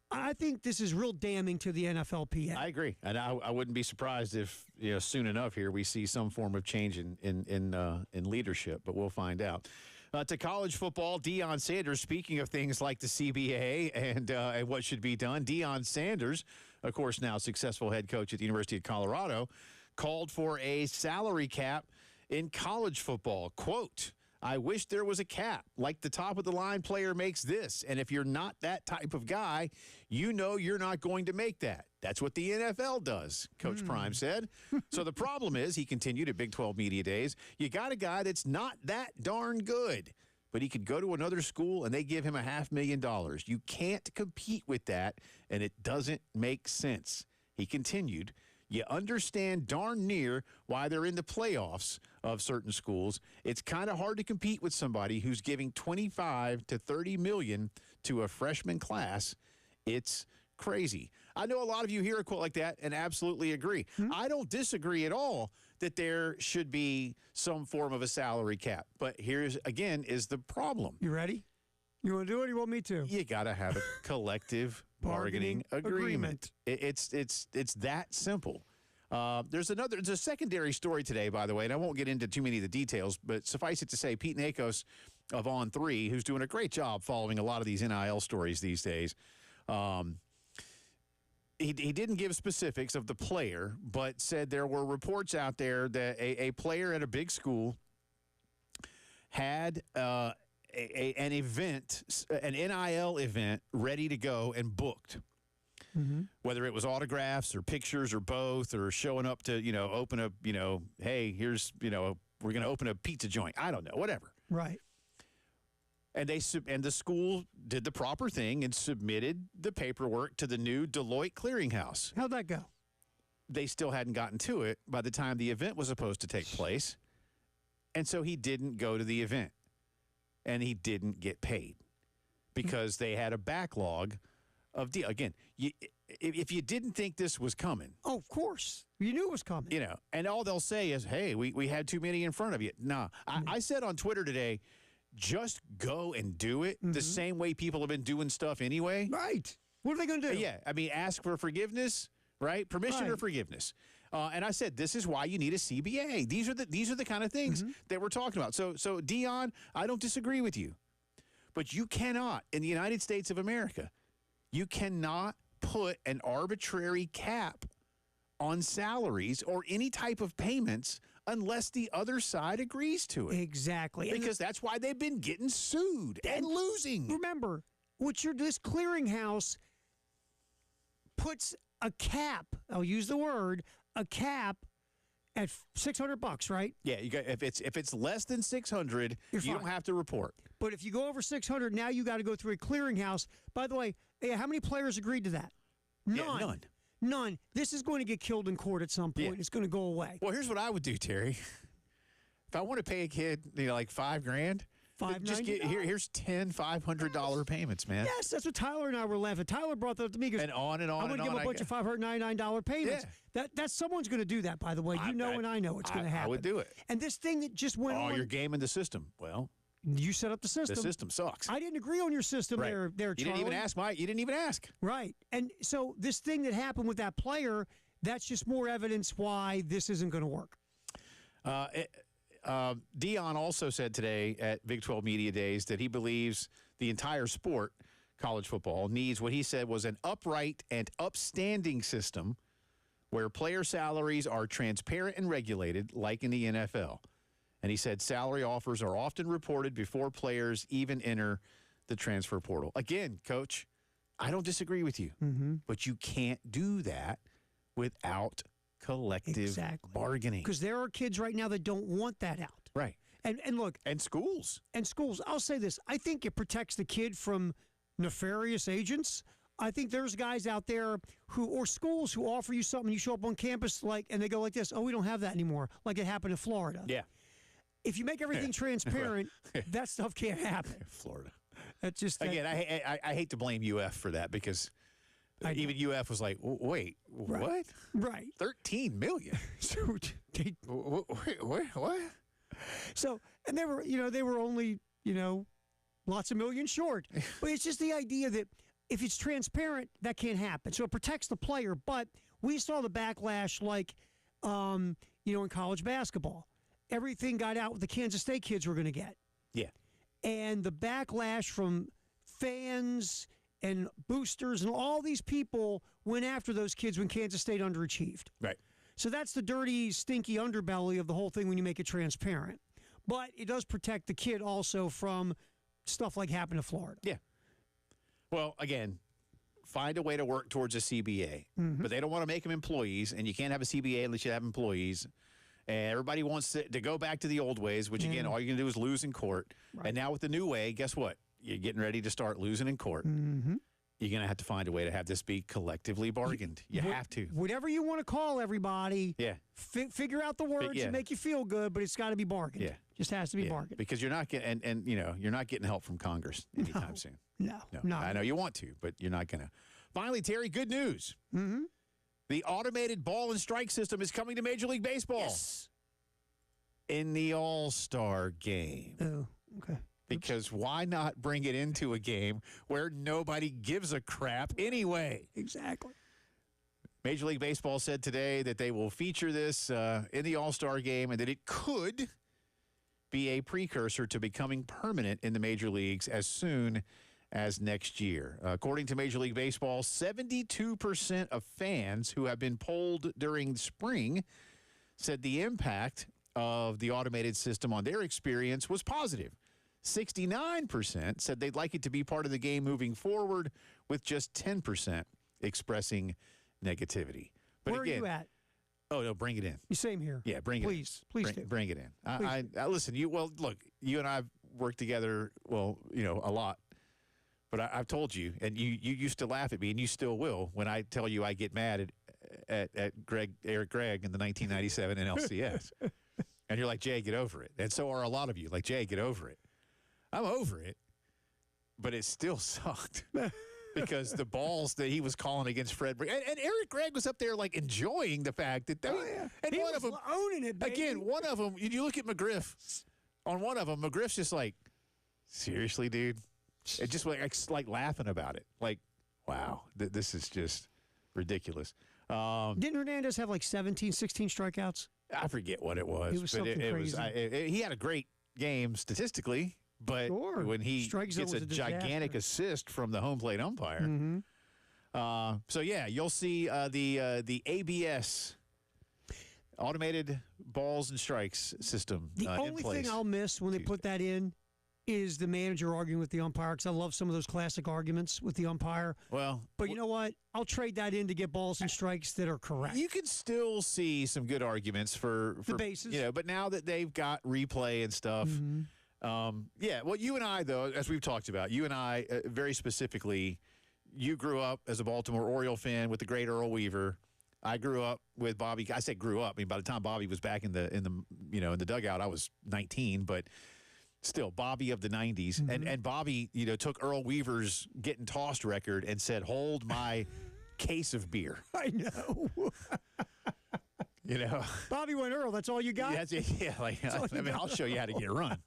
I think this is real damning to the NFLPA. I agree, and I wouldn't be surprised if soon enough here we see some form of change in leadership, but we'll find out. To college football, Deion Sanders. Speaking of things like the CBA and what should be done, Deion Sanders, of course, now successful head coach at the University of Colorado, called for a salary cap in college football. Quote, I wish there was a cap, like the top-of-the-line player makes this. And if you're not that type of guy, you know you're not going to make that. That's what the NFL does, Coach Prime said. So the problem is, he continued at Big 12 Media Days, you got a guy that's not that darn good, but he could go to another school and they give him $500,000. You can't compete with that, and it doesn't make sense. He continued, you understand darn near why they're in the playoffs of certain schools. It's kind of hard to compete with somebody who's giving $25 to $30 million to a freshman class. It's crazy. I know a lot of you hear a quote like that and absolutely agree. I don't disagree at all that there should be some form of a salary cap. But here's, again, is the problem. You ready? You want to do it or you want me to? You got to have a collective bargaining agreement. It's that simple. There's a secondary story today, by the way, and I won't get into too many of the details, but suffice it to say, Pete Nakos of On3, who's doing a great job following a lot of these NIL stories these days, he didn't give specifics of the player, but said there were reports out there that a player at a big school had an event, an NIL event, ready to go and booked. Whether it was autographs or pictures or both, or showing up to, open a, hey, here's, we're going to open a pizza joint. I don't know, whatever. Right. And the school did the proper thing and submitted the paperwork to the new Deloitte clearinghouse. How'd that go? They still hadn't gotten to it by the time the event was supposed to take place. And so he didn't go to the event. And he didn't get paid because they had a backlog of deal. Again, if you didn't think this was coming. Oh, of course. You knew it was coming. And all they'll say is, hey, we had too many in front of you. Nah, I said on Twitter today, just go and do it the same way people have been doing stuff anyway. Right. What are they going to do? Yeah, I mean, ask for forgiveness, right? Permission or forgiveness. And I said, this is why you need a CBA. These are the kind of things that we're talking about. So Deion, I don't disagree with you. But you cannot, in the United States of America, you cannot put an arbitrary cap on salaries or any type of payments unless the other side agrees to it. Exactly. Because that's why they've been getting sued and losing. Remember, this clearinghouse puts a cap, I'll use the word, a cap at $600, right? Yeah, you got if it's less than 600, you don't have to report. But if you go over 600, now you got to go through a clearinghouse. By the way, how many players agreed to that? None. Yeah, none. None. This is going to get killed in court at some point. Yeah. It's going to go away. Well, here's what I would do, Terry. If I want to pay a kid, like $5,000, just here's $500 payments, man. Yes, that's what Tyler and I were laughing. Tyler brought that up to me. And on and on I'm going to give him a bunch of $599 payments. Yeah. That's someone's going to do that, by the way. And I know it's going to happen. I would do it. And this thing that just went on. Oh, you're gaming the system. Well, you set up the system. the system sucks. I didn't agree on your system there, Charlie. You didn't even ask, Mike. You didn't even ask. Right. And so this thing that happened with that player, that's just more evidence why this isn't going to work. Dion also said today at Big 12 Media Days that he believes the entire sport, college football, needs what he said was an upright and upstanding system where player salaries are transparent and regulated, like in the NFL. And he said salary offers are often reported before players even enter the transfer portal. Again, Coach, I don't disagree with you, but you can't do that without collective bargaining. Because there are kids right now that don't want that out. Right. And look. And schools. I'll say this. I think it protects the kid from nefarious agents. I think there's guys out there or schools who offer you something, you show up on campus and they go like this, oh, we don't have that anymore, like it happened in Florida. Yeah. If you make everything transparent, that stuff can't happen. Florida. That's just again. I hate to blame UF for that because even UF was like, wait, what? Right. $13 million. So what? So and they were only lots of millions short. But it's just the idea that if it's transparent, that can't happen. So it protects the player. But we saw the backlash in college basketball. Everything got out what the Kansas State kids were going to get. Yeah. And the backlash from fans and boosters and all these people went after those kids when Kansas State underachieved. Right. So that's the dirty, stinky underbelly of the whole thing when you make it transparent. But it does protect the kid also from stuff like happened to Florida. Yeah. Well, again, find a way to work towards a CBA. But they don't want to make them employees, and you can't have a CBA unless you have employees. And everybody wants to go back to the old ways, which, again, all you're going to do is lose in court. Right. And now with the new way, guess what? You're getting ready to start losing in court. You're going to have to find a way to have this be collectively bargained. You have to. Whatever you want to call everybody, figure out the words and make you feel good, but it's got to be bargained. Yeah. Just has to be bargained. Because you're not getting, and you're not getting help from Congress anytime soon. No. I know you want to, but you're not going to. Finally, Terry, good news. The automated ball and strike system is coming to Major League Baseball. Yes. In the All-Star game. Oh, okay. Because why not bring it into a game where nobody gives a crap anyway? Exactly. Major League Baseball said today that they will feature this in the All-Star game and that it could be a precursor to becoming permanent in the major leagues as soon as next year. According to Major League Baseball, 72% of fans who have been polled during spring said the impact of the automated system on their experience was positive. 69% said they'd like it to be part of the game moving forward, with just 10% expressing negativity. But where again, are you at? Oh, no, bring it in. Same here. Yeah, bring it in. Please do. Bring it in. I listen, look, you and I have worked together, a lot. But I've told you, and you used to laugh at me, and you still will, when I tell you I get mad at Eric Gregg in the 1997 NLCS. And you're like, Jay, get over it. And so are a lot of you. Like, Jay, get over it. I'm over it, but it still sucked. Because the balls that he was calling against Fred and Eric Gregg was up there like enjoying the fact that and he one was of them owning it, baby. Again, one of them, you look at McGriff. On one of them, McGriff's just like, seriously, dude? It just like laughing about it. Like, wow, this is just ridiculous. Didn't Hernandez have like 17, 16 strikeouts? I forget what it was. It was something crazy. He had a great game statistically. But when he gets a gigantic assist from the home plate umpire. You'll see the ABS, automated balls and strikes system The only thing I'll miss when they put that in is the manager arguing with the umpire, because I love some of those classic arguments with the umpire. But you know what? I'll trade that in to get balls and strikes that are correct. You can still see some good arguments for the bases. But now that they've got replay and stuff. You and I, though, as we've talked about, you and I very specifically, you grew up as a Baltimore Oriole fan with the great Earl Weaver. I grew up with Bobby. I say grew up. I mean, by the time Bobby was back in the dugout, I was 19. But still, Bobby of the '90s, and Bobby, took Earl Weaver's getting tossed record and said, "Hold my case of beer." I know. Bobby went Earl. That's all you got? Yeah. I'll show you how to get run.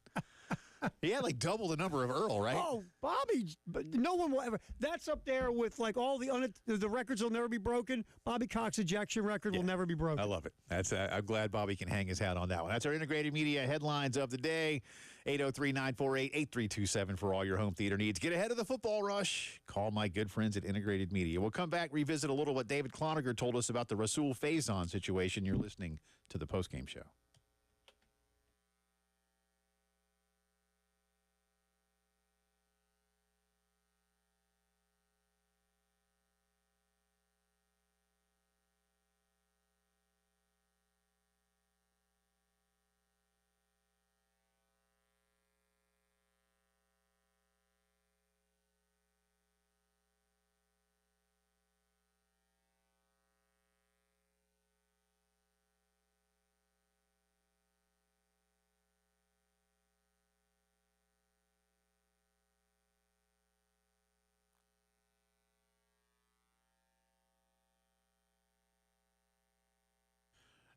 He had like double the number of Earl, right? Oh, Bobby, but no one will ever. That's up there with like all the records will never be broken. Bobby Cox's ejection record will never be broken. I love it. I'm glad Bobby can hang his hat on that one. That's our integrated media headlines of the day. 803-948-8327 for all your home theater needs. Get ahead of the football rush. Call my good friends at Integrated Media. We'll come back, revisit a little what David Cloninger told us about the Rasul Faison situation. You're listening to the postgame show.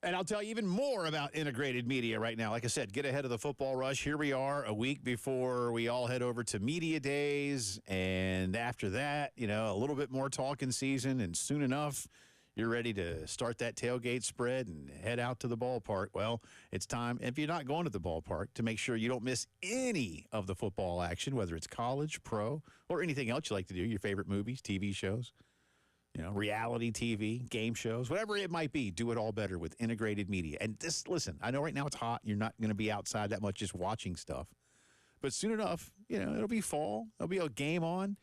And I'll tell you even more about integrated media right now. Like I said, get ahead of the football rush. Here we are a week before we all head over to media days. And after that, a little bit more talking season. And soon enough, you're ready to start that tailgate spread and head out to the ballpark. Well, it's time, if you're not going to the ballpark, to make sure you don't miss any of the football action, whether it's college, pro, or anything else you like to do, your favorite movies, TV shows. Reality TV, game shows, whatever it might be, do it all better with integrated media. And listen, I know right now it's hot. You're not going to be outside that much just watching stuff. But soon enough, it'll be fall. There'll be a game on.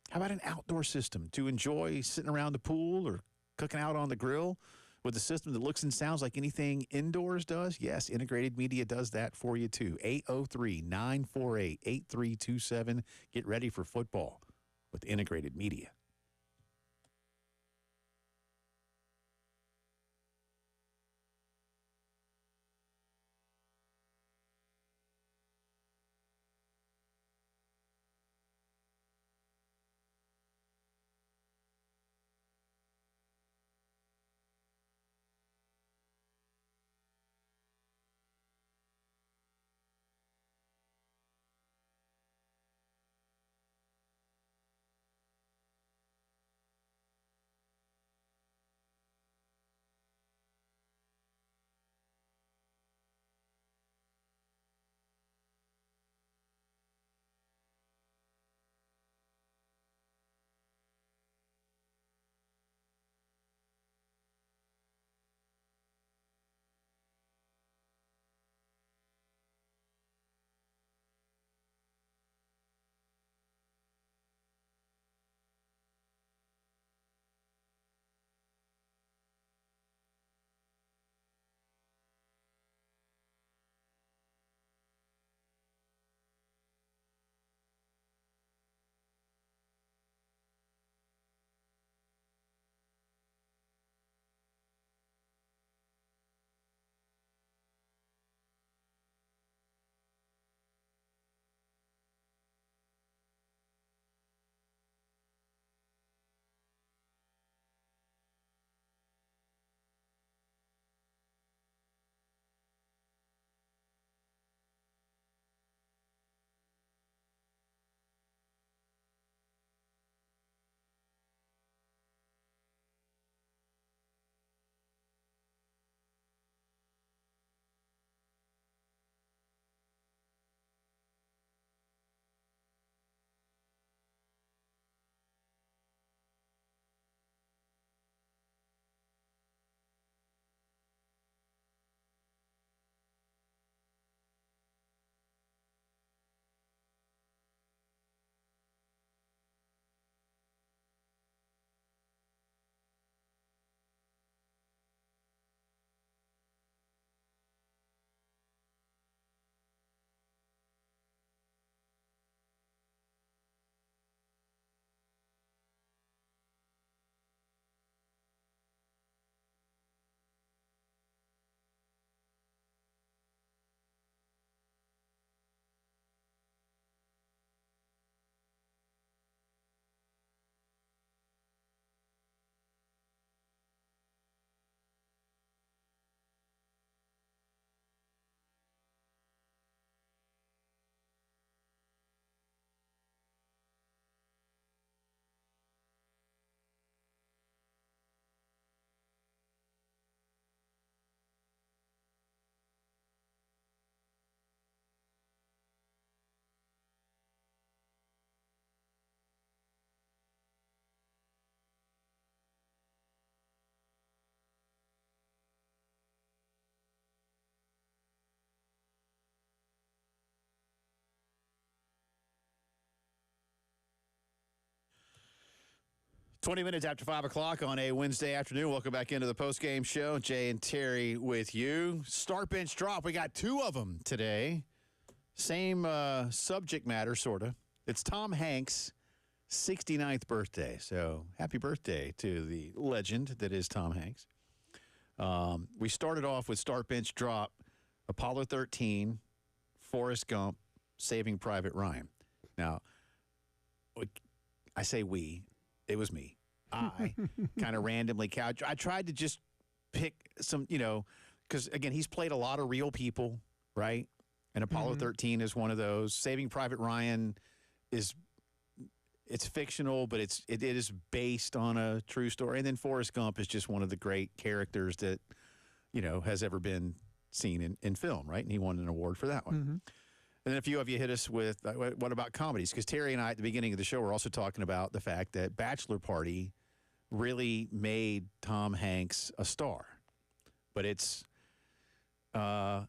How about an outdoor system to enjoy sitting around the pool or cooking out on the grill with a system that looks and sounds like anything indoors does? Yes, integrated media does that for you too. 803-948-8327. Get ready for football with integrated media. 20 minutes after 5 o'clock on a Wednesday afternoon. Welcome back into the postgame show. Jay and Terry with you. Start bench drop. We got 2 of them today. Same subject matter, sort of. It's Tom Hanks' 69th birthday. So happy birthday to the legend that is Tom Hanks. We started off with start bench drop, Apollo 13, Forrest Gump, Saving Private Ryan. Now, I say we. It was me. I kind of randomly I tried to just pick some, because, again, he's played a lot of real people, right? And Apollo 13 is one of those. Saving Private Ryan it's fictional, but it is based on a true story. And then Forrest Gump is just one of the great characters that, has ever been seen in film, right? And he won an award for that one. Mm-hmm. And then a few of you hit us with, what about comedies? Because Terry and I, at the beginning of the show, were also talking about the fact that Bachelor Party really made Tom Hanks a star. But it's, I'm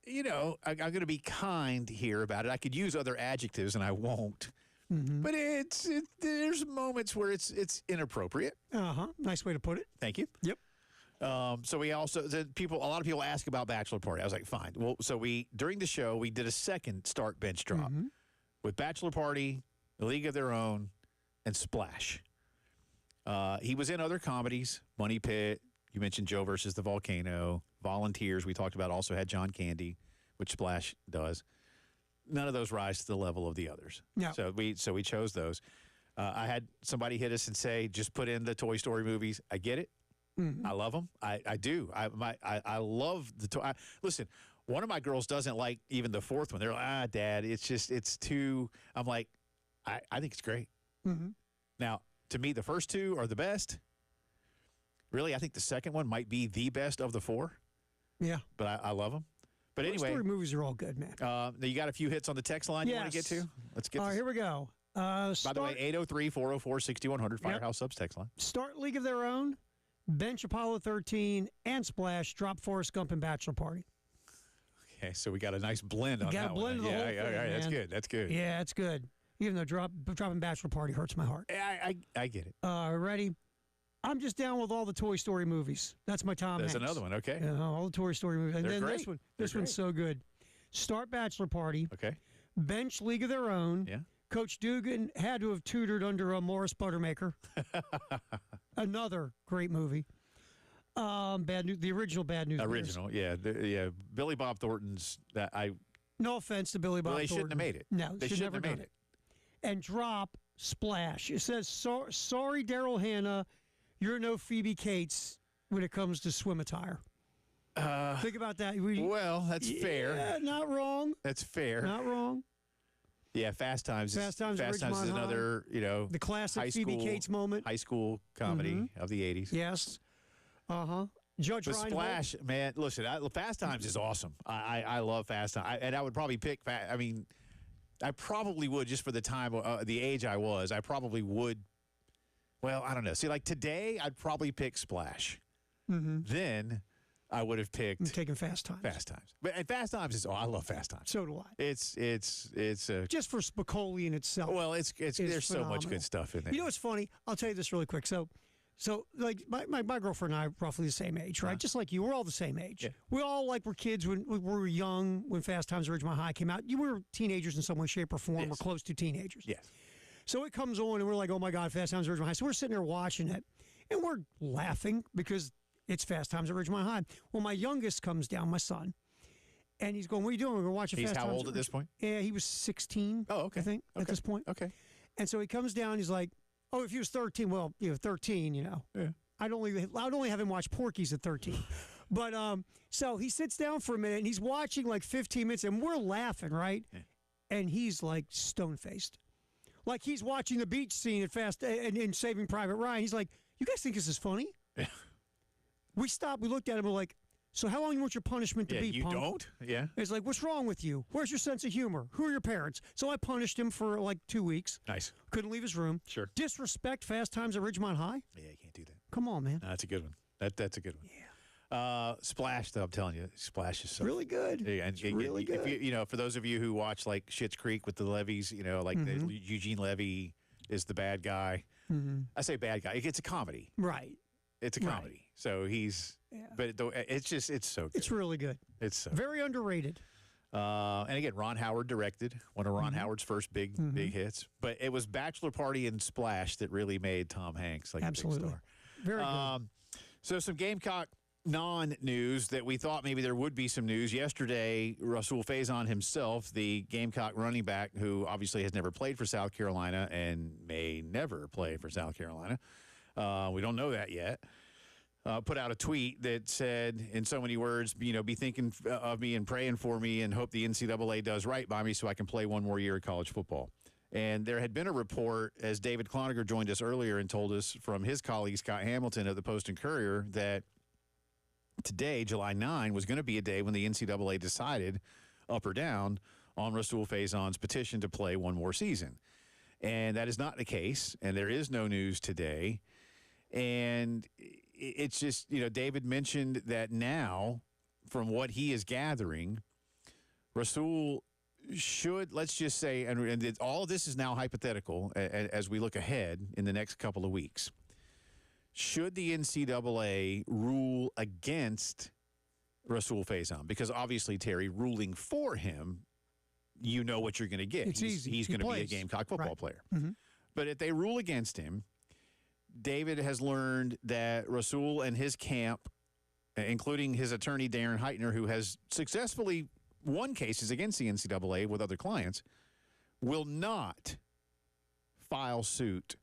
going to be kind here about it. I could use other adjectives, and I won't. Mm-hmm. But there's moments where it's inappropriate. Nice way to put it. Thank you. Yep. So we also a lot of people ask about Bachelor Party. I was like, fine. Well, so during the show we did a second start bench drop with Bachelor Party, A League of Their Own, and Splash. He was in other comedies, Money Pit. You mentioned Joe versus the Volcano. Volunteers we talked about also had John Candy, which Splash does. None of those rise to the level of the others. Yeah. So we chose those. I had somebody hit us and say, just put in the Toy Story movies. I get it. I love them. I do. I love the toy. Listen, one of my girls doesn't like even the 4th one. They're like, Dad, it's too. I'm like, I think it's great. Mm-hmm. Now, to me, the first 2 are the best. Really, I think the second one might be the best of the 4. Yeah. But I love them. But anyway, story movies are all good, man. You got a few hits on the text line you want to get to? Let's get. All right, here we go. By the way, 803-404-6100 Firehouse Subs text line. Start League of Their Own, bench Apollo 13, and Splash. Drop Forrest Gump and Bachelor Party. Okay, so we got a nice blend on that one. Got a blend of the whole thing, all right, that's good. That's good. Yeah, it's good. Even though dropping Bachelor Party hurts my heart. I get it. Ready? I'm just down with all the Toy Story movies. That's my Tom Hanks. There's another one, okay. Yeah, all the Toy Story movies. And They're then great. this one's so good. Start Bachelor Party. Okay. Bench League of Their Own. Yeah. Coach Dugan had to have tutored under a Morris Buttermaker. Another great movie. The original Bad News Bears. Original, yeah. Billy Bob Thornton's No offense to Billy Bob Well, they Thornton. shouldn't have made it. No, they should shouldn't never have made done it. And drop Splash. It says, sorry, Daryl Hannah, you're no Phoebe Cates when it comes to swim attire. Think about that. Well, that's fair. Yeah, not wrong. That's fair. Not wrong. Yeah, Fast Times. Fast Times is another, the classic Phoebe Cates moment. High school comedy of the 80s. Yes. Judge But Reinhold. Splash, man, listen, Fast Times is awesome. I love Fast Times. And I would probably pick, I probably would, just for the time, the age I was, I probably would, well, I don't know. See, like today, I'd probably pick Splash. Then I would have picked. I'm taking Fast Times. Fast Times. And Fast Times is, I love Fast Times. So do I. It's just for Spicoli in itself. Well, there's phenomenal. so much good stuff in there. You know what's funny? I'll tell you this really quick. So like my girlfriend and I are roughly the same age, right? Just like you, we're all the same age. Yeah. We all were kids when we were young, when Fast Times at Ridgemont High came out. You were teenagers in some way, shape, or form. Yes. We're close to teenagers. Yes. So it comes on, and we're like, oh my God, Fast Times at Ridgemont High. So we're sitting there watching it, and we're laughing because it's Fast Times at Ridgemont High. Well, my youngest comes down, my son, and he's going, what are you doing? We're going to watch Fast Times. He's how old at this point? Yeah, he was 16, oh, okay. I think, at this point. Okay. And so he comes down, he's like, oh, if he was 13, well, 13, Yeah. I'd only have him watch Porky's at 13. But so he sits down for a minute, and he's watching like 15 minutes, and we're laughing, right? Yeah. And he's like stone-faced. Like he's watching the beach scene at in Saving Private Ryan. He's like, you guys think this is funny? Yeah. We stopped, we looked at him, we're like, so how long do you want your punishment to be, you punk? don't? Yeah. It's like, what's wrong with you? Where's your sense of humor? Who are your parents? So I punished him for like 2 weeks. Nice. Couldn't leave his room. Sure. Disrespect Fast Times at Ridgemont High? Yeah, you can't do that. Come on, man. No, that's a good one. That's a good one. Yeah. Splash, though, I'm telling you, Splash is so really good. Yeah, and really good. If you, for those of you who watch like Schitt's Creek with the Levies, like the Eugene Levy is the bad guy. I say bad guy. It's a comedy. Right. It's a comedy. So he's, but it's so good. It's really good. It's so very underrated. And again, Ron Howard directed one of Ron Howard's first big hits. But it was Bachelor Party and Splash that really made Tom Hanks like a big star. Very good. So some Gamecock non-news that we thought maybe there would be some news. Yesterday, Rasul Faison himself, the Gamecock running back, who obviously has never played for South Carolina and may never play for South Carolina. We don't know that yet. Put out a tweet that said, in so many words, be thinking of me and praying for me and hope the NCAA does right by me so I can play one more year of college football. And there had been a report, as David Cloninger joined us earlier and told us from his colleague Scott Hamilton of the Post and Courier, that today, July 9, was going to be a day when the NCAA decided up or down on Rasul Faison's petition to play one more season. And that is not the case, and there is no news today. And it's just, David mentioned that now, from what he is gathering, Rasul should, let's just say, and all of this is now hypothetical as we look ahead in the next couple of weeks. Should the NCAA rule against Rasul Faison? Because obviously, Terry, ruling for him, you know what you're going to get. It's easy. He's going to be a Gamecock football player. But if they rule against him, David has learned that Rasul and his camp, including his attorney, Darren Heitner, who has successfully won cases against the NCAA with other clients, will not file suit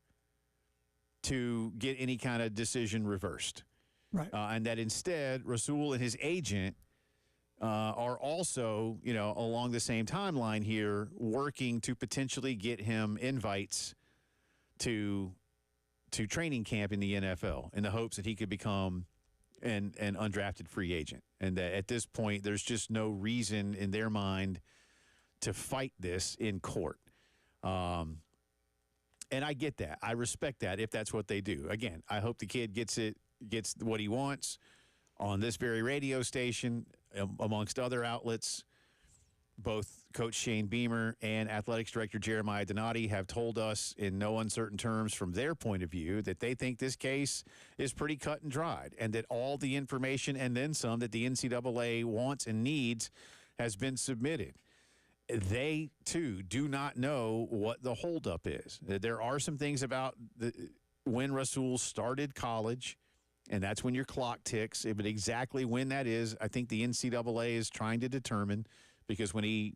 to get any kind of decision reversed. Right. And that instead, Rasul and his agent are also, along the same timeline here, working to potentially get him invites to training camp in the NFL in the hopes that he could become an undrafted free agent. And that at this point, there's just no reason in their mind to fight this in court. And I get that. I respect that if that's what they do. Again, I hope the kid gets what he wants on this very radio station, amongst other outlets. Both Coach Shane Beamer and Athletics Director Jeremiah Donati have told us in no uncertain terms from their point of view that they think this case is pretty cut and dried, and that all the information and then some that the NCAA wants and needs has been submitted. They, too, do not know what the holdup is. There are some things about when Rasul started college, and that's when your clock ticks. But exactly when that is, I think the NCAA is trying to determine, because when he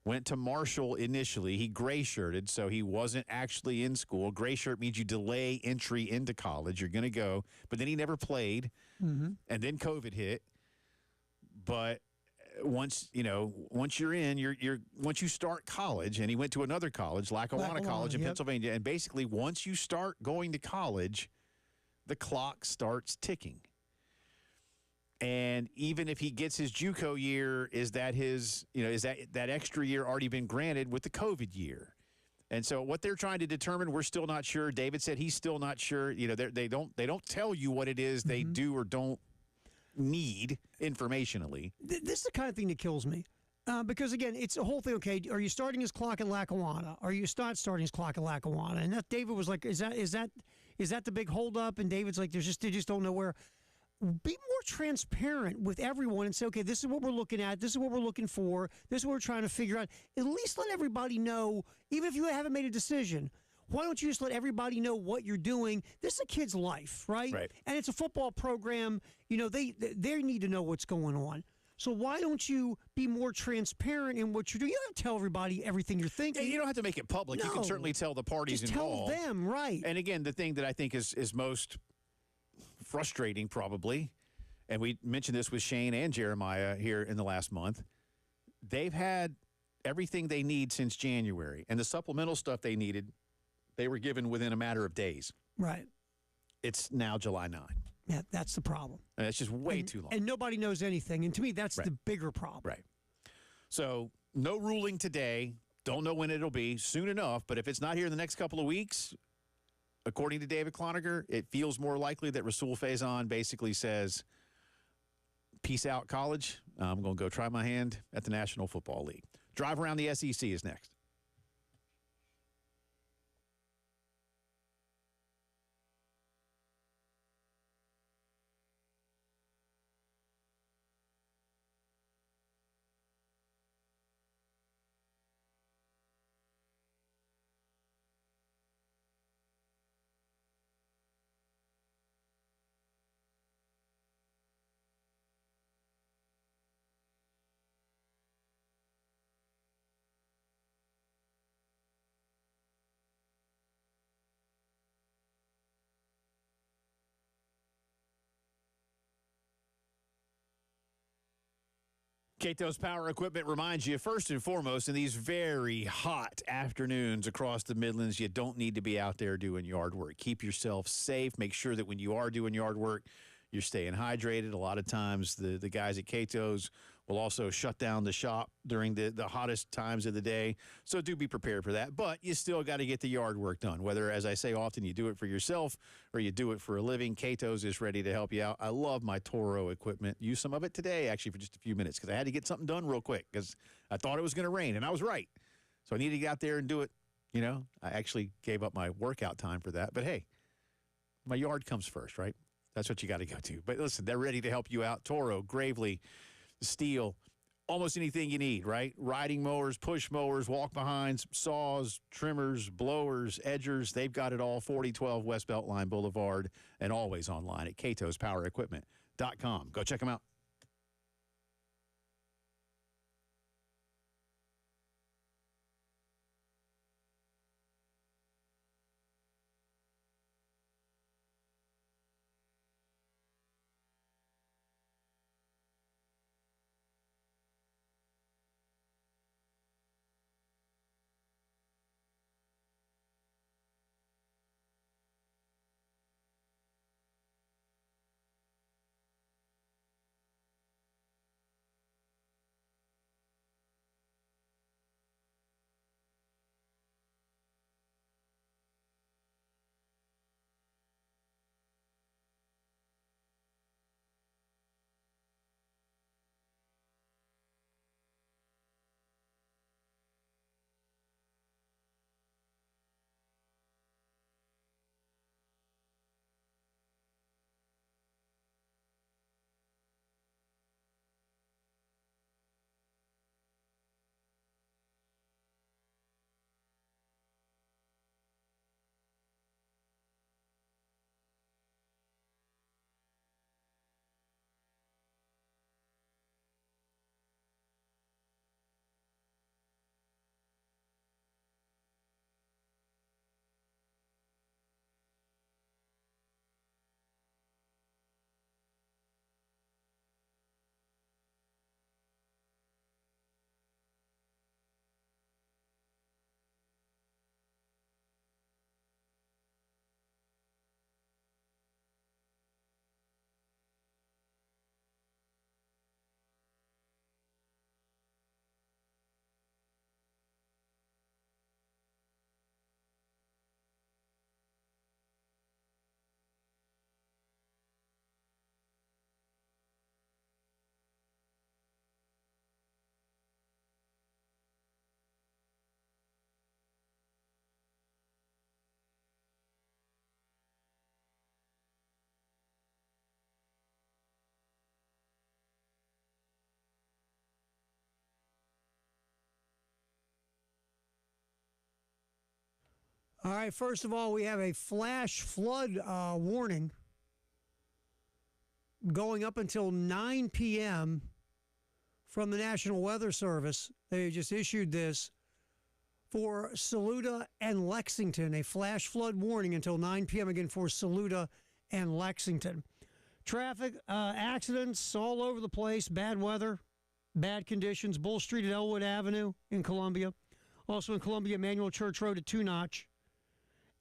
went to Marshall initially, he gray-shirted, so he wasn't actually in school. Gray shirt means you delay entry into college. You're going to go. But then he never played, and then COVID hit. But once you're in, once you start college, and he went to another college, Lackawanna College in Pennsylvania, and basically once you start going to college, the clock starts ticking. And even if he gets his JUCO year, is that extra year already been granted with the COVID year? And so what they're trying to determine, we're still not sure. David said he's still not sure. They don't tell you what it is they do or don't need informationally. This is the kind of thing that kills me. Because, again, it's a whole thing. Okay, are you starting his clock at Lackawanna? Are you not starting his clock at Lackawanna? And that David was like, is that the big holdup? And David's like, they just don't know where. Be more transparent with everyone and say, okay, this is what we're looking at. This is what we're looking for. This is what we're trying to figure out. At least let everybody know, even if you haven't made a decision. Why don't you just let everybody know what you're doing? This is a kid's life, right? And it's a football program. They need to know what's going on. So why don't you be more transparent in what you're doing? You don't have to tell everybody everything you're thinking. Yeah, you don't have to make it public. No. You can certainly tell the parties just involved. Tell them, right. And again, the thing that I think is most frustrating probably, and we mentioned this with Shane and Jeremiah here in the last month, they've had everything they need since January. And the supplemental stuff they needed, they were given within a matter of days. Right. It's now July 9. Yeah, that's the problem. And it's just way too long. And nobody knows anything. And to me, that's the bigger problem. Right. So no ruling today. Don't know when it'll be. Soon enough. But if it's not here in the next couple of weeks, according to David Cloninger, it feels more likely that Rasul Faison basically says, peace out, college. I'm going to go try my hand at the National Football League. Drive around the SEC is next. Cato's Power Equipment reminds you, first and foremost, in these very hot afternoons across the Midlands, you don't need to be out there doing yard work. Keep yourself safe. Make sure that when you are doing yard work, you're staying hydrated. A lot of times the guys at Cato's will also shut down the shop during the hottest times of the day. So do be prepared for that. But you still got to get the yard work done. Whether, as I say often, you do it for yourself or you do it for a living, Cato's is ready to help you out. I love my Toro equipment. Use some of it today, actually, for just a few minutes because I had to get something done real quick because I thought it was going to rain, and I was right. So I needed to get out there and do it. You know, I actually gave up my workout time for that. But, hey, my yard comes first, right? That's what you got to go to. But listen, they're ready to help you out. Toro, Gravely, Steel, almost anything you need, right? Riding mowers, push mowers, walk-behinds, saws, trimmers, blowers, edgers. They've got it all. 4012 West Beltline Boulevard and always online at catospowerequipment.com. Go check them out. All right, first of all, we have a flash flood warning going up until 9 p.m. from the National Weather Service. They just issued this for Saluda and Lexington, a flash flood warning until 9 p.m. again for Saluda and Lexington. Traffic accidents all over the place, bad weather, bad conditions. Bull Street at Elwood Avenue in Columbia. Also in Columbia, Emmanuel Church Road at Two Notch.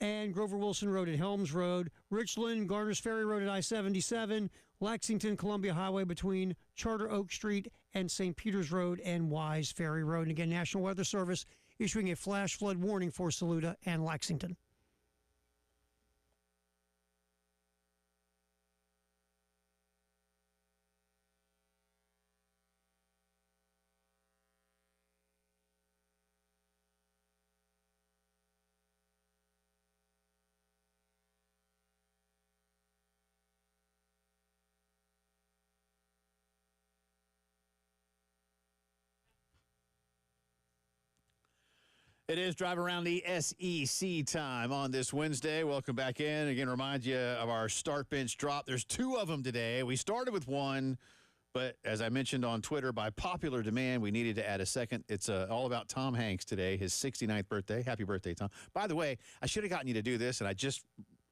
And Grover Wilson Road at Helms Road, Richland, Garner's Ferry Road at I-77, Lexington, Columbia Highway between Charter Oak Street and St. Peter's Road and Wise Ferry Road. And again, National Weather Service issuing a flash flood warning for Saluda and Lexington. It is Drive Around the SEC time on this Wednesday. Welcome back in. Again, remind you of our start bench drop. There's two of them today. We started with one, but as I mentioned on Twitter, by popular demand, we needed to add a second. It's all about Tom Hanks today, his 69th birthday. Happy birthday, Tom. By the way, I should have gotten you to do this, and I just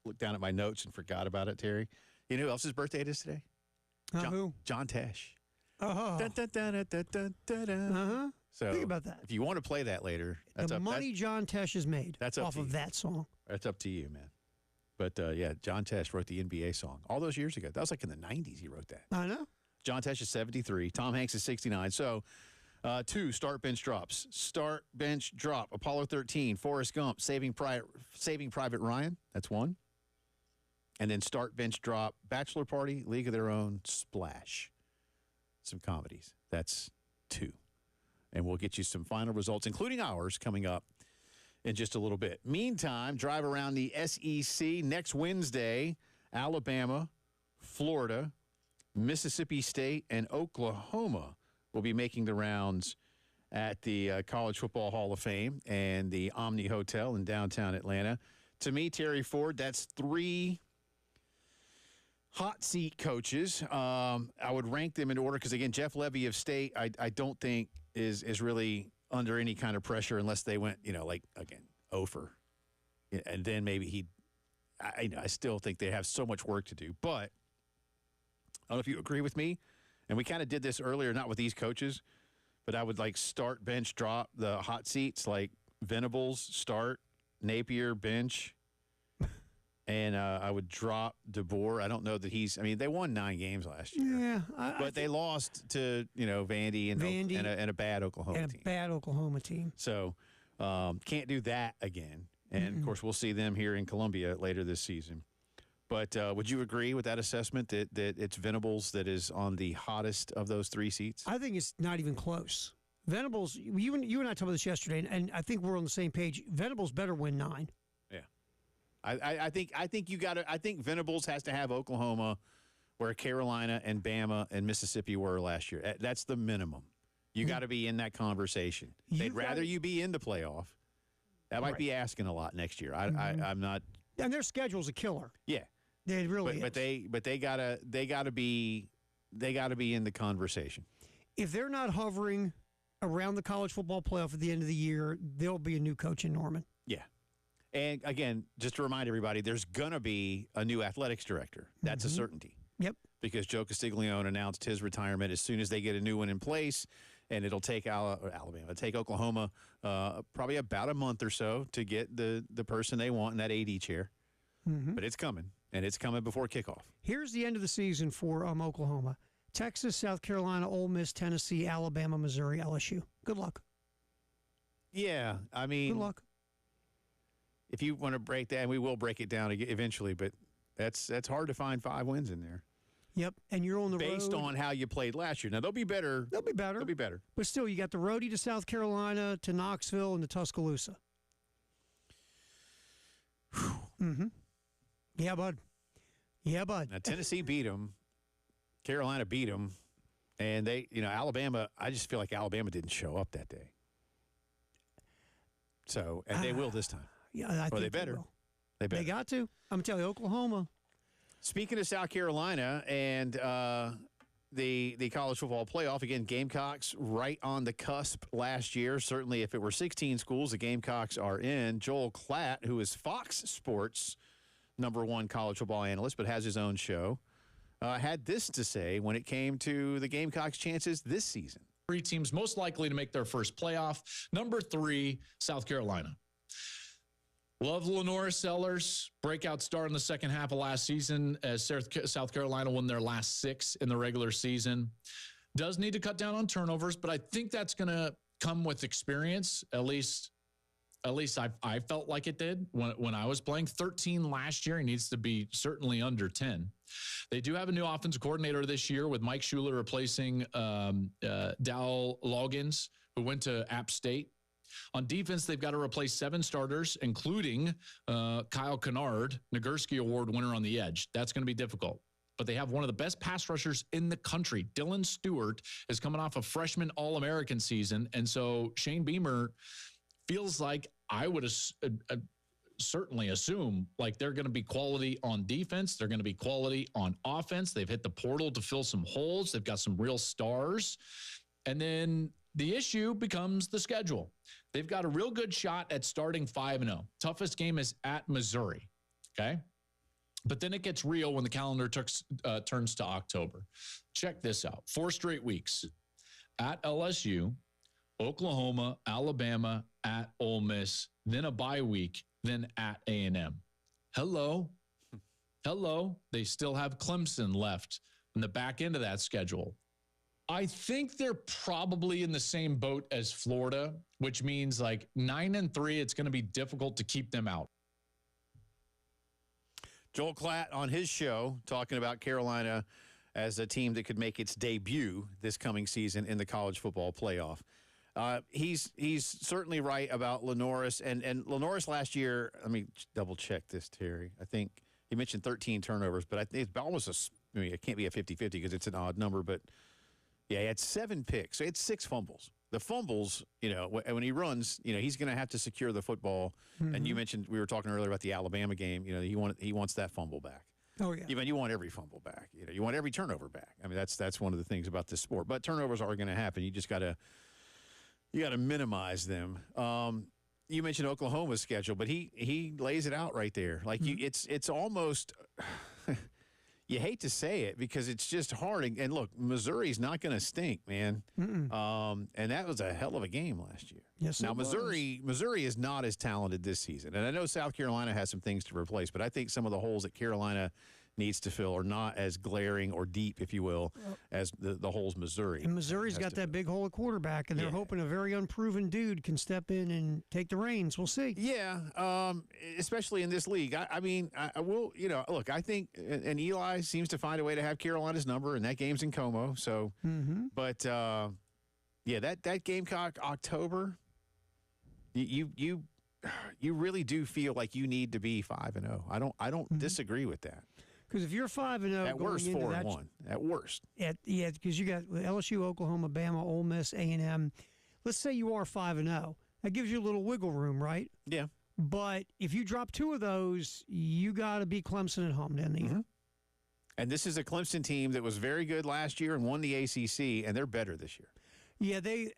looked down at my notes and forgot about it, Terry. You know who else's birthday it is today? Who? John Tesh. Oh. So Think about that. if you want to play that later, that's The up, money John Tesh has made that's up off to of you. that song. That's up to you, man. But, yeah, John Tesh wrote the NBA song all those years ago. That was like in the 90s he wrote that. I know. John Tesh is 73. Tom Hanks is 69. So, 2 start bench drops. Start bench drop. Apollo 13, Forrest Gump, Saving Private Ryan. That's 1. And then start bench drop, Bachelor Party, League of Their Own, Splash. Some comedies. That's 2. And we'll get you some final results, including ours, coming up in just a little bit. Meantime, drive around the SEC next Wednesday. Alabama, Florida, Mississippi State, and Oklahoma will be making the rounds at the College Football Hall of Fame and the Omni Hotel in downtown Atlanta. To me, Terry Ford, that's 3 hot seat coaches. I would rank them in order because, again, Jeff Levy of State, I don't think is really under any kind of pressure unless they went, like, again, over. And then maybe I still think they have so much work to do. But I don't know if you agree with me. And we kind of did this earlier, not with these coaches, but I would, like, start, bench, drop the hot seats, like Venables, start, Napier, bench. And I would drop DeBoer. I don't know that they won 9 games last year. Yeah. But they lost to, Vandy and a bad Oklahoma team. Bad Oklahoma team. So can't do that again. And, of course, we'll see them here in Columbia later this season. But would you agree with that assessment that it's Venables that is on the hottest of those 3 seats? I think it's not even close. Venables, you and I talked about this yesterday, and I think we're on the same page. Venables better win 9. I think you got to. I think Venables has to have Oklahoma, where Carolina and Bama and Mississippi were last year. That's the minimum. You got to be in that conversation. They'd rather you be in the playoff. That might be asking a lot next year. I'm not. And their schedule's a killer. Yeah, it really is. But they gotta be in the conversation. If they're not hovering around the college football playoff at the end of the year, there'll be a new coach in Norman. Yeah. And, again, just to remind everybody, there's going to be a new athletics director. That's a certainty. Yep. Because Joe Castiglione announced his retirement as soon as they get a new one in place, and it'll take Oklahoma probably about a month or so to get the person they want in that AD chair. But it's coming, and it's coming before kickoff. Here's the end of the season for Oklahoma. Texas, South Carolina, Ole Miss, Tennessee, Alabama, Missouri, LSU. Good luck. Yeah, good luck. If you want to break that, and we will break it down eventually, but that's hard to find 5 wins in there. Yep, and you're on the road. Based on how you played last year. Now, they'll be better. They'll be better. But still, you got the roadie to South Carolina, to Knoxville, and to Tuscaloosa. Yeah, bud. Now, Tennessee beat them. Carolina beat them. And Alabama, I just feel like Alabama didn't show up that day. So, and they will this time. Yeah, I think they better. will. They got to. I'm going to tell you, Oklahoma. Speaking of South Carolina and the college football playoff, again, Gamecocks right on the cusp last year. Certainly, if it were 16 schools, the Gamecocks are in. Joel Klatt, who is Fox Sports' #1 college football analyst, but has his own show, had this to say when it came to the Gamecocks' chances this season. 3 teams most likely to make their first playoff. Number 3, South Carolina. Love Lenora Sellers, breakout star in the second half of last season as South Carolina won their last 6 in the regular season. Does need to cut down on turnovers, but I think that's going to come with experience. At least I felt like it did when I was playing. 13 last year. He needs to be certainly under 10. They do have a new offensive coordinator this year with Mike Schuler replacing Dowell Loggins, who went to App State. On defense, they've got to replace 7 starters, including Kyle Kennard, Nagurski Award winner on the edge. That's going to be difficult. But they have one of the best pass rushers in the country. Dylan Stewart is coming off a freshman All-American season. And so Shane Beamer feels like I would certainly assume like they're going to be quality on defense. They're going to be quality on offense. They've hit the portal to fill some holes. They've got some real stars. And then the issue becomes the schedule. They've got a real good shot at starting 5-0. Toughest game is at Missouri, okay? But then it gets real when the calendar turns to October. Check this out. 4 straight weeks at LSU, Oklahoma, Alabama, at Ole Miss, then a bye week, then at A&M. Hello. They still have Clemson left in the back end of that schedule. I think they're probably in the same boat as Florida, which means like 9-3, it's going to be difficult to keep them out. Joel Klatt on his show talking about Carolina as a team that could make its debut this coming season in the college football playoff. He's certainly right about Lenoris. And Lenoris last year, let me double check this, Terry. I think he mentioned 13 turnovers, but I think it's almost it can't be a 50-50 because it's an odd number. But, yeah, he had 7 picks. So he had 6 fumbles. The fumbles, when he runs, he's going to have to secure the football. Mm-hmm. And you mentioned, we were talking earlier about the Alabama game. He wants that fumble back. Oh, yeah. You want every fumble back. You want every turnover back. I mean, that's one of the things about this sport. But turnovers are going to happen. You just got to minimize them. You mentioned Oklahoma's schedule, but he lays it out right there. Like it's almost you hate to say it because it's just hard. And look, Missouri's not going to stink, man. And that was a hell of a game last year. Yes. Now Missouri is not as talented this season, and I know South Carolina has some things to replace, but I think some of the holes that Carolina needs to fill are not as glaring or deep, if you will, as the holes Missouri. And Missouri's got that big hole at quarterback, and they're hoping a very unproven dude can step in and take the reins. We'll see. Yeah, especially in this league. I mean, I will, look, I think, and Eli seems to find a way to have Carolina's number, and that game's in Como. So, but, that Gamecock October, you really do feel like you need to be 5-0. I don't disagree with that. Because if you're 5-0, at worst 4-1. At worst, because you got LSU, Oklahoma, Bama, Ole Miss, A&M. Let's say you are 5-0. That gives you a little wiggle room, right? Yeah. But if you drop 2 of those, you got to beat Clemson at home, then. Mm-hmm. And this is a Clemson team that was very good last year and won the ACC, and they're better this year. Yeah, they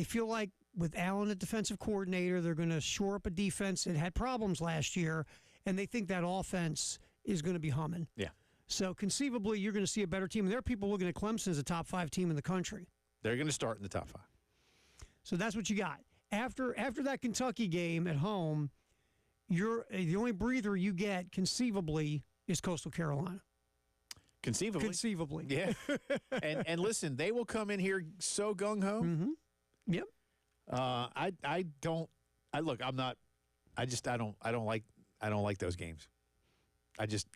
feel like with Allen at defensive coordinator, they're going to shore up a defense that had problems last year. And they think that offense is going to be humming. Yeah. So conceivably, you're going to see a better team. And there are people looking at Clemson as a top 5 team in the country. They're going to start in the top 5. So that's what you got. After that Kentucky game at home, the only breather you get conceivably is Coastal Carolina. Conceivably. Yeah. and listen, they will come in here so gung ho. Mm-hmm. Yep. I don't like those games. I just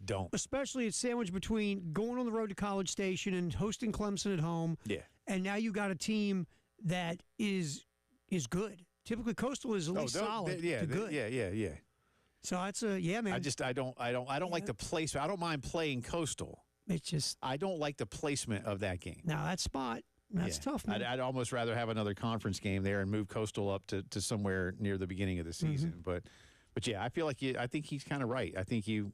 don't. Especially it's sandwiched between going on the road to College Station and hosting Clemson at home. Yeah. And now you got a team that is good. Typically Coastal is at least solid to good. Yeah. So that's man. I don't like the placement. I don't mind playing Coastal. It's just I don't like the placement of that game. Now that spot. That's tough, man. I'd almost rather have another conference game there and move Coastal up to somewhere near the beginning of the season. But yeah, I feel like I think he's kind of right. I think you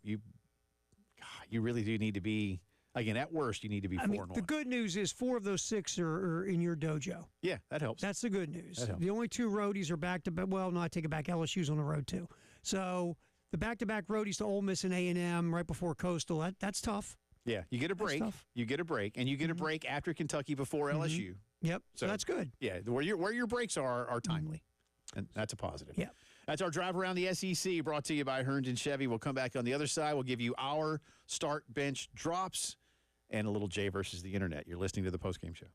really do need to be, again, at worst, you need to be 4-1. The good news is 4 of those 6 are in your dojo. Yeah, that helps. That's the good news. The only 2 roadies are back-to-back. Well, no, I take it back. LSU's on the road, too. So the back-to-back roadies to Ole Miss and A&M right before Coastal, that's tough. Yeah, you get a break. You get a break, and you get a break after Kentucky before LSU. Yep, so that's good. Yeah, where your breaks are timely, and that's a positive. Yeah. That's our drive around the SEC brought to you by Herndon Chevy. We'll come back on the other side. We'll give you our start bench drops and a little Jay versus the Internet. You're listening to the postgame show.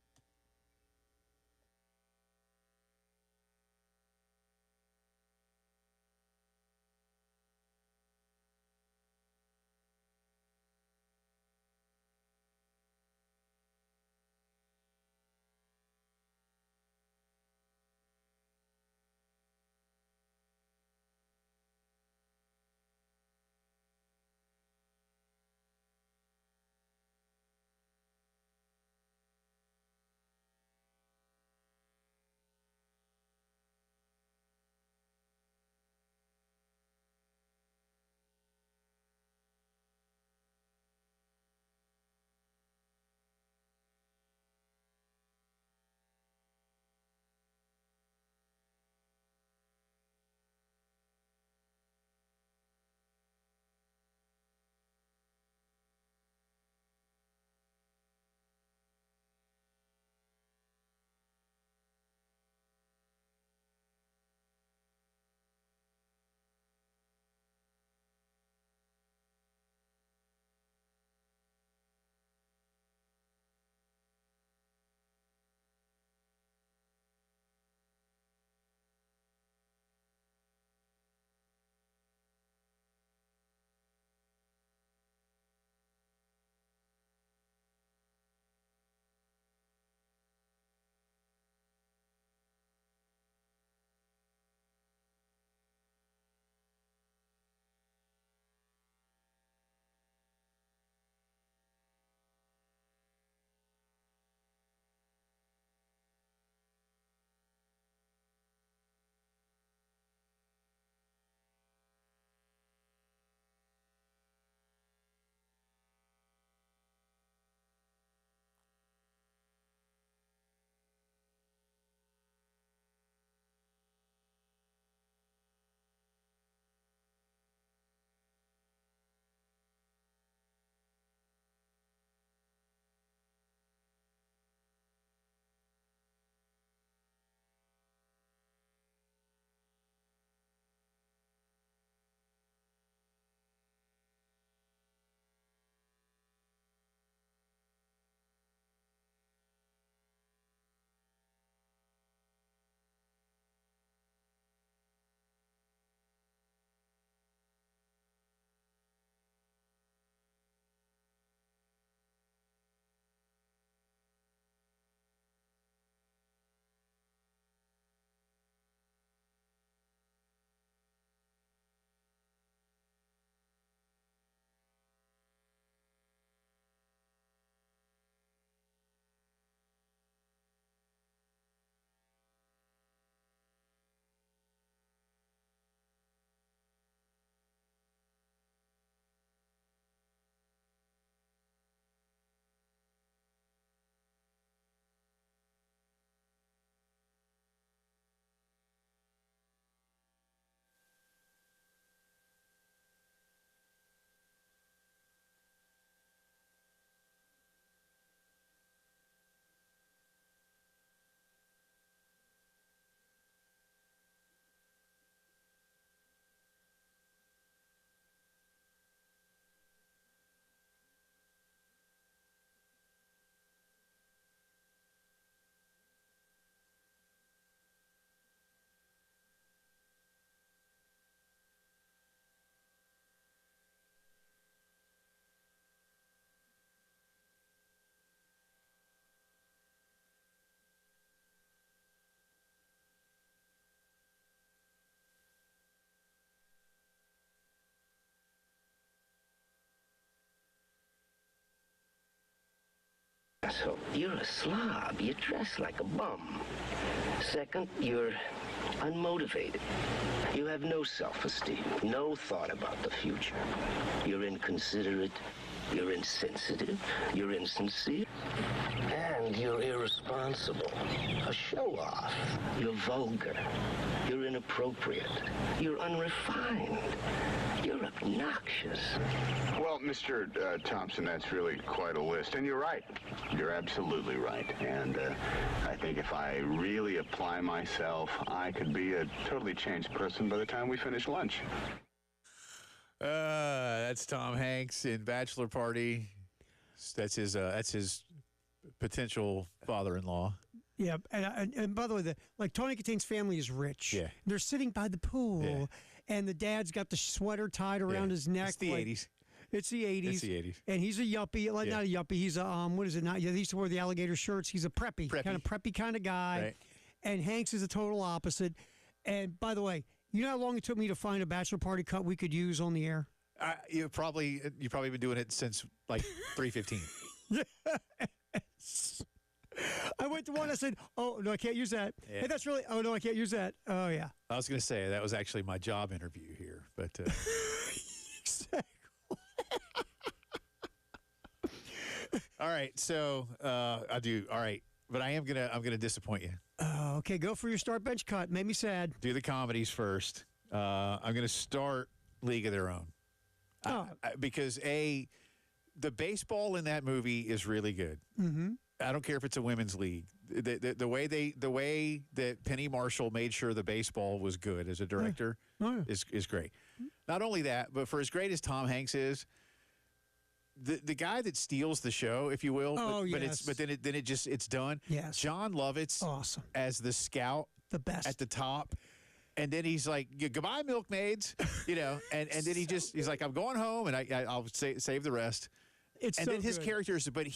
So, you're a slob. You dress like a bum. Second, you're unmotivated. You have no self-esteem, no thought about the future. You're inconsiderate, you're insensitive, you're insincere, and you're irresponsible. A show-off. You're vulgar. You're inappropriate. You're unrefined. You're obnoxious. Well, Mr. Thompson, that's really quite a list. And you're right. You're absolutely right. And I think if I really apply myself, I could be a totally changed person by the time we finish lunch. That's Tom Hanks in Bachelor Party. That's his potential father-in-law. Yeah, and by the way, like Tony Katane's family is rich. Yeah. They're sitting by the pool, Yeah. and the dad's got the sweater tied around his neck. It's the 80s. It's the 80s. It's the 80s. And he's a yuppie, like not a yuppie. He's a what is it? Not he used to wear the alligator shirts. He's a preppy. kind of guy. Right. And Hanks is a total opposite. And by the way, you know how long it took me to find a Bachelor Party cut we could use on the air? You've probably been doing it since like 3:15. Yes. I went to one. I said, "Oh no, I can't use that." Yeah. Hey, that's really. Oh no, I can't use that. Oh yeah. I was going to say that was actually my job interview here, but Exactly. all right. So I do. All right, but I'm gonna disappoint you. Oh, okay, go for your start bench cut. Made me sad. Do the comedies first. I'm going to start League of Their Own. Because the baseball in that movie is really good. Mm-hmm. I don't care if it's a women's league. The way that Penny Marshall made sure the baseball was good as a director is great. Not only that, but for as great as Tom Hanks is, the guy that steals the show, if you will, but then it's done. Yes. John Lovitz, Awesome. as the scout, The best. at the top. And then he's like, "Goodbye, milkmaids," and then he's like, "I'm going home, and I'll save the rest." It's and so then his good. characters, but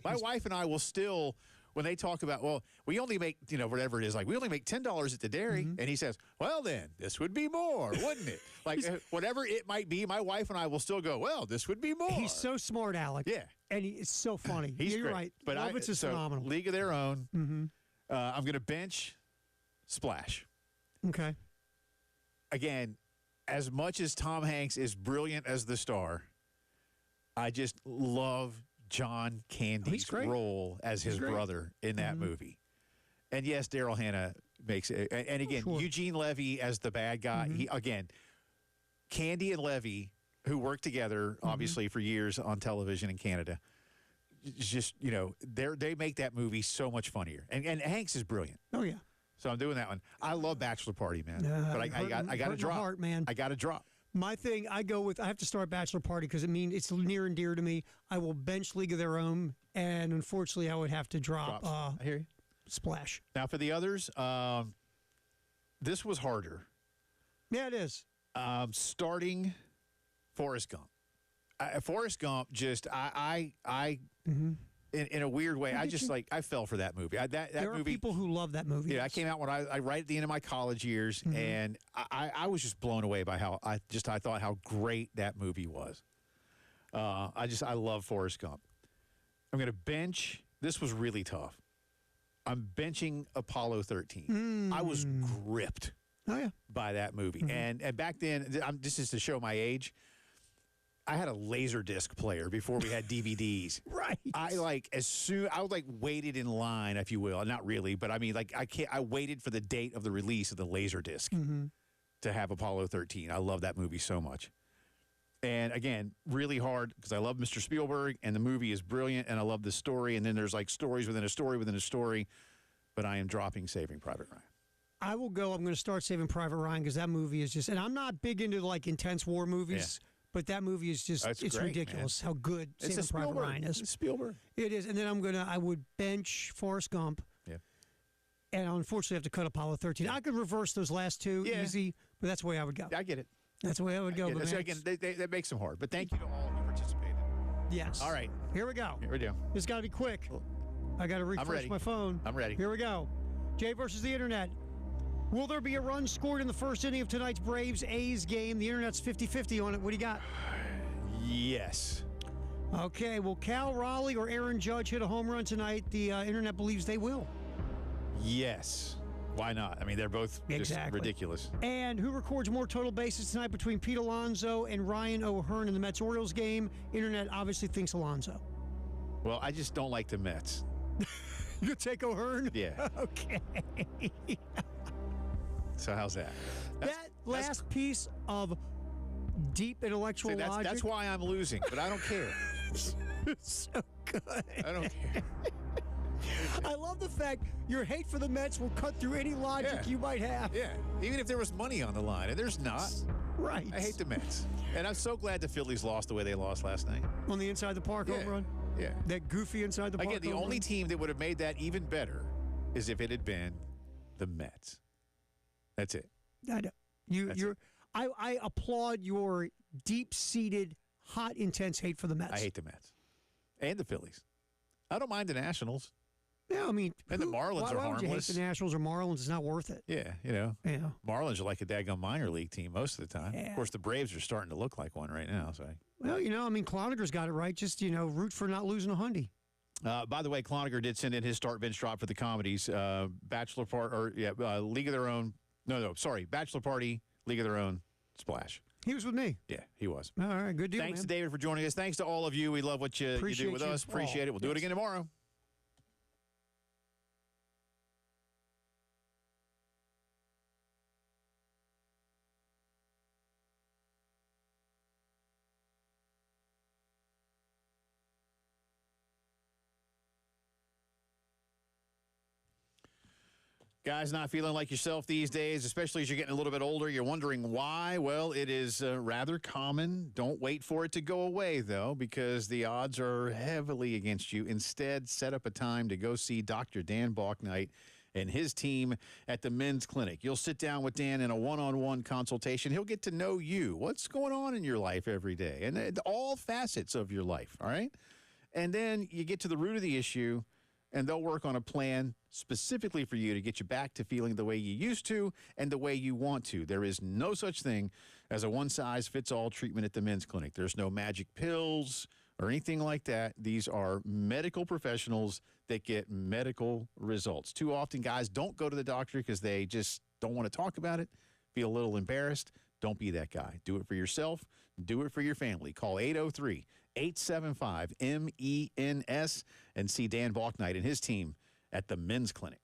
my wife and I will still, when they talk about, well, we only make, whatever it is, like we only make $10 at the dairy, and he says, well, then this would be more, wouldn't it? Like whatever it might be, my wife and I will still go, well, this would be more. He's so smart, Alec. Yeah. And it's so funny. He's You're great. right. But Lovitz is so phenomenal. League of Their Own. Mm-hmm. I'm going to bench Splash. Okay. Again, as much as Tom Hanks is brilliant as the star, I just love John Candy's great. role as his brother in that movie. And yes, Daryl Hannah makes it. And again, Eugene Levy as the bad guy. Candy and Levy, who worked together, obviously, for years on television in Canada, just, they make that movie so much funnier. And Hanks is brilliant. Oh, yeah. So I'm doing that one. I love Bachelor Party, man. But I got to drop. Heart, man. I got to drop. My thing, I have to start Bachelor Party because it's near and dear to me. I will bench League of Their Own, and unfortunately, I would have to drop I hear you. Splash. Now, for the others, this was harder. Yeah, it is. Starting Forrest Gump. Forrest Gump, just, in a weird way, I fell for that movie. That there movie, are people who love that movie. Yeah, I came out when I right at the end of my college years, and I was just blown away by how I thought how great that movie was. I love Forrest Gump. I'm going to bench. This was really tough. I'm benching Apollo 13. I was gripped by that movie, and back then, this is to show my age. I had a laser disc player before we had DVDs. Right. I waited in line, if you will. Not really, but I mean, I waited for the date of the release of the laser disc to have Apollo 13. I love that movie so much. And again, really hard because I love Mr. Spielberg and the movie is brilliant and I love the story. And then there's like stories within a story within a story. But I am dropping Saving Private Ryan. I will go. I'm going to start Saving Private Ryan because that movie is just, and I'm not big into like intense war movies. Yeah. But that movie is just, it's great, ridiculous man. How good Saving Private Ryan is. It's Spielberg. It is. And then I would bench Forrest Gump. Yeah. And unfortunately have to cut Apollo 13. I could reverse those last two easy, but that's the way I would go. I get it. That's the way I would go. So again, that makes them hard. But thank you to all who participated. Yes. All right. Here we go. Here we go. It's got to be quick. I got to refresh my phone. I'm ready. Here we go. Jay versus the Internet. Will there be a run scored in the first inning of tonight's Braves-A's game? The Internet's 50-50 on it. What do you got? Yes. Okay, will Cal Raleigh or Aaron Judge hit a home run tonight? The internet believes they will. Yes. Why not? I mean, they're both just ridiculous. And who records more total bases tonight between Pete Alonso and Ryan O'Hearn in the Mets-Orioles game? Internet obviously thinks Alonso. Well, I just don't like the Mets. You take O'Hearn? Yeah. Okay. So how's that? That last piece of deep intellectual logic. That's why I'm losing, but I don't care. So good. I don't care. I love the fact your hate for the Mets will cut through any logic you might have. Yeah, even if there was money on the line, and there's not. Right. I hate the Mets. And I'm so glad the Phillies lost the way they lost last night. On the inside the park home run? Yeah. That goofy inside the park Again, the home only run? team that would have made that even better is if it had been the Mets. That's it. I applaud your deep-seated, hot, intense hate for the Mets. I hate the Mets. And the Phillies. I don't mind the Nationals. Yeah, I mean, and the Marlins are why would you hate harmless. the Nationals or Marlins? It's not worth it. Yeah, you know. Yeah. Marlins are like a daggone minor league team most of the time. Yeah. Of course, the Braves are starting to look like one right now. So. Well, you know, I mean, Cloninger got it right. Just, you know, root for not losing a hundy. By the way, Cloninger did send in his start bench drop for the comedies. Bachelor League of Their Own. Sorry, Bachelor Party, League of Their Own, Splash. He was with me. Yeah, he was. All right, good deal. Thanks man. to David for joining us. Thanks to all of you. We love what you do with us. Appreciate it. We'll do it again tomorrow. Guys, not feeling like yourself these days, especially as you're getting a little bit older. You're wondering why? Well, it is rather common. Don't wait for it to go away, though, because the odds are heavily against you. Instead, set up a time to go see Dr. Dan Balknight and his team at the men's clinic. You'll sit down with Dan in a one-on-one consultation. He'll get to know you, what's going on in your life every day, and all facets of your life, all right? And then you get to the root of the issue, and they'll work on a plan specifically for you to get you back to feeling the way you used to and the way you want to. There is no such thing as a one-size-fits-all treatment at the men's clinic. There's no magic pills or anything like that. These are medical professionals that get medical results. Too often, guys don't go to the doctor because they just don't want to talk about it, feel a little embarrassed. Don't be that guy. Do it for yourself. Do it for your family. Call 803-875-MENS and see Dan Balknight and his team at the men's clinic.